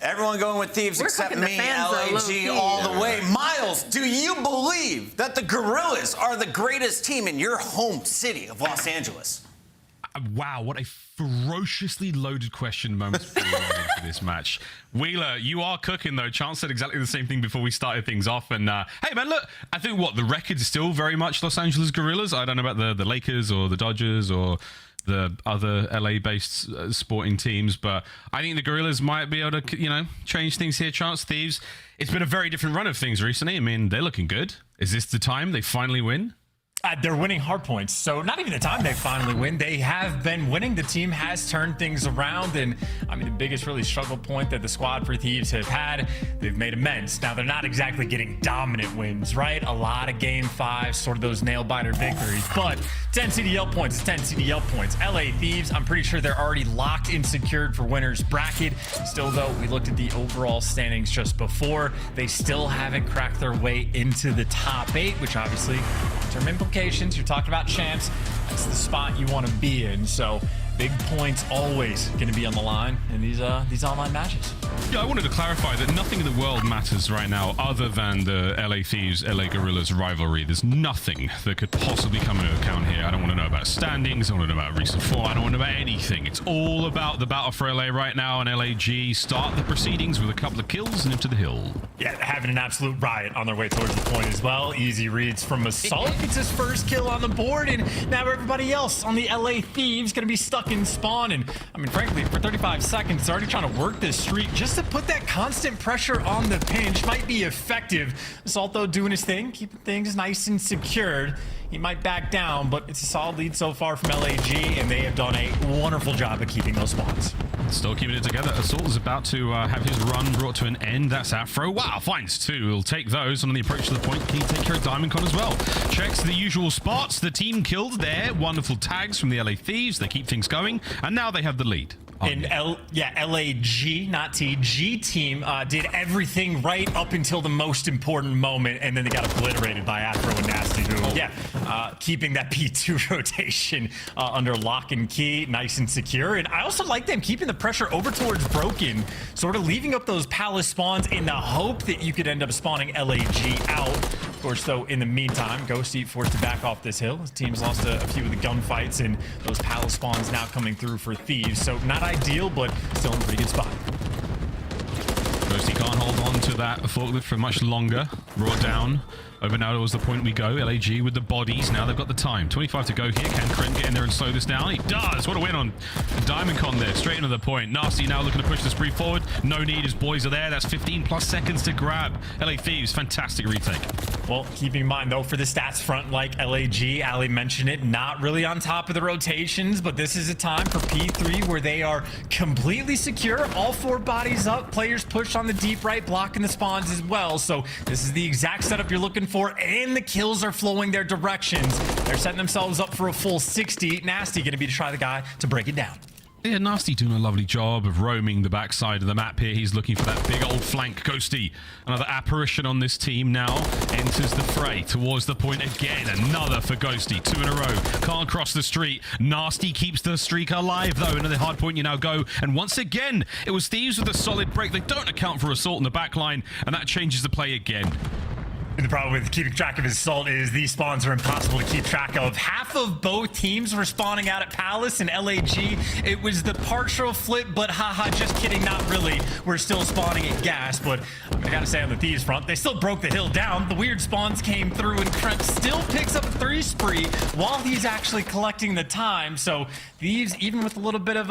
at? Everyone going with Thieves except cooking the me, fans, though, LAG, low-key. all the way. Miles, do you believe that the Gorillas are the greatest team in your home city of Los Angeles? Wow, what a ferociously loaded question moments before we went into this match. Wheeler, you are cooking, though. Chance said exactly the same thing before we started things off. And, hey, man, look, I think, the record is still very much Los Angeles Gorillas. I don't know about the Lakers or the Dodgers or the other LA-based sporting teams, but I think the Gorillas might be able to, change things here. Chance, Thieves, it's been a very different run of things recently. I mean, they're looking good. Is this the time they finally win? They're winning hard points, so not even the time they finally win. They have been winning. The team has turned things around, and I mean, the biggest really struggle point that the squad for Thieves have had, they've made amends. Now, they're not exactly getting dominant wins, right? A lot of Game 5, sort of those nail-biter victories, but 10 CDL points is 10 CDL points. LA Thieves, I'm pretty sure they're already locked and secured for winner's bracket. Still, though, we looked at the overall standings just before. They still haven't cracked their way into the top 8, which obviously, term implications. You're talking about champs. That's the spot you want to be in. So big points always going to be on the line in these online matches. Yeah, I wanted to clarify that nothing in the world matters right now other than the LA Thieves, LA Gorillas rivalry. There's nothing that could possibly come into account here. I don't want to know about standings. I don't want to know about recent form. I don't want to know about anything. It's all about the battle for LA right now, and LAG start the proceedings with a couple of kills and into the hill. Yeah, having an absolute riot on their way towards the point as well. Easy reads from Assault. Gets his first kill on the board, and now everybody else on the LA Thieves going to be stuck in spawn. And I mean, frankly, for 35 seconds, they're already trying to work this streak just to put that constant pressure on the pinch. Might be effective. Assault, though, doing his thing, keeping things nice and secured. He might back down, but it's a solid lead so far from LAG, and they have done a wonderful job of keeping those spawns. Still keeping it together. Assault is about to have his run brought to an end. That's Afro. Wow, finds 2. He'll take those on the approach to the point. Can he take care of Diamond Con as well? Checks the usual spots. The team killed there. Wonderful tags from the LA Thieves. They keep things going, and now they have the lead. And LAG, not TG team, did everything right up until the most important moment, and then they got obliterated by Afro and Nasty, who, keeping that P2 rotation under lock and key, nice and secure. And I also like them keeping the pressure over towards Broken, sort of leaving up those palace spawns in the hope that you could end up spawning LAG out. Of course, though, in the meantime, Ghosty forced to back off this hill. His team's lost a few of the gunfights, and those palace spawns now coming through for Thieves. So not ideal, but still in a pretty good spot. Ghosty can't hold on to that forklift for much longer. Raw down. Over now towards the point we go. LAG with the bodies. Now they've got the time. 25 to go here. Can Krem get in there and slow this down? He does. What a win on Diamond Con there. Straight into the point. Nasty now looking to push the spree forward. No need. His boys are there. That's 15 plus seconds to grab. LA Thieves, fantastic retake. Well, keeping in mind, though, for the stats front, like LAG, Ali mentioned it, not really on top of the rotations, but this is a time for P3 where they are completely secure. All 4 bodies up. Players push on the deep right, blocking the spawns as well. So this is the exact setup you're looking for, and the kills are flowing their directions. They're setting themselves up for a full 60. Nasty going to be to try the guy to break it down. Yeah, Nasty doing a lovely job of roaming the backside of the map here. He's looking for that big old flank. Ghosty, another apparition on this team now, enters the fray towards the point again. Another for Ghosty. 2 in a row. Can't cross the street. Nasty keeps the streak alive, though. Into the hard point you now go. And once again, it was Thieves with a solid break. They don't account for Assault in the back line, and that changes the play again. The problem with keeping track of his Assault is these spawns are impossible to keep track of. Half of both teams were spawning out at Palace and LAG. It was the partial flip, but haha, just kidding, not really. We're still spawning at Gas, but I gotta say on the Thieves front, they still broke the hill down. The weird spawns came through, and Kremp still picks up a 3 spree while he's actually collecting the time. So Thieves, even with a little bit of,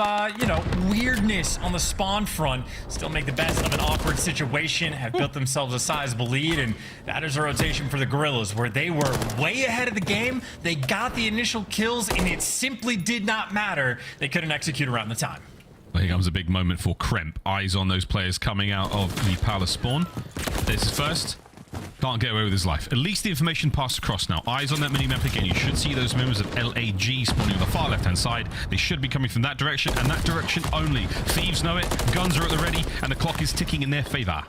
weirdness on the spawn front, still make the best of an awkward situation, have built themselves a sizable lead, and that is a rotation for the Gorillas, where they were way ahead of the game. They got the initial kills, and it simply did not matter. They couldn't execute around the time. Well, here comes a big moment for Kremp. Eyes on those players coming out of the Palace spawn. This is first. Can't get away with his life. At least the information passed across now. Eyes on that mini-map again. You should see those members of LAG spawning on the far left-hand side. They should be coming from that direction, and that direction only. Thieves know it. Guns are at the ready, and the clock is ticking in their favor.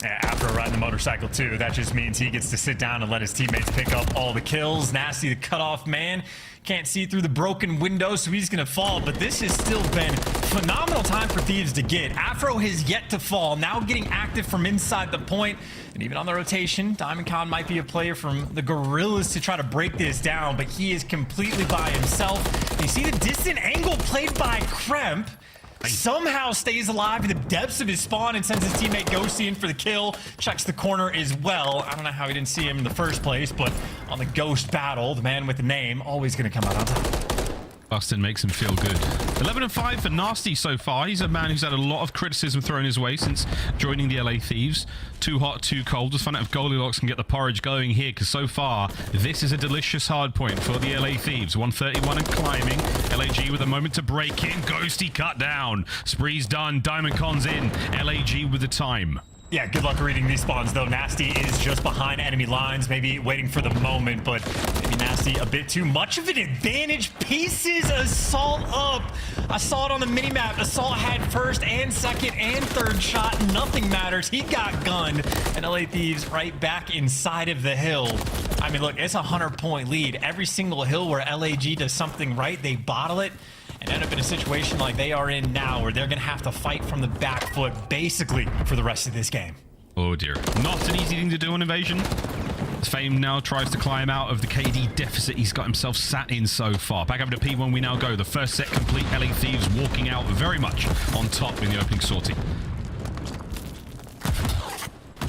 Yeah, after riding the motorcycle too, that just means he gets to sit down and let his teammates pick up all the kills. Nasty, the cutoff man, can't see through the broken window, so he's gonna fall. But this has still been phenomenal time for Thieves to get. Afro has yet to fall, now getting active from inside the point. And even on the rotation, Diamond Con might be a player from the Gorillas to try to break this down, but he is completely by himself. You see the distant angle played by Kremp. Somehow stays alive in the depths of his spawn and sends his teammate Ghosty in for the kill. Checks the corner as well. I don't know how he didn't see him in the first place, but on the Ghost battle, the man with the name always going to come out on top. Boston makes him feel good. 11-5 for Nasty so far. He's a man who's had a lot of criticism thrown his way since joining the LA Thieves. Too hot, too cold. Just find out if Goldilocks can get the porridge going here, because so far, this is a delicious hard point for the LA Thieves. 131 and climbing. LAG with a moment to break in. Ghosty cut down. Spree's done. Diamond Con's in. LAG with the time. Yeah, good luck reading these spawns, though. Nasty is just behind enemy lines, maybe waiting for the moment, but maybe Nasty a bit too much of an advantage. Pieces Assault up. I saw it on the minimap. Assault had first and second and third shot. Nothing matters. He got gunned, and LA Thieves right back inside of the hill. I mean, look, it's a 100-point lead. Every single hill where LAG does something right, they bottle it and end up in a situation like they are in now, where they're going to have to fight from the back foot basically for the rest of this game. Oh dear. Not an easy thing to do on Invasion. Fame now tries to climb out of the KD deficit he's got himself sat in so far. Back up to P1 we now go. The first set complete. LA Thieves walking out very much on top in the opening sortie.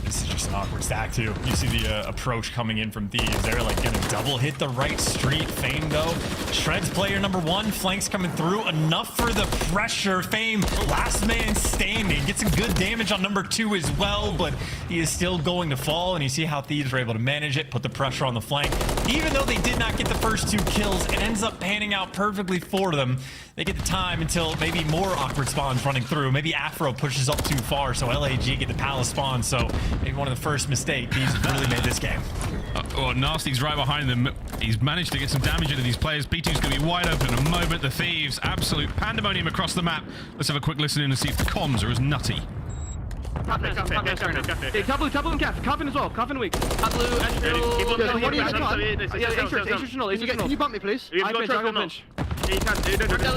This is just an awkward stack too. You see the approach coming in from Thieves. They're like gonna double hit the right street. Fame though, shreds player number one. Flanks coming through, enough for the pressure. Fame, last man standing, gets some good damage on number two as well, but he is still going to fall. And you see how Thieves were able to manage it, put the pressure on the flank. Even though they did not get the first two kills, it ends up panning out perfectly for them. They get the time until maybe more awkward spawns running through. Maybe Afro pushes up too far, so LAG get the palace spawn. So maybe one of the first mistakes. He's really made this game. Nasty's right behind them. He's managed to get some damage into these players. B2's going to be wide open in a moment. The Thieves, absolute pandemonium across the map. Let's have a quick listen in and see if the comms are as nutty. Top blue and Cap. Coffin as well. Coffin weak. Top blue, What are you doing? Can you bump me, please? Yeah, you can.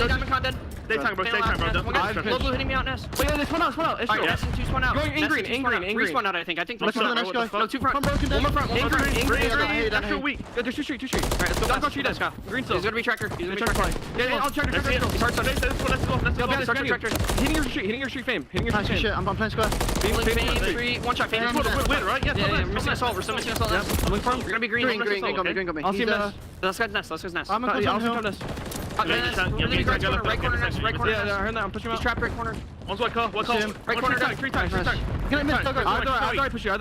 Diamond Con dead. Stay tank, bro. Low blue hitting me out, Ness. Wait, there's one out. Ness and two spawn out. Going in green. Respawn out, I think. Let's go, next guy. No, two front. One more front. In green. Extra weak. There's two street. Alright, let's go. Don't tree this. Green still. He's gonna be tracker. Yeah, I'll tracker. Let's go. Hitting your street fame. I'm playing square. Fame, one shot. Fame. Win, right? Yeah, we're missing assault. We're still missing assault. You're gonna be green. Green got me. I'll see Ness. Let's go Ness. I'm gonna go Ness. Right corner. Yeah, I heard that. I'm pushing him out. He's trapped right corner. One's white car. Right corner. Three times. Can I miss? I'll push you. I'm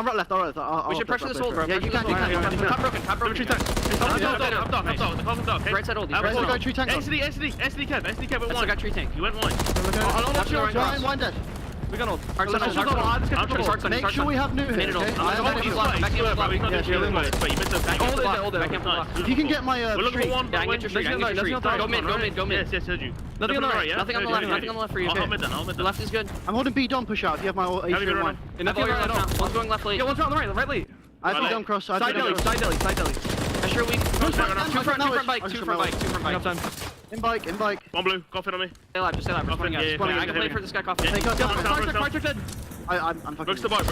right left. We should pressure this hold, bro. Yeah, you can. Top broken. Right side hold. Tree tank. SD Kev went one. I got tree tank. You went one. I'll one dead. We got hold. Make sure we have new hits, okay? If you can get my street. Yeah, I can get your street. Go mid. Yes, heard you. Nothing on the right. Nothing on the left for you. I'll mid then. The left is good. I'm holding B, don't push out if you have my H1. Nothing on the left now. One's going left late. Yeah, one's on the right late. I have don't cross. Side deli. Pressure weak. Two front bike. In bike. One blue. Coffin on me. Stay alive. I can play for this guy. Coffin. I'm fucking. Brooks the bike.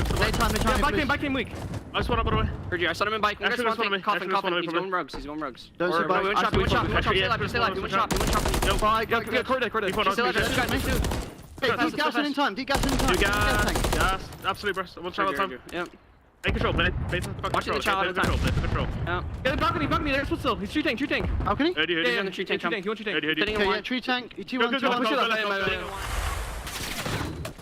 Bike came weak. I just went up by the way. Heard you. I saw him in bike. Coffin. He's going rugs. Don't see bike. One shot. Stay alive. One shot. No bike. Corridor. Deep gassing in time. Gas. Absolutely, bro. One shot at a time. Yep. Take control, play. Watching the child at a time. Control. Yeah. Get the balcony. There's one still. He's tree tank. How can he? Yeah, on the tree tank. Heard you. Okay, tree tank.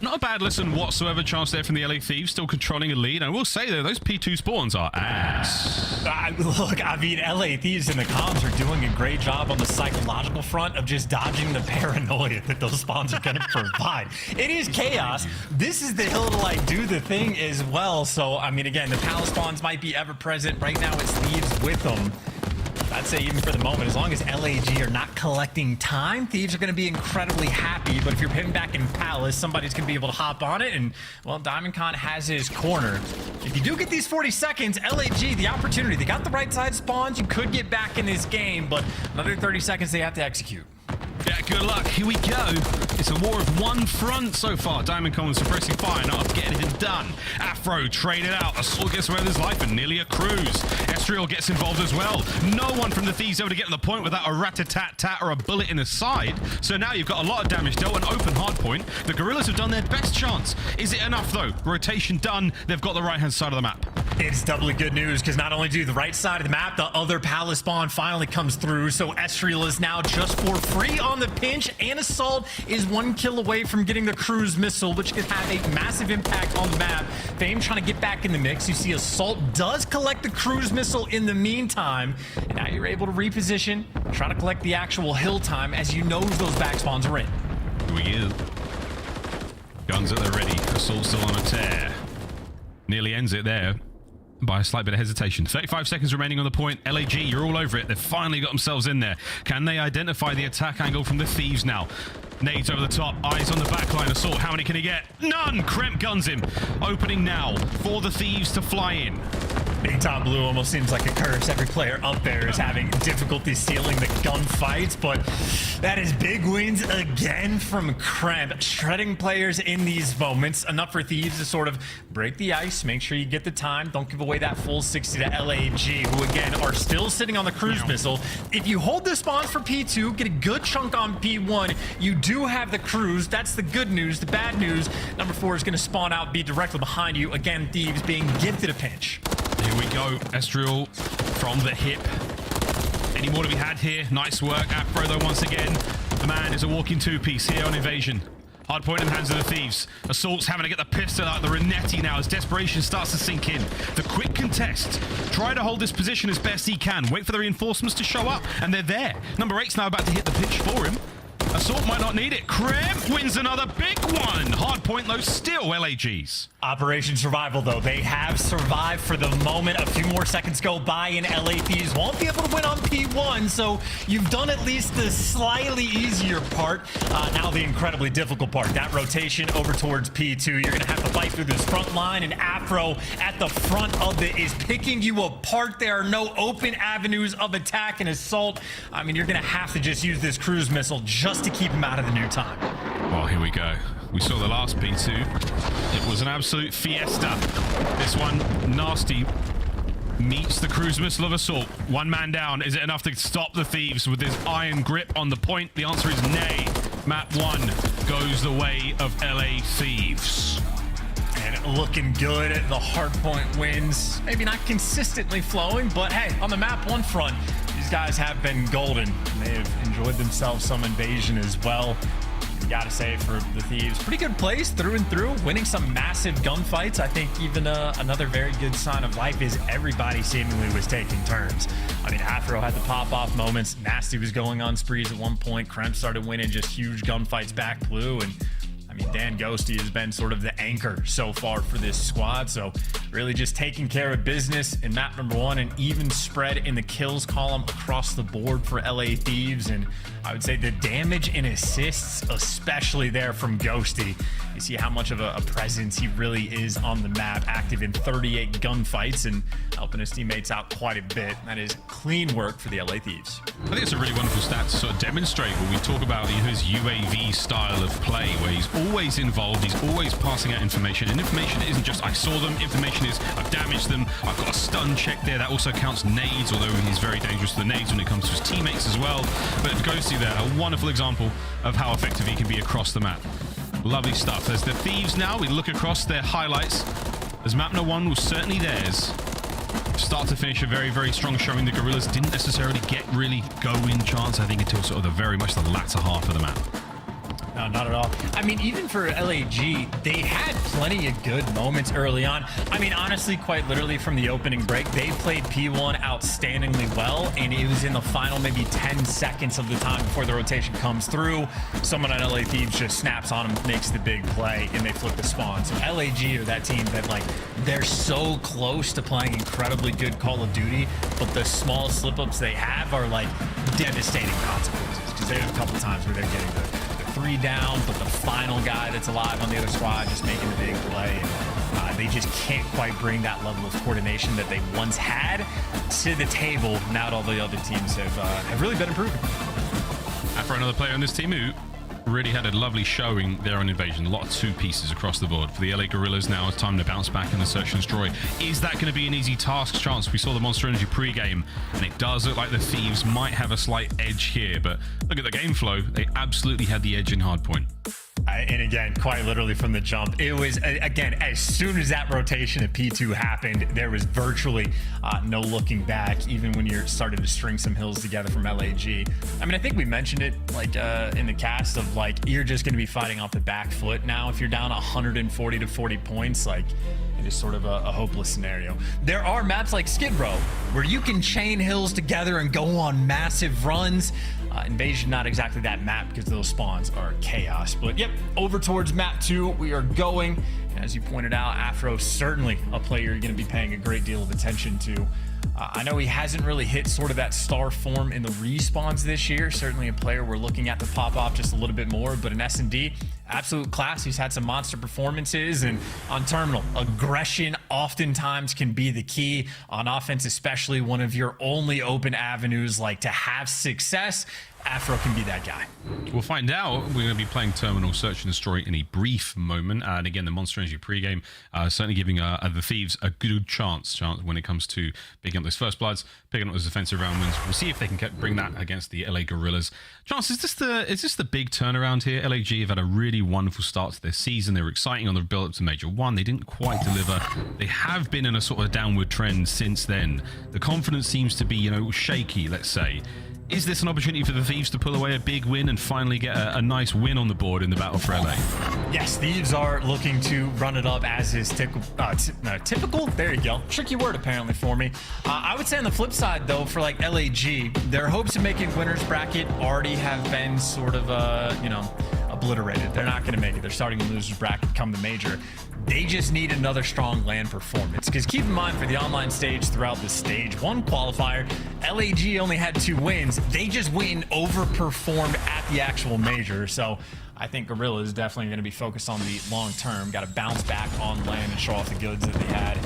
Not a bad listen whatsoever. Chance there from the LA Thieves, still controlling a lead. I will say though, those P2 spawns are ass. Look, I mean, LA Thieves and the comms are doing a great job on the psychological front of just dodging the paranoia that those spawns are going to provide. It is chaos. This is the hill to like do the thing as well. So, I mean, again, the palace spawns might be ever present. Right now, it's Thieves with them. I'd say even for the moment, as long as LAG are not collecting time, Thieves are going to be incredibly happy. But if you're hitting back in Palace, somebody's going to be able to hop on it. And, well, DiamondCon has his corner. If you do get these 40 seconds, LAG, the opportunity, they got the right side spawns. You could get back in this game, but another 30 seconds they have to execute. Yeah, good luck. Here we go. It's a war of one front so far. DiamondCon suppressing fire, not able to get anything done. Afro traded out. Assault gets away with his life, and nearly a cruise. Estriel gets involved as well. No one from the Thieves able to get on the point without a rat-a-tat-tat or a bullet in the side. So now you've got a lot of damage dealt, an open hard point. The Gorillas have done their best chance. Is it enough, though? Rotation done. They've got the right-hand side of the map. It's doubly good news because not only do the right side of the map, the other Palace spawn finally comes through. So Estriel is now just for free on the pinch, and Assault is 1 kill away from getting the cruise missile, which could have a massive impact on the map. Fame trying to get back in the mix. You see Assault does collect the cruise missile in the meantime, and now you're able to reposition, try to collect the actual hill time as you know those back spawns are in. Here we go. Guns at the ready. Assault still on a tear. Nearly ends it there by a slight bit of hesitation. 35 seconds remaining on the point. LAG, you're all over it. They've finally got themselves in there. Can they identify the attack angle from the Thieves now? Nades over the top, eyes on the back line. Assault, how many can he get? None! Kremp guns him. Opening now for the Thieves to fly in. Big Top Blue almost seems like a curse. Every player up there is having difficulty stealing the gunfights, but that is big wins again from Kremp. Shredding players in these moments. Enough for Thieves to sort of break the ice, make sure you get the time, don't give away that full 60 to LAG, who again are still sitting on the cruise missile. If you hold the spawns for P2, get a good chunk on P1, you do have the cruise. That's the good news. The bad news, number 4 is going to spawn out, be directly behind you. Again, Thieves being gifted a pinch. Here we go. Estriel from the hip. Any more to be had here? Nice work. Afro, though, once again. The man is a walking two-piece here on Invasion. Hard point in the hands of the Thieves. Assault's having to get the pistol out. The Renetti now as desperation starts to sink in. The quick contest. Try to hold this position as best he can. Wait for the reinforcements to show up, and they're there. Number 8's now about to hit the pitch for him. Assault might not need it. Kremp wins another big one. Hard point, though, still LAG's. Operation Survival, though. They have survived for the moment. A few more seconds go by, and LA Thieves won't be able to win on P1, so you've done at least the slightly easier part. Now the incredibly difficult part. That rotation over towards P2. You're going to have to fight through this front line, and Afro at the front of it is picking you apart. There are no open avenues of attack and Assault. I mean, you're going to have to just use this cruise missile just to keep him out of the new time. Well, here we go. We saw the last P2. It was an absolute fiesta. This one, Nasty, meets the cruise missile of Assault. One man down. Is it enough to stop the Thieves with his iron grip on the point? The answer is nay. Map 1 goes the way of LA Thieves. And looking good. The hard point wins. Maybe not consistently flowing, but hey, on the map 1 front, these guys have been golden. They have enjoyed themselves some Invasion as well. Gotta say, for the Thieves, pretty good plays through and through, winning some massive gunfights. I think even another very good sign of life is everybody seemingly was taking turns. I mean, Afro had the pop-off moments. Nasty was going on sprees at one point. Kremp started winning just huge gunfights back blue, and I mean, Dan Ghosty has been sort of the anchor so far for this squad. So really just taking care of business in map number 1, and even spread in the kills column across the board for LA Thieves. And I would say the damage and assists, especially there from Ghosty. You see how much of a presence he really is on the map, active in 38 gunfights and helping his teammates out quite a bit. That is clean work for the LA Thieves. I think it's a really wonderful stat to sort of demonstrate when we talk about his UAV style of play, where he's always involved, he's always passing out information, and information isn't just I saw them, information is I've damaged them, I've got a stun check there. That also counts nades, although he's very dangerous to the nades when it comes to his teammates as well. But Ghosty there, a wonderful example of how effective he can be across the map. Lovely stuff. As the Thieves now, we look across their highlights, as map no 1 was certainly theirs. Start to finish, a very, very strong showing. The Gorillas didn't necessarily get really go-in chance, I think, until sort of the very much the latter half of the map. No, not at all. I mean, even for LAG, they had plenty of good moments early on. I mean, honestly, quite literally from the opening break, they played P1 outstandingly well, and it was in the final maybe 10 seconds of the time before the rotation comes through. Someone on LA Thieves just snaps on them, makes the big play, and they flip the spawn. So LAG are that team that, like, they're so close to playing incredibly good Call of Duty, but the small slip-ups they have are, like, devastating consequences. Because there's a couple times where they're getting the 3 down, but the final guy that's alive on the other squad just making the big play. They just can't quite bring that level of coordination that they once had to the table. Now that all the other teams have really been improving. And for another player on this team who really had a lovely showing there on Invasion. A lot of 2 pieces across the board. For the LA Gorillas now, it's time to bounce back in the search and destroy. Is that going to be an easy task? Chance, we saw the Monster Energy pregame, and it does look like the Thieves might have a slight edge here, but look at the game flow. They absolutely had the edge in hardpoint. And again, quite literally from the jump, it was, again, as soon as that rotation at P2 happened, there was virtually no looking back, even when you're starting to string some hills together from LAG. I mean, I think we mentioned it, like, in the cast of, like, you're just going to be fighting off the back foot now. If you're down 140 to 40 points, like, it is sort of a hopeless scenario. There are maps like Skid Row where you can chain hills together and go on massive runs. Invasion, not exactly that map because those spawns are chaos. But yep, over towards map 2 we are going. And as you pointed out, Afro, certainly a player you're going to be paying a great deal of attention to. I know he hasn't really hit sort of that star form in the respawns this year. Certainly a player we're looking at to pop off just a little bit more, but in S&D, absolute class. He's had some monster performances, and on Terminal, aggression oftentimes can be the key. On offense, especially one of your only open avenues, like to have success. Afro can be that guy. We'll find out. We're going to be playing Terminal Search and Destroy in a brief moment. And again, the Monster Energy pregame certainly giving the Thieves a good chance when it comes to picking up those first bloods, picking up those defensive round wins. We'll see if they can bring that against the LA Gorillas. Chance, is this the big turnaround here? LAG have had a really wonderful start to their season. They were exciting on the build up to Major 1. They didn't quite deliver. They have been in a sort of downward trend since then. The confidence seems to be, shaky, let's say. Is this an opportunity for the Thieves to pull away a big win and finally get a nice win on the board in the battle for LA? Yes, Thieves are looking to run it up as is typical. There you go. Tricky word apparently for me. I would say on the flip side though, for like LAG, their hopes of making winners bracket already have been sort of obliterated. They're not going to make it. They're starting in losers bracket come the major. They just need another strong LAN performance. Because keep in mind, for the online stage throughout the stage 1 qualifier, LAG only had 2 wins. They just went and overperformed at the actual major. So I think Gorilla is definitely going to be focused on the long term. Got to bounce back on LAN and show off the goods that they had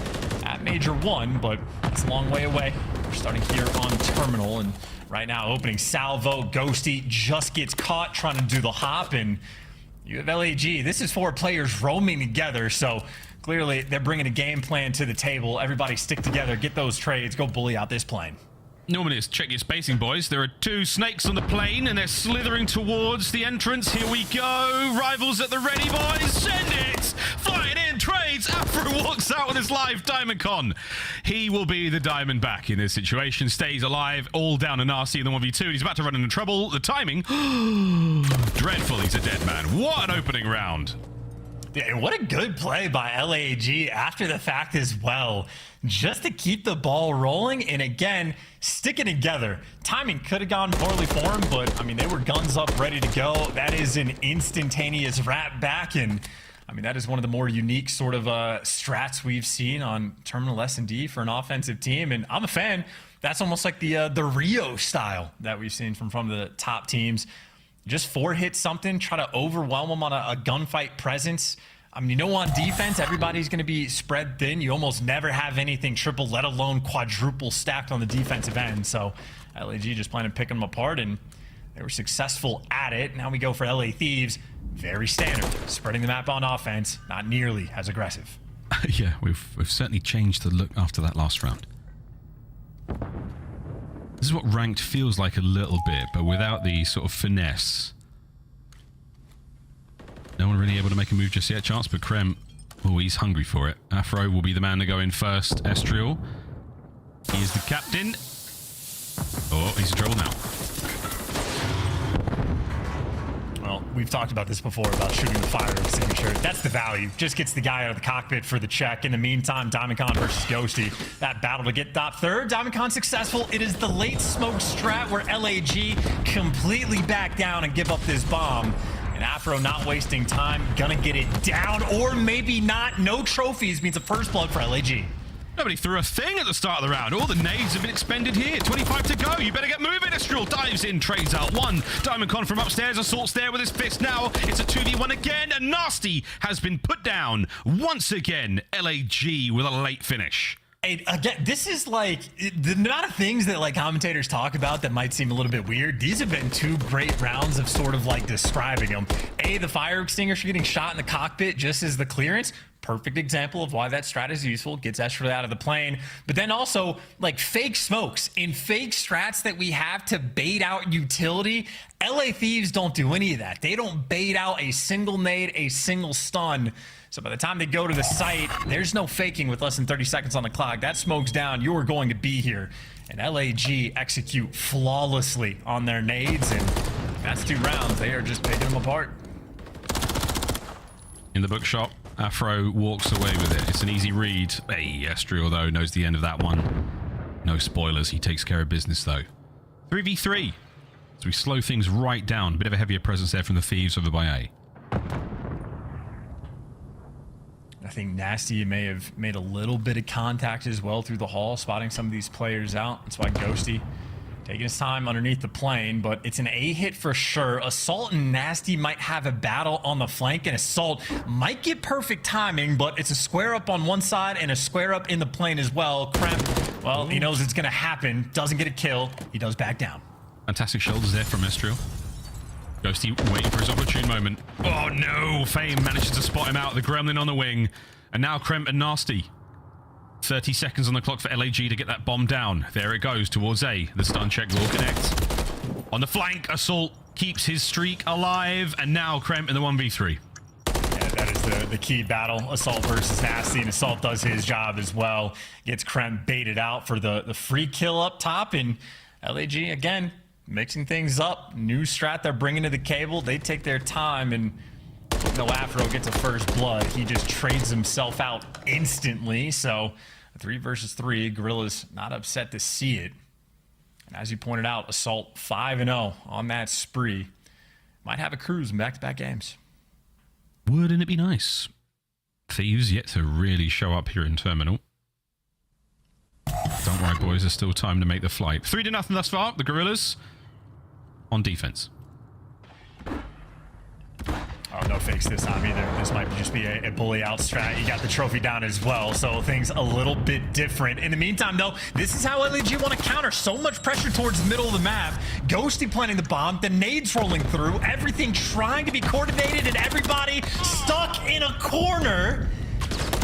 at Major 1, but it's a long way away. We're starting here on Terminal, and right now opening salvo. Ghosty just gets caught trying to do the hop, and you have LAG. This is 4 players roaming together, so clearly they're bringing a game plan to the table. Everybody stick together, get those trades, go bully out this plane. Normally it's check your spacing, boys. There are 2 snakes on the plane, and they're slithering towards the entrance. Here we go. Rivals at the ready, boys. Send it! Flying in, trades. Afro walks out with his live Diamond Con. He will be the Diamond back in this situation. Stays alive, all down and nasty in the 1v2. And he's about to run into trouble. The timing. Dreadful, he's a dead man. What an opening round. Yeah, and what a good play by LAG after the fact as well, just to keep the ball rolling and again sticking together. Timing could have gone poorly for him, but I mean they were guns up, ready to go. That is an instantaneous wrap back, and I mean that is one of the more unique sort of strats we've seen on Terminal S&D for an offensive team, and I'm a fan. That's almost like the Rio style that we've seen from the top teams. Just 4-hit something, try to overwhelm them on a gunfight presence. I mean, on defense, everybody's going to be spread thin. You almost never have anything triple, let alone quadruple stacked on the defensive end. So LAG just planning to pick them apart, and they were successful at it. Now we go for LA Thieves. Very standard. Spreading the map on offense, not nearly as aggressive. Yeah, we've certainly changed the look after that last round. This is what ranked feels like a little bit, but without the sort of finesse. No one really able to make a move just yet, Chance, but Krem, oh, he's hungry for it. Afro will be the man to go in first. Estriel, he is the captain. Oh, he's in trouble now. Well, know, we've talked about this before about shooting the fire extinguisher. That's the value. Just gets the guy out of the cockpit for the check. In the meantime, Diamondcon versus Ghosty. That battle to get top third. Diamondcon successful. It is the late smoke strat where LAG completely back down and give up this bomb. And Afro not wasting time, gonna get it down, or maybe not. No trophies means a first blood for LAG. Nobody threw a thing at the start of the round. All the nades have been expended here. 25 to go. You better get moving. Astral dives in, trades out one. Diamondcon from upstairs. Assault's there with his fist now. It's a 2v1 again. And Nasty has been put down. Once again, LAG with a late finish. Again, this is like the amount of things that like commentators talk about that might seem a little bit weird. These have been two great rounds of sort of like describing them. The fire extinguisher getting shot in the cockpit just as the clearance. Perfect example of why that strat is useful. Gets Astral out of the plane. But then also like fake smokes in fake strats that we have to bait out utility. LA Thieves don't do any of that. They don't bait out a single nade, a single stun. So by the time they go to the site, there's no faking with less than 30 seconds on the clock. That smoke's down. You are going to be here. And LAG execute flawlessly on their nades. And that's 2 rounds. They are just picking them apart. In the bookshop, Afro walks away with it. It's an easy read. Hey, Astral, though, knows the end of that one. No spoilers. He takes care of business, though. 3v3. So we slow things right down. A bit of a heavier presence there from the Thieves over by A. I think Nasty may have made a little bit of contact as well through the hall, spotting some of these players out. That's why Ghosty taking his time underneath the plane, but it's an A hit for sure. Assault and Nasty might have a battle on the flank, and Assault might get perfect timing, but it's a square up on one side and a square up in the plane as well. Kremp, well, he knows it's going to happen. Doesn't get a kill. He does back down. Fantastic shoulders there from Astral. Ghosty waiting for his opportune moment. Oh no! Fame manages to spot him out. The Gremlin on the wing. And now Kremp and Nasty. 30 seconds on the clock for LAG to get that bomb down. There it goes towards A. The stun check will connect. On the flank, Assault keeps his streak alive. And now Kremp in the 1v3. Yeah, that is the key battle. Assault versus Nasty. And Assault does his job as well. Gets Kremp baited out for the free kill up top. And LAG, again, mixing things up. New strat they're bringing to the cable. They take their time, and no Afro gets a first blood. He just trades himself out instantly. So 3 versus 3. Gorilla's not upset to see it. And as you pointed out, Assault 5-0 on that spree. Might have a cruise in back-to-back games. Wouldn't it be nice? Thieves yet to really show up here in Terminal. Don't worry, boys. There's still time to make the flight. 3-0 thus far. The Gorillas on defense. Oh, no fakes this time either. This might just be a bully out strat. You got the trophy down as well, so things a little bit different. In the meantime, though, this is how LAG want to counter. So much pressure towards the middle of the map. Ghosty planting the bomb, the nades rolling through, everything trying to be coordinated, and everybody stuck in a corner.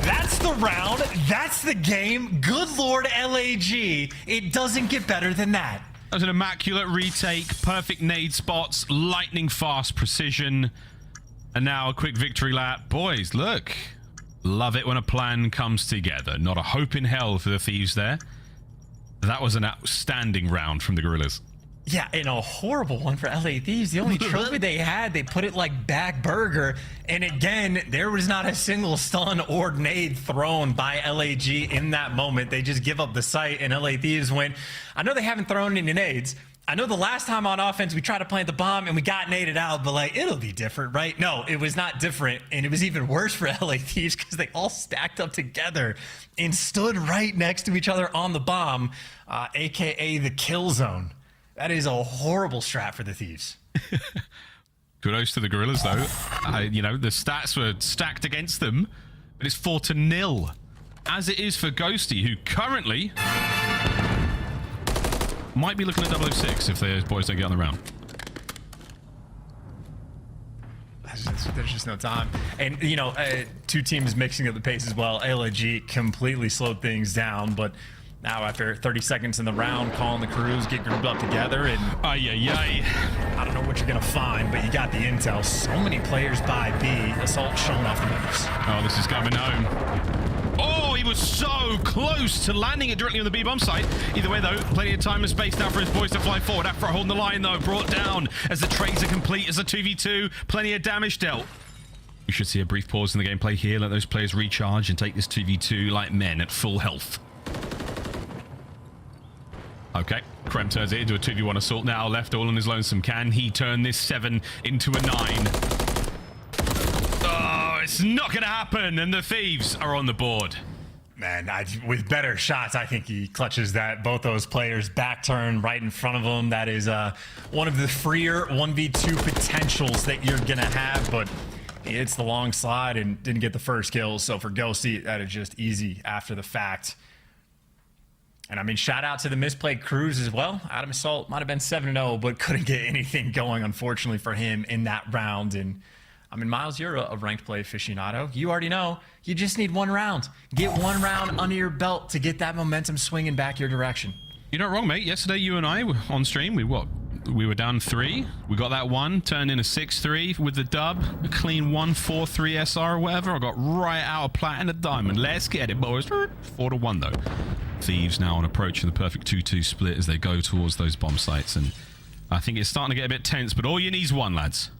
That's the round. That's the game. Good Lord, LAG. It doesn't get better than that. That was an immaculate retake. Perfect nade spots. Lightning fast precision. And now a quick victory lap. Boys, look. Love it when a plan comes together. Not a hope in hell for the Thieves there. That was an outstanding round from the Gorillas. Yeah, and a horrible one for LA Thieves. The only trophy they had, they put it like back burger. And again, there was not a single stun or nade thrown by LAG in that moment. They just give up the site, and LA Thieves went, I know they haven't thrown any nades. I know the last time on offense we tried to plant the bomb and we got naded out, but like, it'll be different, right? No, it was not different, and it was even worse for LA Thieves because they all stacked up together and stood right next to each other on the bomb, aka the kill zone. That is a horrible strat for the Thieves. Kudos to the Gorillas, though. You know, the stats were stacked against them, but it's 4-0, as it is for Ghosty, who currently might be looking at 006 if those boys don't get on the round. There's just no time. And, you know, 2 teams mixing up the pace as well. LAG completely slowed things down, but now after 30 seconds in the round, calling the crews, get grouped up together, and I don't know what you're going to find, but you got the intel. So many players by B. Assault showing off the moves. Oh, this is coming home. Oh, he was so close to landing it directly on the B bomb site. Either way, though, plenty of time and space now for his boys to fly forward. Afro holding the line, though, brought down as the trades are complete as a 2v2. Plenty of damage dealt. We should see a brief pause in the gameplay here. Let those players recharge and take this 2v2 like men at full health. Okay, Krem turns it into a 2v1 assault now. Left all on his lonesome. Can he turn this 7 into a 9? Oh, it's not going to happen. And the Thieves are on the board. Man, with better shots, I think he clutches that. Both those players back turn right in front of him. That is one of the freer 1v2 potentials that you're going to have. But he hits the long slide and didn't get the first kill. So for Ghosty, that is just easy after the fact. And I mean, shout out to the misplayed crews as well. Adam Assault might have been 7-0, but couldn't get anything going, unfortunately, for him in that round. And I mean, Miles, you're a ranked play aficionado. You already know you just need one round. Get one round under your belt to get that momentum swinging back your direction. You're not wrong, mate. Yesterday, you and I were on stream. We were down 3. We got that 1, turned in a 6-3 with the dub. A clean 1-4-3 SR or whatever. I got right out of plat and a diamond. Let's get it, boys. 4-1, though. Thieves now on approaching the perfect 2-2 split as they go towards those bomb sites. And I think it's starting to get a bit tense, but all you need is one, lads.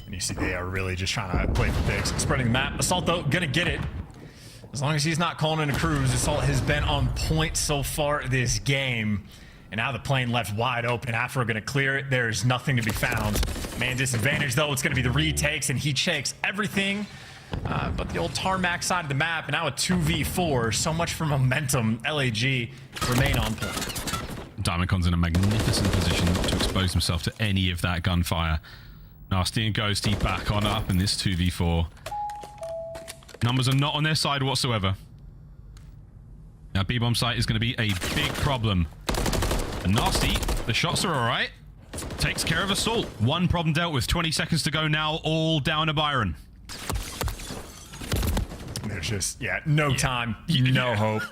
And you see they are really just trying to play for picks. Spreading the map. Assault, though, gonna get it. As long as he's not calling in a cruise, Assault has been on point so far this game. And now the plane left wide open. Afro gonna clear it. There's nothing to be found. Man disadvantage, though. It's gonna be the retakes, and he checks everything. But the old tarmac side of the map, and now a 2v4. So much for momentum. LAG remain on point. Diamondcon's in a magnificent position not to expose himself to any of that gunfire. Nasty and Ghosty back on up in this 2v4. Numbers are not on their side whatsoever. Now B-bomb site is going to be a big problem. And Nasty, the shots are alright. Takes care of Assault. One problem dealt with. 20 seconds to go now, all down to Byron. There's just, no time, no hope.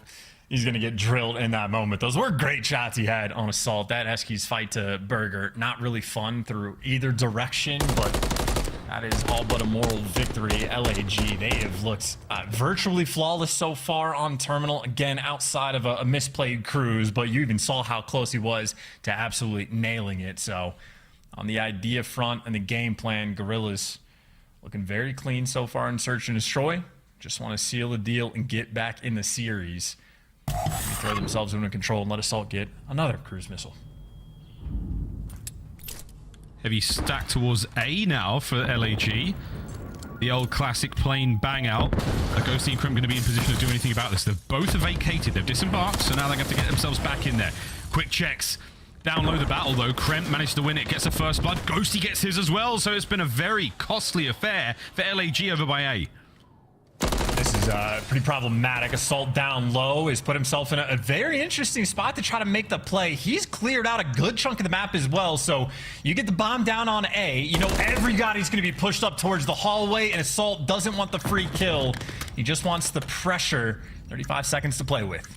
He's going to get drilled in that moment. Those were great shots he had on Assault. That Eskies fight to Burger, not really fun through either direction, but that is all but a moral victory. LAG, they have looked virtually flawless so far on Terminal. Again, outside of a misplayed cruise, but you even saw how close he was to absolutely nailing it. So on the idea front and the game plan, Gorillas looking very clean so far in Search and Destroy. Just want to seal the deal and get back in the series. Maybe throw themselves into control and let Assault get another cruise missile. Heavy stack towards A now for LAG. The old classic plane bang out. Are Ghosty and Krem going to be in position to do anything about this? They've both vacated. They've disembarked, so now they have to get themselves back in there. Quick checks. Down low the battle, though. Krem managed to win it. Gets a first blood. Ghosty gets his as well, so it's been a very costly affair for LAG over by A. This is pretty problematic. Assault down low has put himself in a very interesting spot to try to make the play. He's cleared out a good chunk of the map as well, so you get the bomb down on A. You know everybody's going to be pushed up towards the hallway, and Assault doesn't want the free kill. He just wants the pressure. 35 seconds to play with.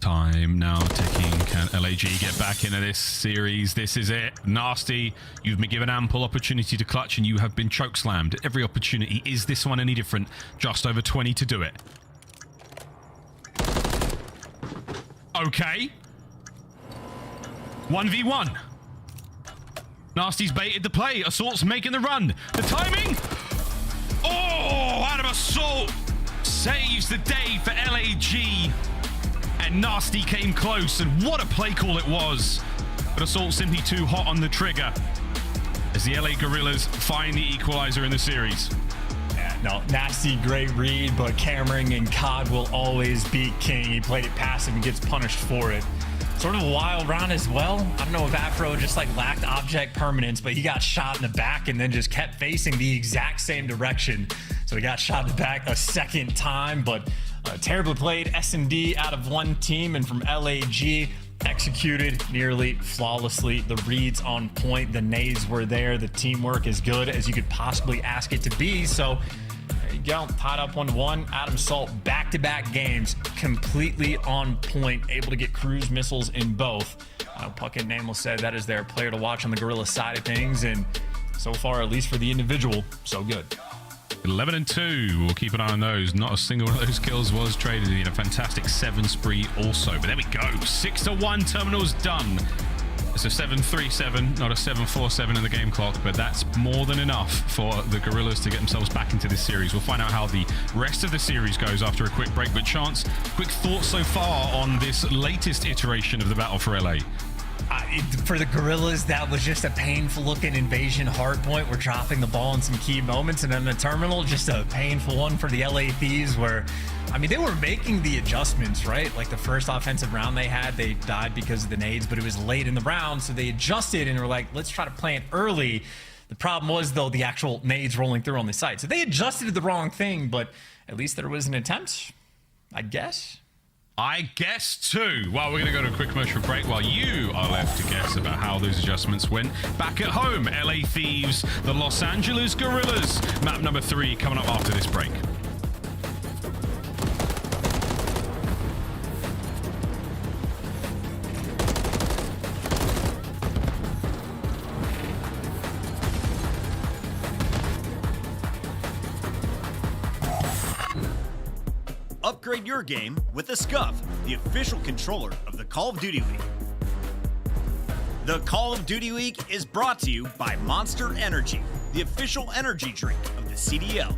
Time now ticking. Can LAG get back into this series? This is it. Nasty, you've been given ample opportunity to clutch and you have been chokeslammed at every opportunity. Is this one any different? Just over 20 to do it. Okay. 1v1. Nasty's baited the play. Assault's making the run. The timing. Oh, Adam Assault saves the day for LAG. And Nasty came close, and what a play call it was. But Assault simply too hot on the trigger as the LA Gorillas find the equalizer in the series. Yeah, no, Nasty, great read, but Cameron and COD will always be king. He played it passive and gets punished for it. Sort of a wild round as well. I don't know if Afro just like lacked object permanence, but he got shot in the back and then just kept facing the exact same direction. So he got shot in the back a second time, but terribly played. S&D out of one team, and from LAG executed nearly flawlessly. The reads on point, the nays were there, the teamwork as good as you could possibly ask it to be. So there you go, tied up 1-1. Adam Salt back-to-back games completely on point, able to get cruise missiles in both. Puck and Nameless said that is their player to watch on the Gorilla side of things, and so far, at least for the individual, so good. 11-2. We'll keep an eye on those. Not a single one of those kills was traded in. A fantastic 7 spree also. But there we go. 6-1. Terminal's done. It's a 7-3-7, not a 7-4-7 in the game clock, but that's more than enough for the Gorillas to get themselves back into this series. We'll find out how the rest of the series goes after a quick break. But Chance, quick thoughts so far on this latest iteration of the battle for LA? For the Gorillas, that was just a painful looking invasion hardpoint. We're dropping the ball in some key moments, and then the terminal, just a painful one for the LA Thieves where, I mean, they were making the adjustments, right? Like the first offensive round they had, they died because of the nades, but it was late in the round, so they adjusted and were like, let's try to plant early. The problem was, though, the actual nades rolling through on the site. So they adjusted the wrong thing, but at least there was an attempt, I guess. I guess too. Well, we're going to go to a quick commercial break while you are left to guess about how those adjustments went. Back at home, LA Thieves, the Los Angeles Gorillas. Map number 3 coming up after this break. Upgrade your game with a SCUF, the official controller of the Call of Duty League. The Call of Duty League is brought to you by Monster Energy, the official energy drink of the CDL.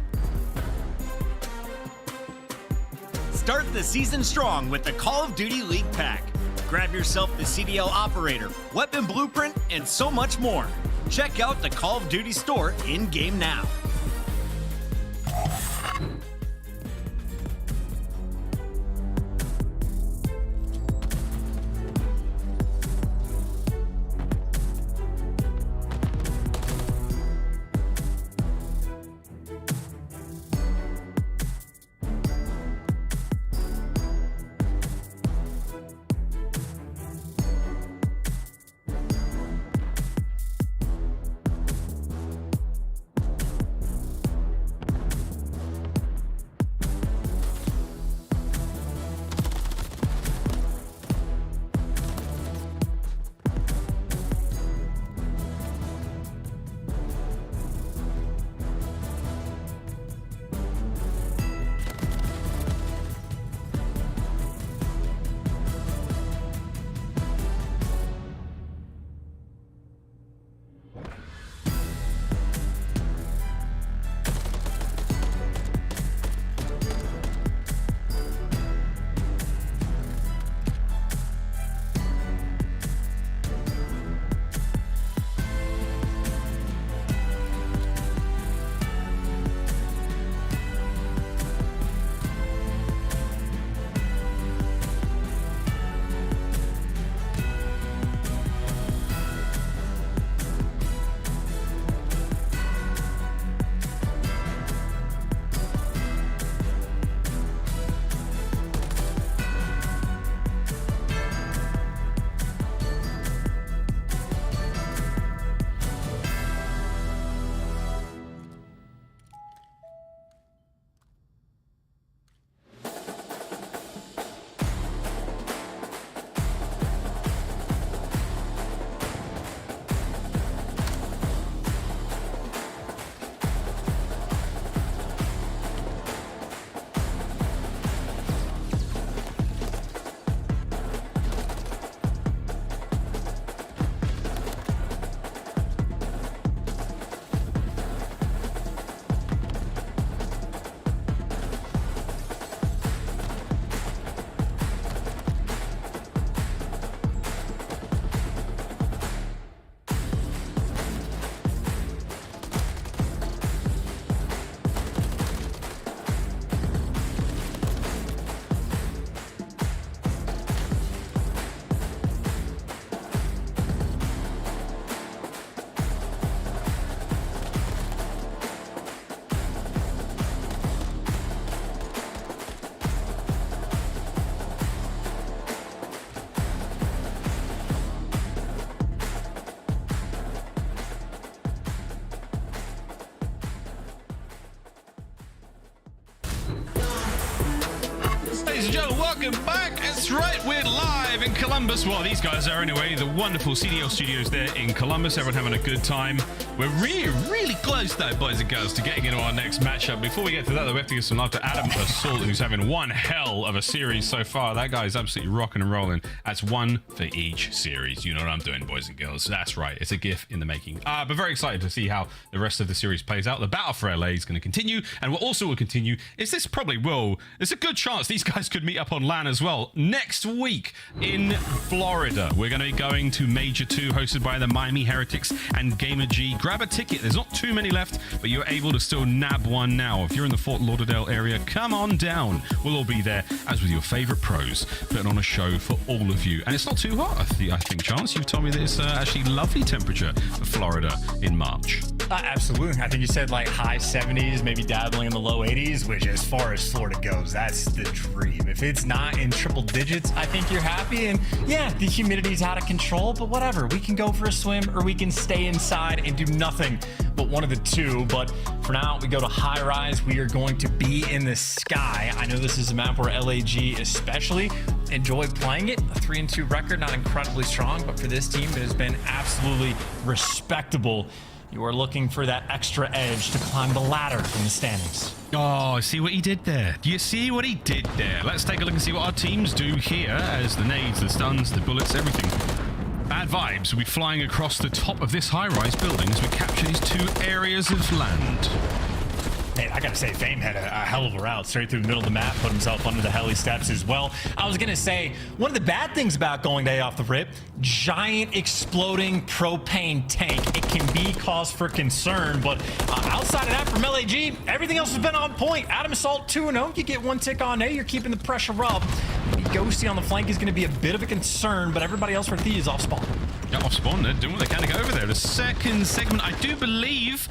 Start the season strong with the Call of Duty League pack. Grab yourself the CDL Operator, Weapon Blueprint, and so much more. Check out the Call of Duty store in-game now. ladies and gentlemen, welcome back. That's right, we're live in Columbus. Well, these guys are anyway. The wonderful CDL studios there in Columbus. Everyone having a good time. We're really close, though, boys and girls, to getting into our next matchup. Before we get to that, though, we have to give some love to Adam Assault, who's having one hell of a series so far. That guy's absolutely rocking and rolling. That's one for each series. You know what I'm doing, boys and girls. That's right. It's a GIF in the making. But very excited to see how the rest of the series plays out. The battle for LA is going to continue, and what also will continue is this probably will. There's a good chance these guys could meet up on LAN as well next week in Florida. We're going to be going to Major II, hosted by the Miami Heretics and Gamer G. Grab a ticket. There's not too many left, but you're able to still nab one now. If you're in the Fort Lauderdale area, come on down. We'll all be there, as with your favorite pros, putting on a show for all of you. And it's not too hot, I think, Chance. You've told me that it's actually lovely temperature for Florida in March. Absolutely. I think you said like high 70s, maybe dabbling in the low 80s, which as far as Florida goes, that's the dream. If it's not in triple digits, I think you're happy. And yeah, the humidity's out of control, but whatever. We can go for a swim or we can stay inside and do nothing but one of the two. But for now, we go to high rise. We are going to be in the sky. I know this is a map where LAG especially enjoy playing it. A 3-2 record, not incredibly strong, but for this team, it has been absolutely respectable. You are looking for that extra edge to climb the ladder in the standings. Oh, see what he did there? Do you see what he did there? Let's take a look and see what our teams do here as the nades, the stuns, the bullets, everything. Bad vibes will be flying across the top of this high-rise building as we capture these two areas of land. Hey, I gotta say, Fame had a hell of a route straight through the middle of the map, put himself under the heli steps as well. I was gonna say, one of the bad things about going day off the rip, giant exploding propane tank. It can be cause for concern, but outside of that from LAG, everything else has been on point. Adam Assault 2-0, you get one tick on A, you're keeping the pressure up. Ghosty on the flank is gonna be a bit of a concern, but everybody else for Thea is off spawn. Yeah, off spawn, they're doing what they can to get over there. The second segment, I do believe,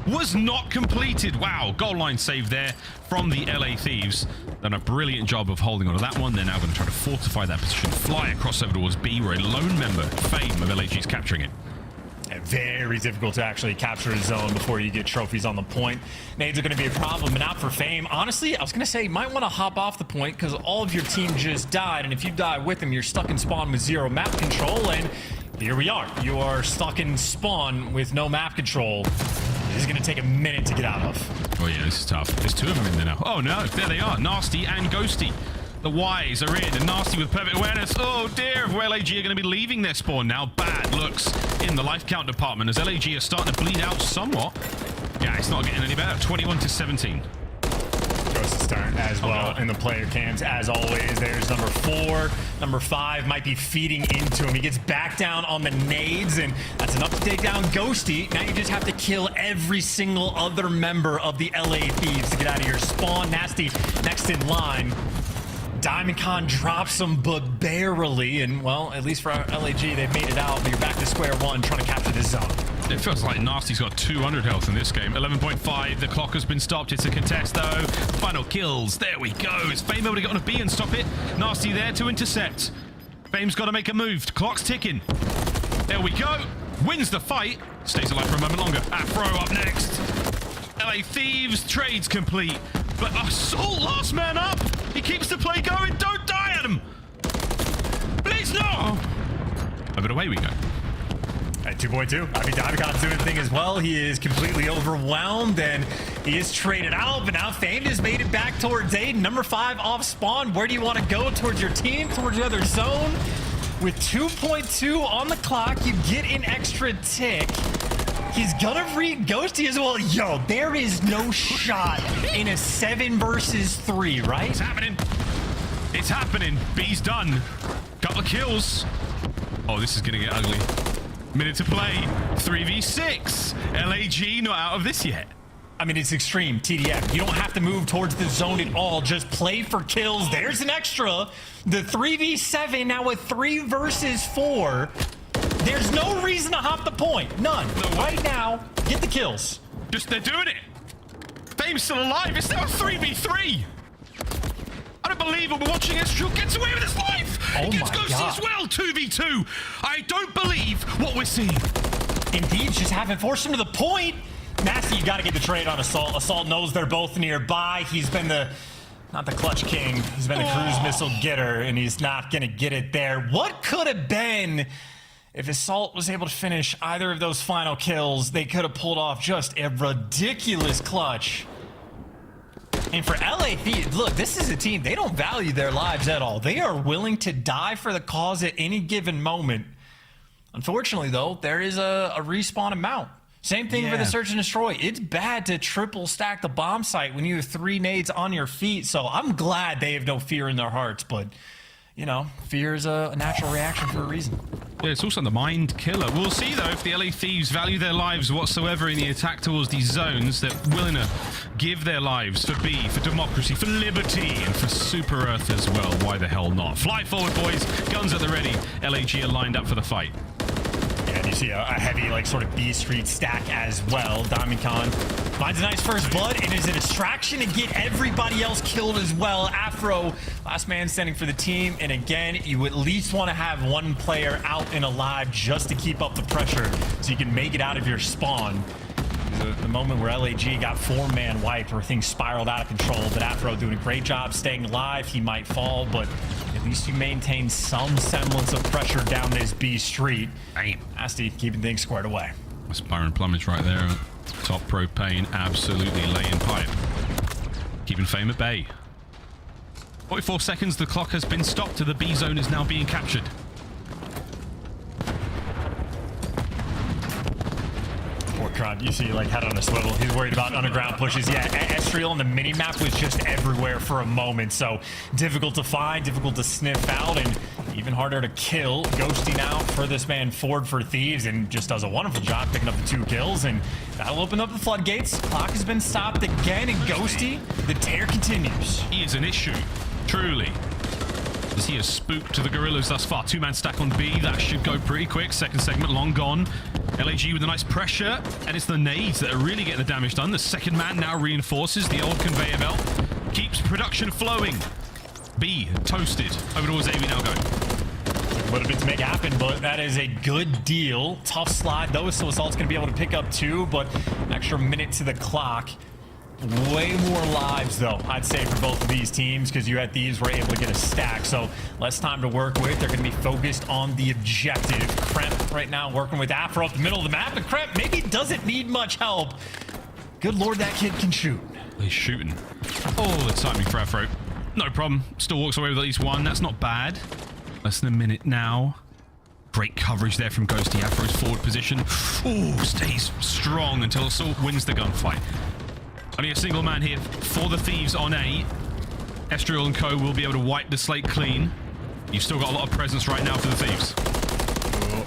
was not completed. Wow, goal line save there from the LA Thieves. Done a brilliant job of holding on to that one. They're now going to try to fortify that position, fly across over towards B, where a lone member, Fame of LAG, is capturing it. Very difficult to actually capture a zone before you get trophies on the point. Nades are going to be a problem, and out for Fame. Honestly, I was going to say, you might want to hop off the point because all of your team just died, and if you die with them, you're stuck in spawn with zero map control, and here we are. You are stuck in spawn with no map control. This is going to take a minute to get out of. Oh yeah, this is tough. There's two of them in there now. Oh no, there they are. Nasty and Ghosty. The Ys are in, and Nasty with perfect awareness. Oh dear, if LAG are going to be leaving their spawn now. Bad looks in the life count department as LAG are starting to bleed out somewhat. Yeah, it's not getting any better. 21-17. Ghost's turn as well in the player cams. As always, there's number 4. Number 5 might be feeding into him. He gets back down on the nades, and that's enough to take down Ghosty. Now you just have to kill every single other member of the LA Thieves to get out of your spawn. Nasty next in line. Diamond Con drops him, but barely, and well, at least for LAG, they've made it out, but you're back to square one trying to capture this zone. It feels like Nasty's got 200 health in this game. 11.5, the clock has been stopped. It's a contest though. Final kills, there we go. Is Fame able to get on a B and stop it? Nasty there to intercept. Fame's got to make a move. Clock's ticking. There we go. Wins the fight. Stays alive for a moment longer. Afro up next. LA Thieves, trades complete. But Assault, last man up. He keeps the play going. Don't die, Adam. Please, no. But away we go. At 2.2, I mean, Davicon's doing the thing as well. He is completely overwhelmed, and he is traded out, but now Fame has made it back towards A. Number 5 off spawn. Where do you want to go? Towards your team? Towards the other zone? With 2.2 on the clock, you get an extra tick. He's gonna read Ghosty as well. Yo, there is no shot in a 7 versus 3, right? It's happening. It's happening. B's done. Couple of kills. Oh, this is gonna get ugly. Minute to play. 3v6. LAG not out of this yet. I mean, it's extreme TDM. You don't have to move towards the zone at all. Just play for kills. There's an extra. The 3v7 now a 3 versus 4. There's no reason to hop the point. None. No, right now, get the kills. Just they're doing it. Fame's still alive. It's now a 3v3. I don't believe it. We're watching Estrel gets away with his life. He gets Ghosty as well. 2v2. I don't believe what we're seeing. Indeed, just haven't forced him to the point. Nasty, you got to get the trade on Assault. Assault knows they're both nearby. He's been the Not the clutch king. He's been the cruise missile getter, and he's not going to get it there. What could have been if Assault was able to finish either of those final kills? They could have pulled off just a ridiculous clutch. And for LA Thieves, look, this is a team, they don't value their lives at all. They are willing to die for the cause at any given moment. Unfortunately, though, there is a respawn amount. Same thing for the search and destroy. It's bad to triple stack the bomb site when you have 3 nades on your feet. So I'm glad they have no fear in their hearts, but you know, fear is a natural reaction for a reason. Yeah, it's also the mind killer. We'll see though if the LA Thieves value their lives whatsoever in the attack towards these zones. They're willing to give their lives for B, for democracy, for liberty, and for Super Earth as well. Why the hell not? Fly forward, boys. Guns at the ready. LAG are lined up for the fight. And you see a heavy, like, sort of B Street stack as well. Diamond Khan finds a nice first blood and is a distraction to get everybody else killed as well. Afro, last man standing for the team. And again, you at least want to have one player out and alive just to keep up the pressure so you can make it out of your spawn. The moment where LAG got 4-man wiped, where things spiraled out of control, but Afro doing a great job staying alive. He might fall, but at least you maintain some semblance of pressure down this B Street. Nasty keeping things squared away. That's Byron Plumage right there. Top propane, absolutely laying pipe. Keeping Fame at bay. 44 seconds, the clock has been stopped. The B zone is now being captured. Poor Crud, you see, like, head on a swivel. He's worried about underground pushes. Yeah, Estriel on the mini-map was just everywhere for a moment, so difficult to find, difficult to sniff out, and even harder to kill. Ghosty now for this man Ford for Thieves, and just does a wonderful job picking up the 2 kills, and that'll open up the floodgates. Clock has been stopped again, and Ghosty, the tear continues. He is an issue, truly. As he has spooked the Gorillas thus far. 2-man stack on B. That should go pretty quick. Second segment long gone. LAG with a nice pressure. And it's the nades that are really getting the damage done. The second man now reinforces the old conveyor belt. Keeps production flowing. B toasted. Over towards A we now go. Took a little bit to make happen, but that is a good deal. Tough slide though, so Assault's going to be able to pick up 2, but an extra minute to the clock. Way more lives, though, I'd say, for both of these teams, because you had Thieves were able to get a stack, so less time to work with. They're going to be focused on the objective. Kremp right now working with Afro up the middle of the map, and Kremp maybe doesn't need much help. Good lord, that kid can shoot. He's shooting. Oh, the timing for Afro. No problem. Still walks away with at least 1. That's not bad. Less than a minute now. Great coverage there from Ghosty. Afro's forward position. Oh, stays strong until Assault wins the gunfight. Only a single man here for the Thieves on A. Estriel and co will be able to wipe the slate clean. You've still got a lot of presence right now for the Thieves.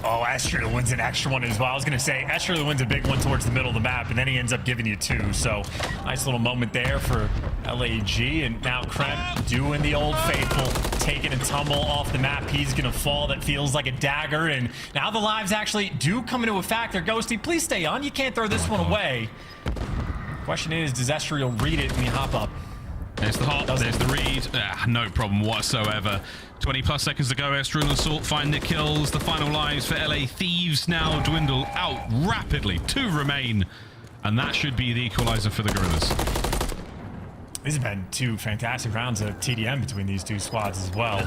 Oh, Estriel wins an extra one as well. I was going to say, Estriel wins a big one towards the middle of the map, and then he ends up giving you 2. So, nice little moment there for LAG. And now Kremp doing the old faithful, taking a tumble off the map. He's going to fall. That feels like a dagger. And now the lives actually do come into a factor. Ghosty, please stay on. You can't throw this one away. Question is, does Estriel read it when you hop up? There's the hop, there's the read. No problem whatsoever. 20 plus seconds to go. Estriel and Assault find the kills. The final lives for LA Thieves now dwindle out rapidly. 2 remain. And that should be the equalizer for the Gorillas. These have been 2 fantastic rounds of TDM between these 2 squads as well.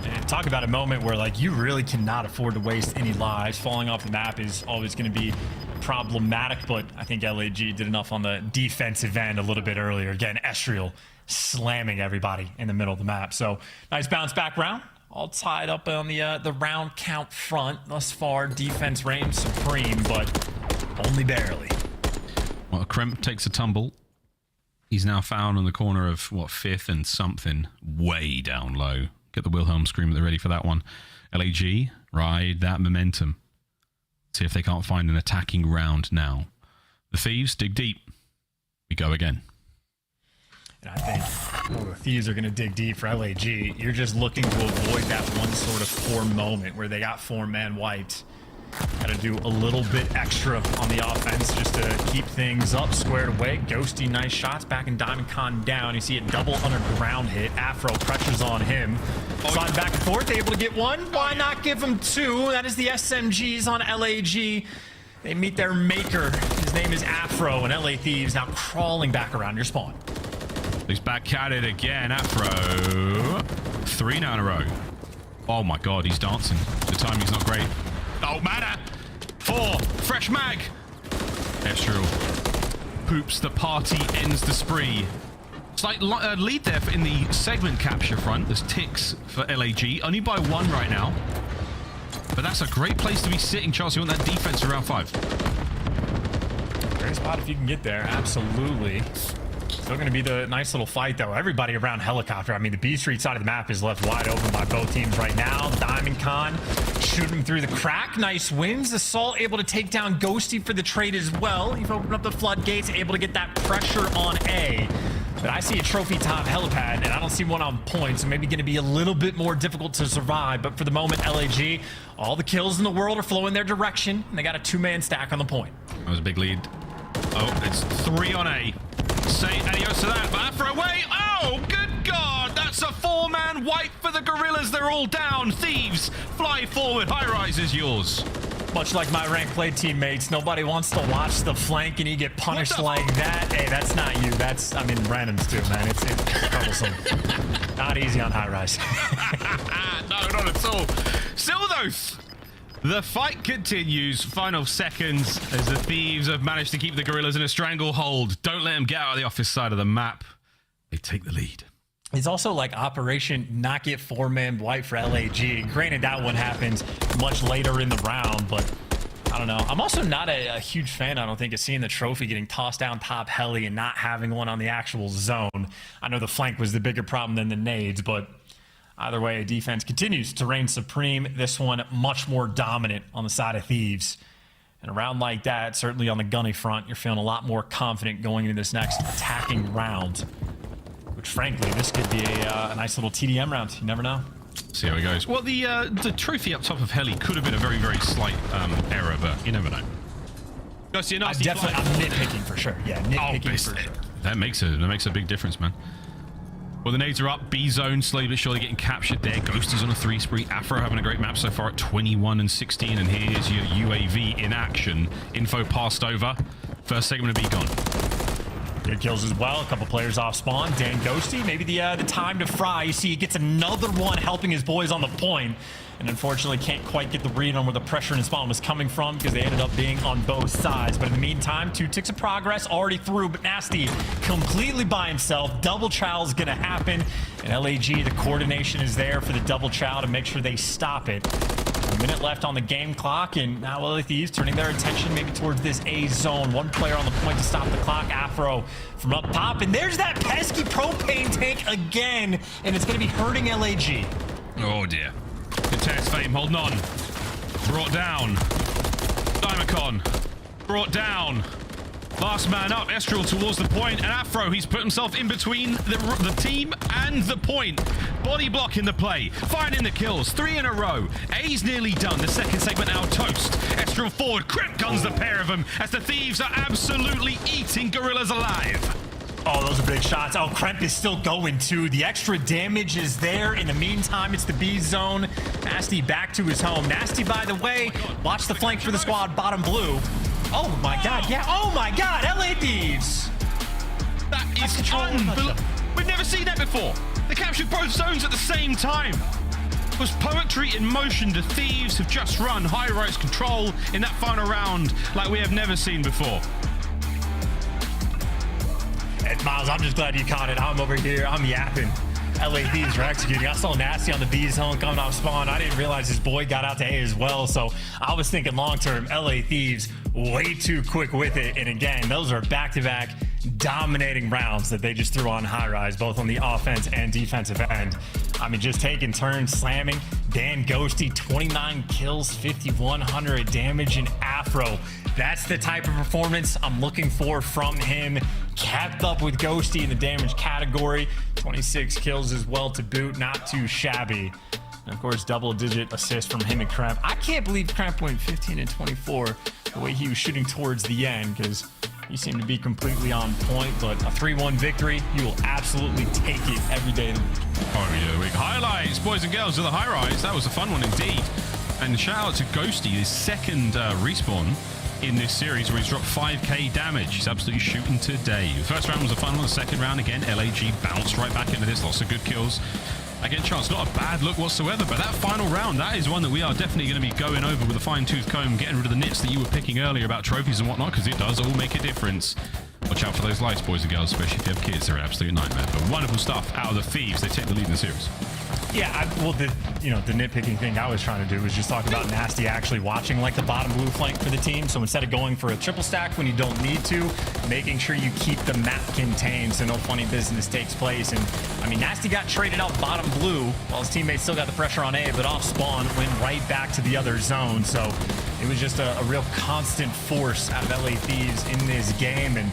And talk about a moment where, like, you really cannot afford to waste any lives. Falling off the map is always going to be problematic, but I think LAG did enough on the defensive end a little bit earlier. Again, Estriel slamming everybody in the middle of the map. So nice bounce back round. All tied up on the round count front. Thus far, defense reigns supreme, but only barely. Well, Kremp takes a tumble. He's now found on the corner of, what, 5th and something, way down low. Get the Wilhelm scream at the ready for that one. LAG, ride that momentum. See if they can't find an attacking round now. The Thieves dig deep. We go again. And I think the Thieves are going to dig deep for LAG. You're just looking to avoid that one sort of core moment where they got 4-man wiped. Got to do a little bit extra on the offense just to keep things up, squared away. Ghosty, nice shots, back in Diamond Con down. You see a double underground hit. Afro pressures on him. Slide back and forth, able to get 1. Why not give him 2? That is the SMGs on LAG. They meet their maker. His name is Afro, and LA Thieves now crawling back around your spawn. He's back at it again. Afro. 3 now in a row. Oh my god, he's dancing. The timing's not great. Oh, mana! 4. Fresh mag. Estral poops the party, ends the spree. Slight lead there in the segment capture front. There's ticks for LAG. Only by 1 right now. But that's a great place to be sitting, Charles. You want that defense around 5. Great spot if you can get there. Absolutely. Still going to be the nice little fight, though. Everybody around helicopter. I mean, the B Street side of the map is left wide open by both teams right now. Diamond Con shooting through the crack. Nice wins. Assault able to take down Ghosty for the trade as well. You've opened up the floodgates, able to get that pressure on A. But I see a trophy top helipad, and I don't see one on point, so maybe going to be a little bit more difficult to survive. But for the moment, LAG, all the kills in the world are flowing their direction, and they got a 2-man stack on the point. That was a big lead. Oh, it's 3 on A. Say adios to that, but Afro away. Oh, good God. That's a 4-man wipe for the Gorillas. They're all down. Thieves, fly forward. High rise is yours. Much like my rank play teammates, nobody wants to watch the flank and you get punished like that. Hey, that's not you. That's, I mean, randoms too, man. It's troublesome. Not easy on high rise. No, not at all. Still, though, the fight continues. Final seconds as the Thieves have managed to keep the Gorillas in a stranglehold. Don't let them get out of the office side of the map. They take the lead. It's also like Operation Not Get 4-man wipe for LAG. Granted, that one happens much later in the round, but I don't know. I'm also not a huge fan, I don't think, of seeing the trophy getting tossed down top heli and not having one on the actual zone. I know the flank was the bigger problem than the nades, but either way, defense continues to reign supreme. This one much more dominant on the side of Thieves. And a round like that, certainly on the gunny front, you're feeling a lot more confident going into this next attacking round. Which, frankly, this could be a nice little TDM round. You never know. See how it goes. Well, the trophy up top of heli could have been a very, very slight error, but you never know. I'm nitpicking for sure. Yeah, nitpicking for sure. That makes a big difference, man. Well, the nades are up. B zone slowly but surely getting captured there. Ghosty's on a 3 spree. Afro having a great map so far at 21 and 16. And here's your UAV in action. Info passed over. First segment of B gone. Good kills as well. A couple players off spawn. Dan Ghosty, maybe the time to fry. You see he gets another one helping his boys on the point. And unfortunately can't quite get the read on where the pressure in his spawn was coming from because they ended up being on both sides. But in the meantime, 2 ticks of progress already through, but Nasty completely by himself. Double chow is going to happen. And LAG, the coordination is there for the double chow to make sure they stop it. A minute left on the game clock, and now LA Thieves turning their attention maybe towards this A zone. One player on the point to stop the clock. Afro from up top, and there's that pesky propane tank again, and it's going to be hurting LAG. Oh dear. Intense Fame holding on. Brought down. Dimacon. Brought down. Last man up. Estral towards the point, and Afro, he's put himself in between the team and the point. Body block in the play. Finding the kills. 3 in a row. A's nearly done. The second segment now toast. Estral forward. Crimp guns the pair of them as the Thieves are absolutely eating Gorillas alive. Oh, those are big shots. Oh, Kremp is still going too. The extra damage is there. In the meantime, it's the B zone. Nasty back to his home. Nasty, by the way, watch the flank for the squad. Bottom blue. Oh my God, yeah. Oh my God, LA Thieves. That is unbelievable. We've never seen that before. They captured both zones at the same time. It was poetry in motion. The Thieves have just run high-rise control in that final round like we have never seen before. Miles, I'm just glad you caught it. I'm over here. I'm yapping. LA Thieves are executing. I saw Nasty on the B zone coming off spawn. I didn't realize his boy got out to A as well. So I was thinking long-term, LA Thieves way too quick with it. And again, those are back-to-back dominating rounds that they just threw on high-rise, both on the offense and defensive end. I mean, just taking turns slamming. Dan Ghosty, 29 kills, 5,100 damage, and Afro. That's the type of performance I'm looking for from him. Capped up with Ghosty in the damage category. 26 kills as well to boot. Not too shabby. And of course, double-digit assists from him and Kremp. I can't believe Kremp went 15 and 24 the way he was shooting towards the end, because he seemed to be completely on point. But a 3-1 victory, you will absolutely take it every day of the week. Oh, yeah, week. Highlights, boys and girls, of the high rise. That was a fun one indeed. And shout out to Ghosty, his second respawn in this series where he's dropped 5k damage. He's absolutely shooting today. The first round was the fun one. The second round, again, LAG bounced right back into this. Lots of good kills. Again, Chance, not a bad look whatsoever, but that final round, that is one that we are definitely going to be going over with a fine-tooth comb, getting rid of the nits that you were picking earlier about trophies and whatnot, because it does all make a difference. Watch out for those lights, boys and girls, especially if you have kids. They're an absolute nightmare. But wonderful stuff out of the Thieves. They take the lead in the series. Yeah, well, the nitpicking thing I was trying to do was just talk about Nasty actually watching like the bottom blue flank for the team. So instead of going for a triple stack when you don't need to, making sure you keep the map contained so no funny business takes place. And I mean, Nasty got traded out bottom blue while his teammates still got the pressure on A, but off spawn went right back to the other zone. So it was just a real constant force out of LA Thieves in this game. And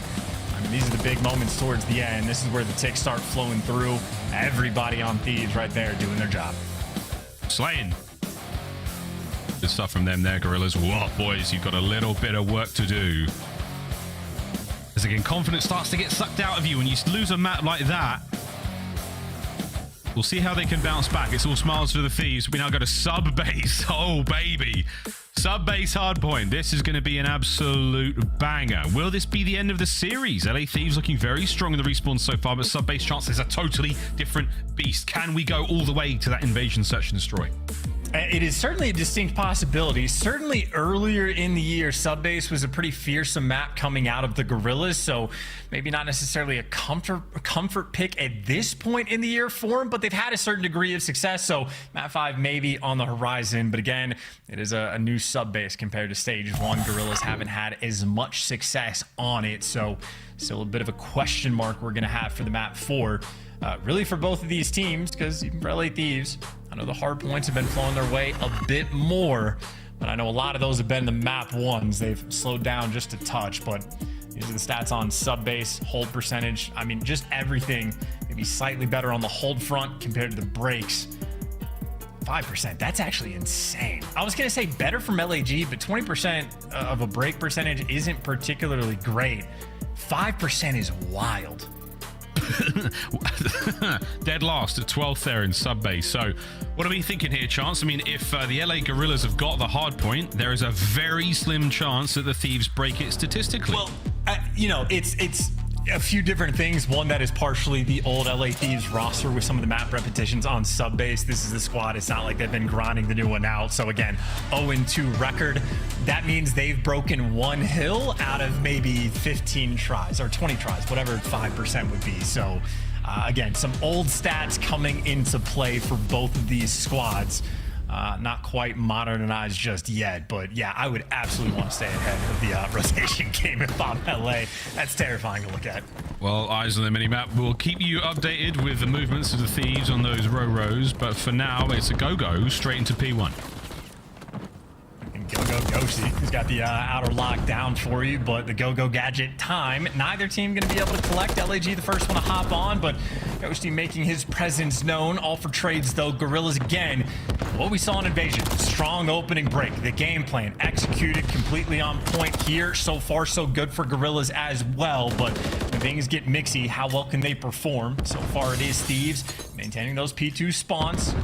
I mean, these are the big moments towards the end. This is where the ticks start flowing through. Everybody on Thieves right there doing their job. Slaying. Good stuff from them there, Gorillas. Whoa, boys, you've got a little bit of work to do. As again, confidence starts to get sucked out of you when you lose a map like that. We'll see how they can bounce back. It's all smiles for the Thieves. We now go to sub base. Oh, baby. Sub base hardpoint. This is going to be an absolute banger. Will this be the end of the series? LA Thieves looking very strong in the respawn so far, but sub base Chance is a totally different beast. Can we go all the way to that invasion, search and destroy? It is certainly a distinct possibility. Certainly earlier in the year, Subbase was a pretty fearsome map coming out of the Gorillas, so maybe not necessarily a comfort pick at this point in the year for them, but they've had a certain degree of success, so map 5 maybe on the horizon. But again, it is a new Subbase compared to stage 1. Gorillas haven't had as much success on it, so still a bit of a question mark we're going to have for the map 4. Really for both of these teams, because even for LA Thieves, I know the hard points have been flowing their way a bit more, but I know a lot of those have been the map 1s. They've slowed down just a touch, but these are the stats on sub base, hold percentage. I mean, just everything maybe slightly better on the hold front compared to the breaks. 5%, that's actually insane. I was going to say better from LAG, but 20% of a break percentage isn't particularly great. 5% is wild. Dead last at 12th there in sub base. So what are we thinking here, Chance? I mean, if the LA Gorillas have got the hard point, there is a very slim chance that the Thieves break it statistically. Well, it's a few different things. One, that is partially the old LA Thieves roster with some of the map repetitions on sub base. This is the squad. It's not like they've been grinding the new one out. So again, 0-2 record. That means they've broken one hill out of maybe 15 tries or 20 tries, whatever 5% would be. So again, some old stats coming into play for both of these squads. Not quite modernized just yet, but yeah, I would absolutely want to stay ahead of the rotation game if I'm LA. That's terrifying to look at. Well, eyes on the minimap. We'll keep you updated with the movements of the Thieves on those rows, but for now, it's a go-go straight into P1. Go-Go Ghosty has got the outer lock down for you, but the Go-Go gadget time. Neither team going to be able to collect. LAG the first one to hop on, but Ghosty making his presence known. All for trades, though. Gorillas again. What we saw in Invasion. Strong opening break. The game plan executed completely on point here. So far, so good for Gorillas as well, but when things get mixy, how well can they perform? So far, it is Thieves maintaining those P2 spawns.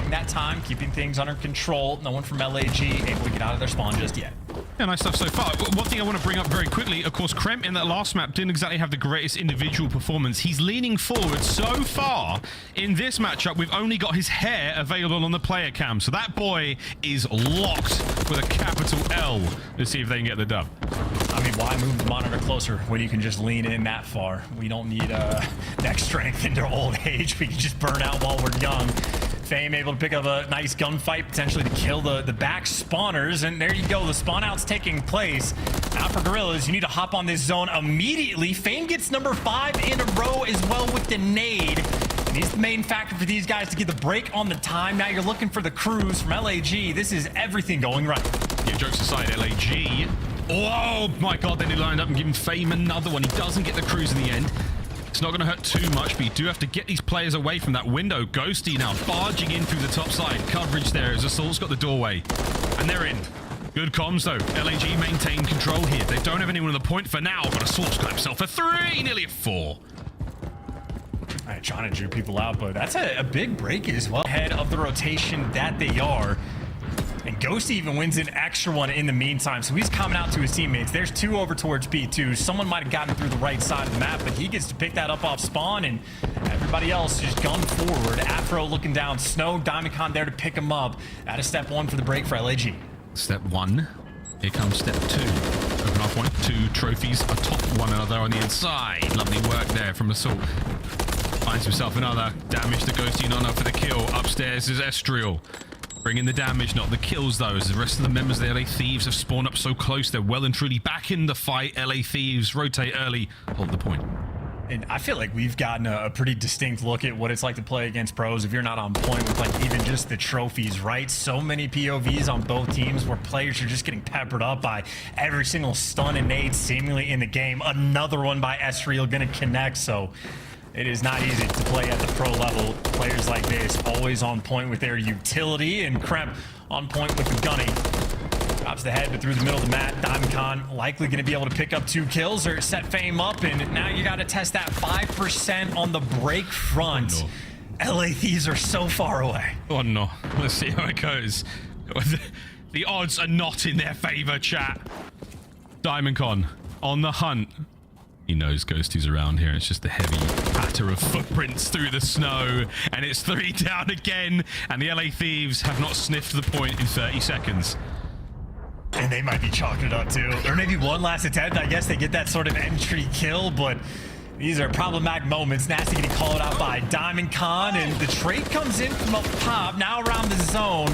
That time, keeping things under control. No one from LAG able to get out of their spawn just yet. Yeah, nice stuff so far. One thing I want to bring up very quickly, of course, Kremp in that last map didn't exactly have the greatest individual performance. He's leaning forward so far. In this matchup, we've only got his hair available on the player cam. So that boy is locked with a capital L. Let's see if they can get the dub. I mean, why move the monitor closer when you can just lean in that far? We don't need neck strength into old age. We can just burn out while we're young. Fame able to pick up a nice gunfight, potentially to kill the back spawners. And there you go, the spawn out's taking place. Now for Gorillas, you need to hop on this zone immediately. Fame gets number 5 in a row as well with the nade. And he's the main factor for these guys to get the break on the time. Now you're looking for the crews from LAG. This is everything going right. Yeah, jokes aside, LAG. Oh my god, then he lined up and giving Fame another one. He doesn't get the cruise in the end. It's not going to hurt too much, but you do have to get these players away from that window. Ghosty now barging in through the top side. Coverage there as Assault's got the doorway. And they're in. Good comms, though. LAG maintain control here. They don't have anyone on the point for now, but Assault's got himself a 3, nearly a 4. All right, trying to drew people out, but that's a big break as well. Ahead of the rotation that they are. And Ghosty even wins an extra one in the meantime, so he's coming out to his teammates. There's 2 over towards P2. Someone might have gotten through the right side of the map, but he gets to pick that up off spawn, and everybody else just gun forward. Afro looking down. Snow, Diamondcon there to pick him up. That is step 1 for the break for LAG. Step 1. Here comes step 2. Open up point. 2 trophies atop one another on the inside. Lovely work there from Assault. Finds himself another. Damage to Ghosty Nono for the kill. Upstairs is Estriel. Bringing the damage, not the kills though, as the rest of the members of the LA Thieves have spawned up so close. They're well and truly back in the fight. LA Thieves rotate early, hold the point. And I feel like we've gotten a pretty distinct look at what it's like to play against pros if you're not on point with like even just the trophies, right? So many POVs on both teams where players are just getting peppered up by every single stun and nade seemingly in the game. Another one by Estriel gonna connect, so it is not easy to play at the pro level. Players like this always on point with their utility, and Kremp on point with the gunny. Drops the head, but through the middle of the mat, Diamondcon likely going to be able to pick up 2 kills or set Fame up, and now you got to test that 5% on the break front. Oh, no. LA Thieves are so far away. Oh no, let's see how it goes. The odds are not in their favor, chat. Diamondcon on the hunt. He knows Ghosty's around here. It's just the heavy patter of footprints through the snow, and it's 3 down again, and the LA Thieves have not sniffed the point in 30 seconds. And they might be chalking it up too. Or maybe one last attempt. I guess they get that sort of entry kill, but these are problematic moments. Nasty getting called out by Diamondcon, and the trade comes in from up top, now around the zone.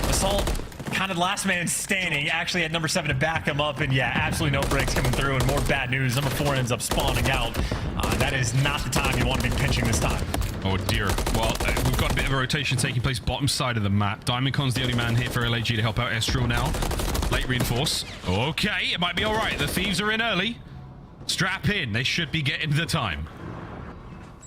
Assault kind of last man standing, actually had number 7 to back him up, and yeah, absolutely no breaks coming through, and more bad news. Number 4 ends up spawning out. That is not the time you want to be pinching this time. Oh dear. Well, we've got a bit of a rotation taking place bottom side of the map. Diamondcon's the only man here for LAG to help out Estriel now. Late reinforce. Okay, it might be all right. The Thieves are in early. Strap in. They should be getting the time.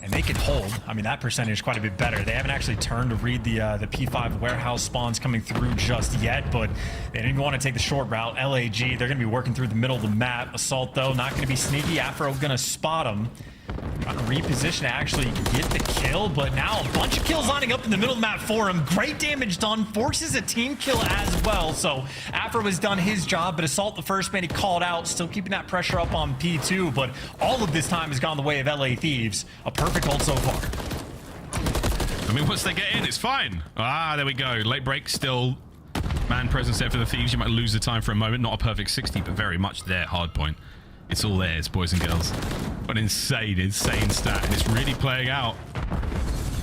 And they can hold. I mean, that percentage is quite a bit better. They haven't actually turned to read the P5 warehouse spawns coming through just yet, but they didn't even want to take the short route. LAG, they're going to be working through the middle of the map. Assault, though, not going to be sneaky. Afro going to spot him. Trying to reposition to actually get the kill, but now a bunch of kills lining up in the middle of the map for him. Great damage done. Forces a team kill as well. So Afro has done his job, but Assault, the first man he called out, still keeping that pressure up on P2, but all of this time has gone the way of LA Thieves. A perfect hold so far. I mean, once they get in, it's fine. Ah, there we go. Late break, still man presence there for the Thieves. You might lose the time for a moment. Not a perfect 60, but very much their hard point. It's all theirs, boys and girls. An insane stat, and it's really playing out.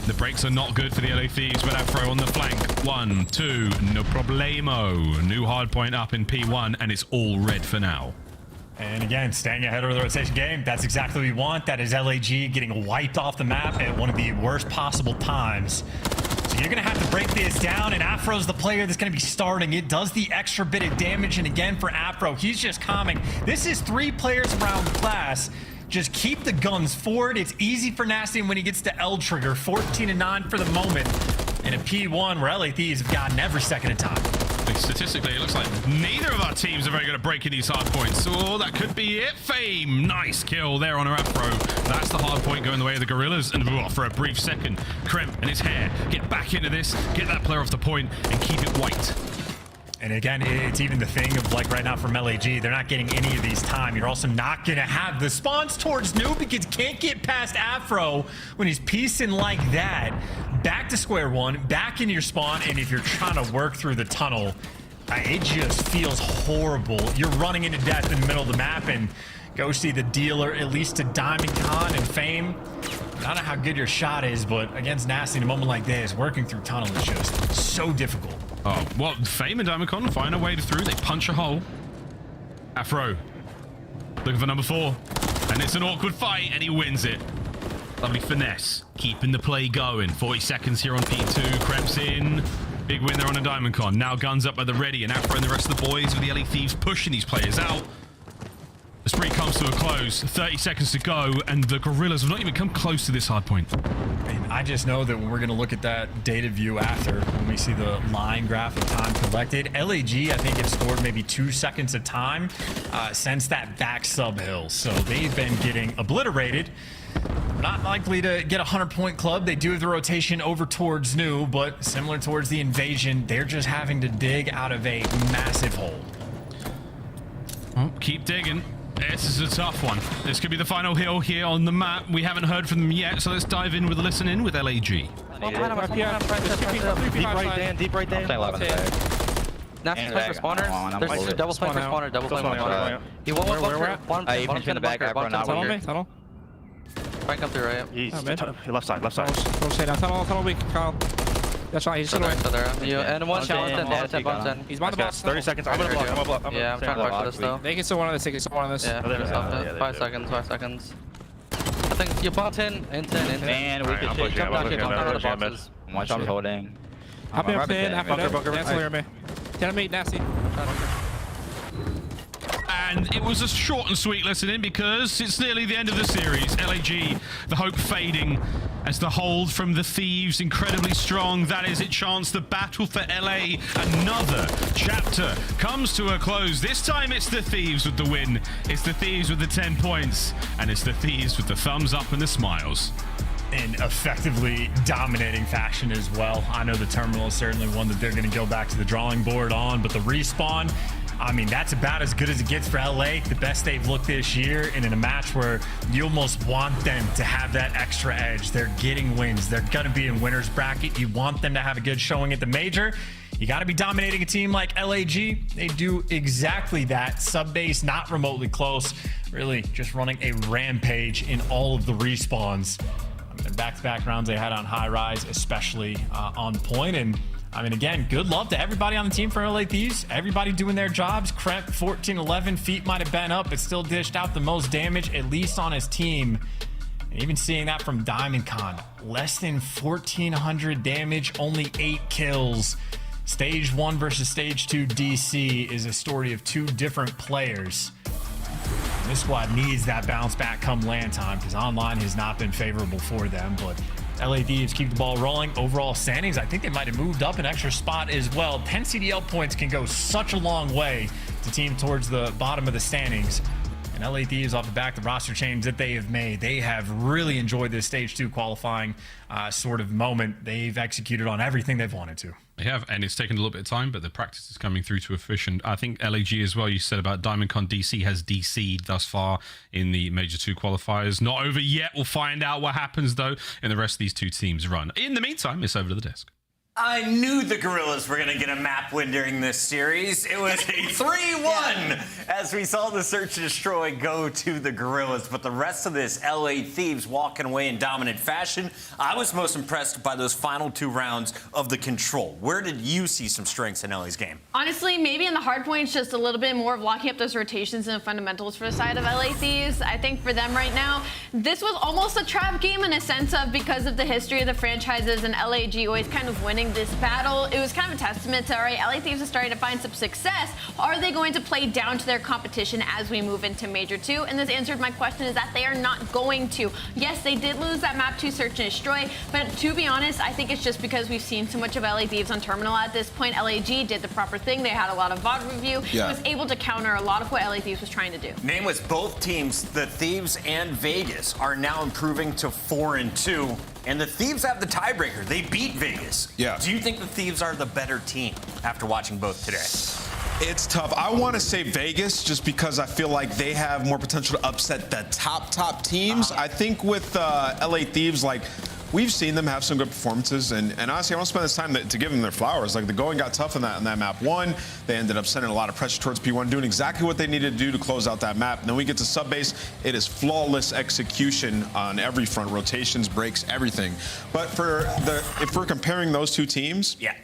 The breaks are not good for the LA Thieves, but Afro on the flank. 1, 2, no problemo. New hard point up in P1, and it's all red for now. And again, staying ahead of the rotation game. That's exactly what we want. That is LAG getting wiped off the map at one of the worst possible times. So you're going to have to break this down, and Afro's the player that's going to be starting. It does the extra bit of damage, and again, for Afro, he's just calming. This is 3 players around the class. Just keep the guns forward. It's easy for Nasty when he gets to L trigger. 14-9 for the moment. In a P1 where LA Thieves have gotten every second of time. Statistically, it looks like neither of our teams are very good at breaking these hard points. Oh, that could be it. Fame. Nice kill there on our Afro. That's the hard point going the way of the Gorillas. And for a brief second, Kremp and his hair get back into this, get that player off the point, and keep it white. And again, it's even the thing of like right now from LAG, they're not getting any of these time. You're also not going to have the spawns towards Noob because you can't get past Afro when he's piecing like that. Back to square one, back in your spawn, and if you're trying to work through the tunnel, it just feels horrible. You're running into death in the middle of the map, and go see the dealer, at least to Diamondcon and Fame. I don't know how good your shot is, but against Nasty in a moment like this, working through tunnel is just so difficult. Oh, well, Fame and Diamondcon find a way through. They punch a hole. Afro looking for number 4, and it's an awkward fight, and he wins it. Lovely finesse, keeping the play going. 40 seconds here on P2. Creeps in. Big win there on a Diamondcon. Now guns up at the ready, and Afro and the rest of the boys with the LA Thieves pushing these players out. The spree comes to a close. 30 seconds to go, and the Gorillas have not even come close to this hard point. I just know that when we're going to look at that data view after, when we see the line graph of time collected, LAG, I think, have scored maybe 2 seconds of time since that back sub hill. So they've been getting obliterated. Not likely to get a 100-point club. They do have the rotation over towards New, but similar towards the Invasion, they're just having to dig out of a massive hole. Well, keep digging. This is a tough one. This could be the final hill here on the map. We haven't heard from them yet, so let's dive in with a listen in with LAG. Deep right, Dan. Deep right, Dan. Nasty play for spawner. There's double play for spawner. Double play for spawner. He won't look for bottom. You finish in the back. Tunnel. Frank come through right. He's left side. Rotate down. Tunnel weak, Kyle. That's right. He's still there. And one shot. He's by the box. 30 seconds. I'm trying to fight for this though. They can still one of this. They can still one of this. Yeah. 5 seconds. 5 seconds. I think you bought in. Man, we can jump down here. Jump down the boxes. Watch I'm holding. I'll be up in after that. That's clear me. 10-8, Nasty. And it was a short and sweet listening because it's nearly the end of the series. LAG, the hope fading as the hold from the Thieves incredibly strong. That is it, chance the battle for LA. Another chapter comes to a close. This time it's the Thieves with the win. It's the Thieves with the 10 points. And it's the Thieves with the thumbs up and the smiles. In effectively dominating fashion as well. I know the terminal is certainly one that they're going to go back to the drawing board on, but the respawn, I mean, that's about as good as it gets for LA. The best they've looked this year, and in a match where you almost want them to have that extra edge. They're getting wins. They're going to be in winner's bracket. You want them to have a good showing at the major. You got to be dominating a team like LAG. They do exactly that. Sub-base, not remotely close. Really just running a rampage in all of the respawns. The back-to-back rounds they had on high rise, especially on point. And I mean, again, good love to everybody on the team for LA Thieves. Everybody doing their jobs. Krep 14-11, feet might have been up, but still dished out the most damage, at least on his team. And even seeing that from Diamond Con, less than 1,400 damage, only 8 kills. Stage 1 versus Stage 2 DC is a story of 2 different players. This squad needs that bounce back come land time because online has not been favorable for them. But LA Thieves keep the ball rolling. Overall standings, I think they might have moved up an extra spot as well. 10 CDL points can go such a long way to team towards the bottom of the standings. And LA Thieves, off the back of the roster change that they have made, they have really enjoyed this Stage 2 qualifying sort of moment. They've executed on everything they've wanted to. They have, and it's taken a little bit of time, but the practice is coming through to fruition. I think LAG as well, you said about DiamondCon DC has DC'd thus far in the Major II qualifiers. Not over yet. We'll find out what happens, though, in the rest of these 2 teams' run. In the meantime, it's over to the desk. I knew the Gorillas were going to get a map win during this series. It was a 3-1 as we saw the Search and Destroy go to the Gorillas. But the rest of this, LA Thieves walking away in dominant fashion. I was most impressed by those final 2 rounds of the Control. Where did you see some strengths in LA's game? Honestly, maybe in the hard points, just a little bit more of locking up those rotations and fundamentals for the side of LA Thieves. I think for them right now, this was almost a trap game in a sense of because of the history of the franchises and LAG always kind of winning this battle. It was kind of a testament to, all right, LA Thieves are starting to find some success. Are they going to play down to their competition as we move into Major 2? And this answered my question is that they are not going to. Yes, they did lose that map to Search and Destroy, but to be honest, I think it's just because we've seen so much of LA Thieves on Terminal at this point. LAG did the proper thing. They had a lot of VOD review. Yeah. It was able to counter a lot of what LA Thieves was trying to do. Name was both teams, the Thieves and Vegas, are now improving to 4-2. And the Thieves have the tiebreaker. They beat Vegas. Yeah. Do you think the Thieves are the better team after watching both today? It's tough. I want to say Vegas just because I feel like they have more potential to upset the top teams. I think with LA Thieves, like, we've seen them have some good performances, and honestly, I want to spend this time to give them their flowers. Like, the going got tough in that map 1. They ended up sending a lot of pressure towards P1, doing exactly what they needed to do to close out that map. And then we get to sub-base. It is flawless execution on every front, rotations, breaks, everything. But if we're comparing those 2 teams, yeah,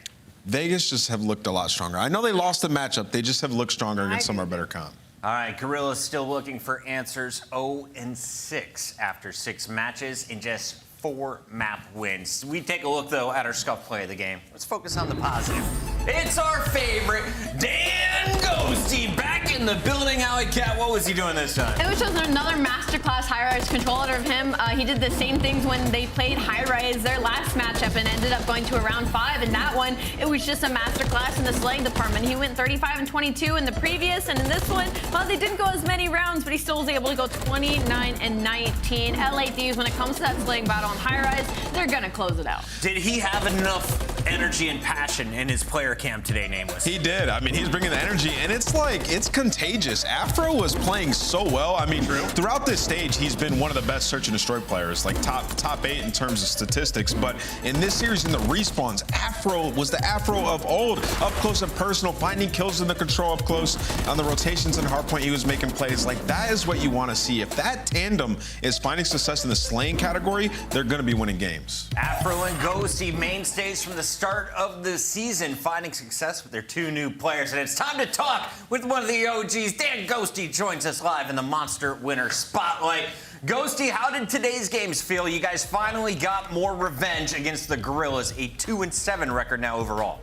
Vegas just have looked a lot stronger. I know they lost the matchup. They just have looked stronger against some of our better comp. All right, Gorillas still looking for answers. 0-6 after 6 matches in just 4 map wins. We take a look, though, at our scuff play of the game. Let's focus on the positive. It's our favorite, Dan Ghosty, back in the building. How right, Kat, what was he doing this time? It was just another masterclass high-rise control out of him. He did the same things when they played high-rise their last matchup and ended up going to a round 5. In that one, it was just a masterclass in the slaying department. He went 35 and 22 in the previous, and in this one, well, they didn't go as many rounds, but he still was able to go 29 and 19. LA Thieves, when it comes to that slaying battle on high-rise, they're gonna close it out. Did he have enough energy and passion in his player camp today, Nameless? He did. I mean, he's bringing the energy, and it's like, it's contagious. Afro was playing so well. I mean, throughout this stage, he's been one of the best search and destroy players, like top 8 in terms of statistics. But in this series, in the respawns, Afro was the Afro of old, up close and personal, finding kills in the control up close. On the rotations and hardpoint, he was making plays. Like, that is what you want to see. If that tandem is finding success in the slaying category, they're going to be winning games. Afro and Ghosty, mainstays from the start of the season, finding success with their 2 new players. And it's time to talk with one of the OGs. Dan Ghosty joins us live in the Monster Winner Spotlight. Ghosty, how did today's games feel? You guys finally got more revenge against the Gorillas, a 2-7 record now overall.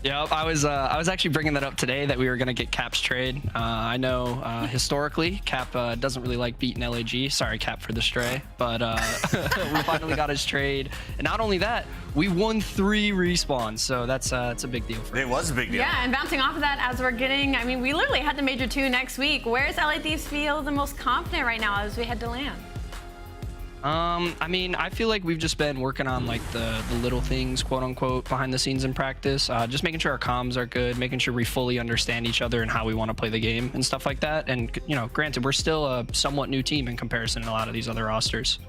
Yep, I was actually bringing that up today that we were going to get Cap's trade. I know historically Cap doesn't really like beating LAG. Sorry, Cap, for the stray. But we finally got his trade. And not only that, we won 3 respawns. So that's a big deal for us. It was a big deal. Yeah, and bouncing off of that, as we're getting, I mean, we literally had the Major 2 next week. Where's LA Thieves feel the most confident right now as we head to LAN? I mean, I feel like we've just been working on like the little things, quote unquote, behind the scenes in practice. Just making sure our comms are good, making sure we fully understand each other and how we want to play the game and stuff like that. And, you know, granted, we're still a somewhat new team in comparison to a lot of these other rosters.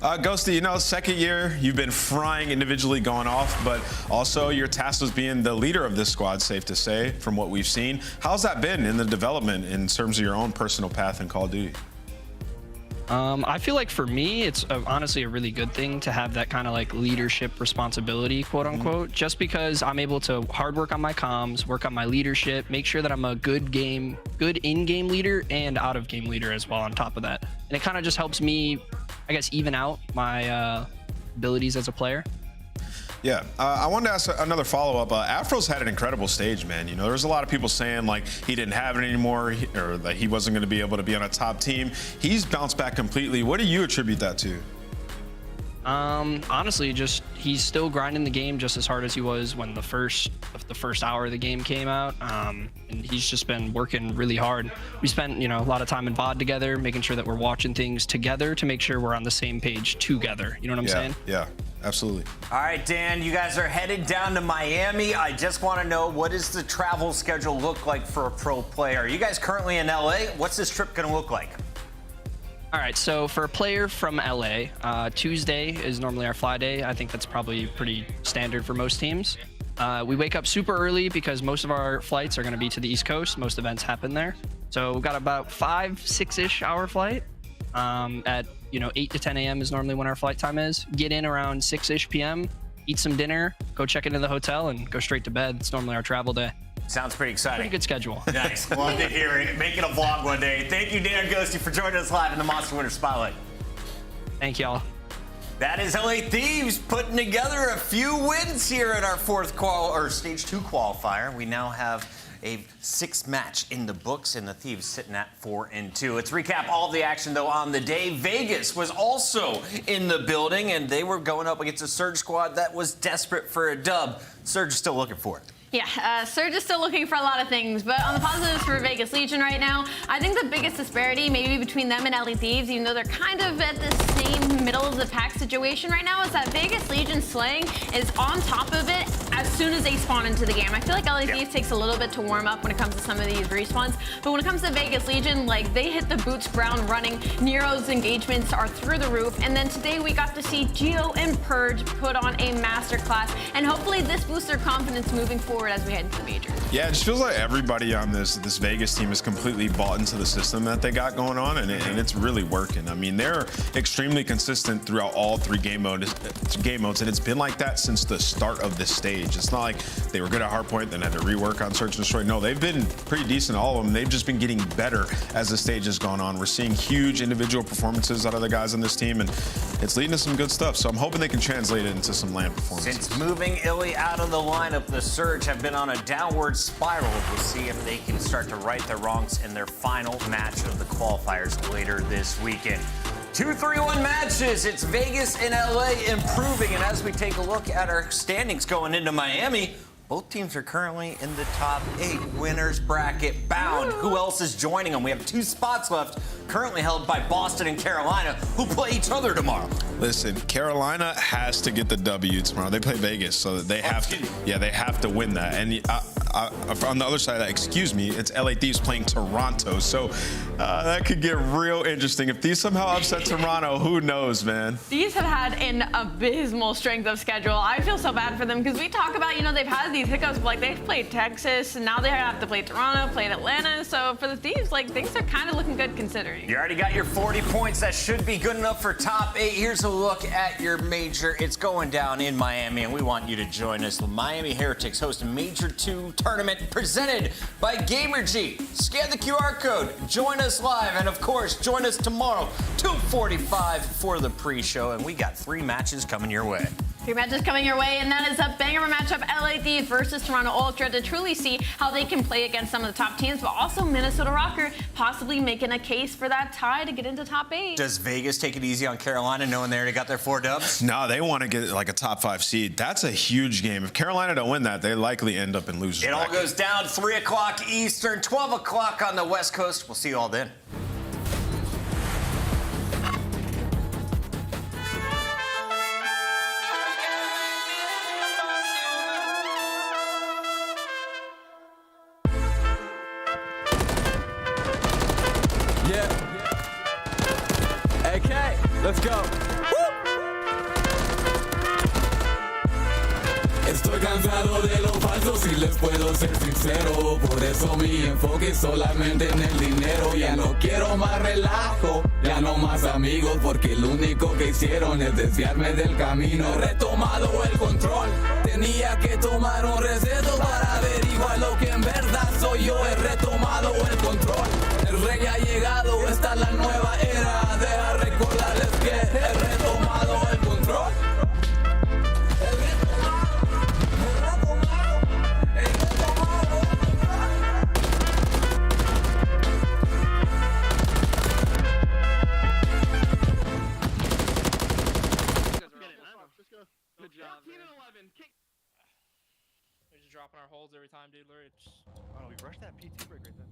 Ghosty, you know, second year, you've been frying individually going off, but also your task was being the leader of this squad, safe to say, from what we've seen. How's that been in the development in terms of your own personal path in Call of Duty? I feel like for me, it's honestly a really good thing to have that kind of like leadership responsibility, quote unquote, just because I'm able to hard work on my comms, work on my leadership, make sure that I'm a good in-game leader and out-of-game leader as well on top of that. And it kind of just helps me, I guess, even out my abilities as a player. Yeah, I wanted to ask another follow-up. Afro's had an incredible stage, man. You know, there's a lot of people saying like he didn't have it anymore or that he wasn't going to be able to be on a top team. He's bounced back completely. What do you attribute that to? Honestly, just he's still grinding the game just as hard as he was when the first hour of the game came out. And he's just been working really hard. We spent, you know, a lot of time in VOD together, making sure that we're watching things together to make sure we're on the same page together. You know what I'm saying? Yeah, absolutely. All right, Dan, you guys are headed down to Miami. I just want to know, what does the travel schedule look like for a pro player? Are you guys currently in LA? What's this trip going to look like? All right, so for a player from LA, Tuesday is normally our fly day. I think that's probably pretty standard for most teams. We wake up super early because most of our flights are going to be to the East Coast. Most events happen there. So we've got about 5-6-ish hour flight. At 8 to 10 a.m. is normally when our flight time is. Get in around 6-ish p.m., eat some dinner, go check into the hotel, and go straight to bed. It's normally our travel day. Sounds pretty exciting. Pretty good schedule. Nice. Love to hear it. Make it a vlog one day. Thank you, Dan Ghosty, for joining us live in the Monster Winter Spotlight. Thank y'all. That is LA Thieves putting together a few wins here at our stage 2 qualifier. We now have a 6th match in the books, and the Thieves sitting at 4-2. Let's recap all of the action, though, on the day. Vegas was also in the building, and they were going up against a Surge squad that was desperate for a dub. Surge is still looking for it. Yeah, Surge is still looking for a lot of things, but on the positives for Vegas Legion right now, I think the biggest disparity maybe between them and LA Thieves, even though they're kind of at the same middle of the pack situation right now, is that Vegas Legion slaying is on top of it as soon as they spawn into the game. I feel like LA Thieves takes a little bit to warm up when it comes to some of these respawns, but when it comes to Vegas Legion, like, they hit the boots ground running. Nero's engagements are through the roof, and then today we got to see Geo and Purge put on a masterclass, and hopefully this boosts their confidence moving forward as we head into the majors. Yeah, it just feels like everybody on this Vegas team is completely bought into the system that they got going on, and it's really working. I mean, they're extremely consistent throughout all 3 game modes, and it's been like that since the start of this stage. change. It's not like they were good at hardpoint, then had to rework on search and destroy. No, they've been pretty decent, all of them. They've just been getting better as the stage has gone on. We're seeing huge individual performances out of the guys on this team, and it's leading to some good stuff. So I'm hoping they can translate it into some LAN performances. Since moving Illy out of the lineup, the Surge have been on a downward spiral. We'll see if they can start to right their wrongs in their final match of the qualifiers later this weekend. 2 3-1 matches. It's Vegas and LA improving. And as we take a look at our standings going into Miami, both teams are currently in the top 8 winners bracket bound. Who else is joining them? We have 2 spots left, currently held by Boston and Carolina, who play each other tomorrow. Listen, Carolina has to get the W tomorrow. They play Vegas, so they have to. Yeah, they have to win that. And on the other side of that, excuse me, it's LA Thieves playing Toronto. So that could get real interesting. If Thieves somehow upset Toronto, who knows, man? These have had an abysmal strength of schedule. I feel so bad for them because we talk about, they've had these hiccups, but like they've played Texas, and now they have to play Toronto, played Atlanta. So for the Thieves, like things are kind of looking good considering. You already got your 40 points. That should be good enough for top 8. Here's a look at your major. It's going down in Miami, and we want you to join us. The Miami Heretics host a Major II tournament presented by GamerG. Scan the QR code, join us live, and of course, join us tomorrow, 2:45 for the pre-show, and we got 3 matches coming your way. 3 matches coming your way, and that is a banger matchup, LA Thieves versus Toronto Ultra, to truly see how they can play against some of the top teams, but also Minnesota Rocker possibly making a case for that tie to get into top 8. Does Vegas take it easy on Carolina, knowing they already got their 4 dubs? No, they want to get like a top 5 seed. That's a huge game. If Carolina don't win that, they likely end up in losers. It all goes down 3 o'clock Eastern, 12 o'clock on the West Coast. We'll see you all then. Let's go. Estoy cansado de los falsos y les puedo ser sincero. Por eso mi enfoque es solamente en el dinero. Ya no quiero más relajo, ya no más amigos, porque lo único que hicieron es desviarme del camino. He retomado el control, tenía que tomar un receso para averiguar lo que en verdad soy yo. He retomado el control, el rey ha llegado, esta es la nueva era. Deja recordarles que he retomado el control. Good job, man. We're just dropping our holds every time, dude. Oh, we rushed that P2 break right then.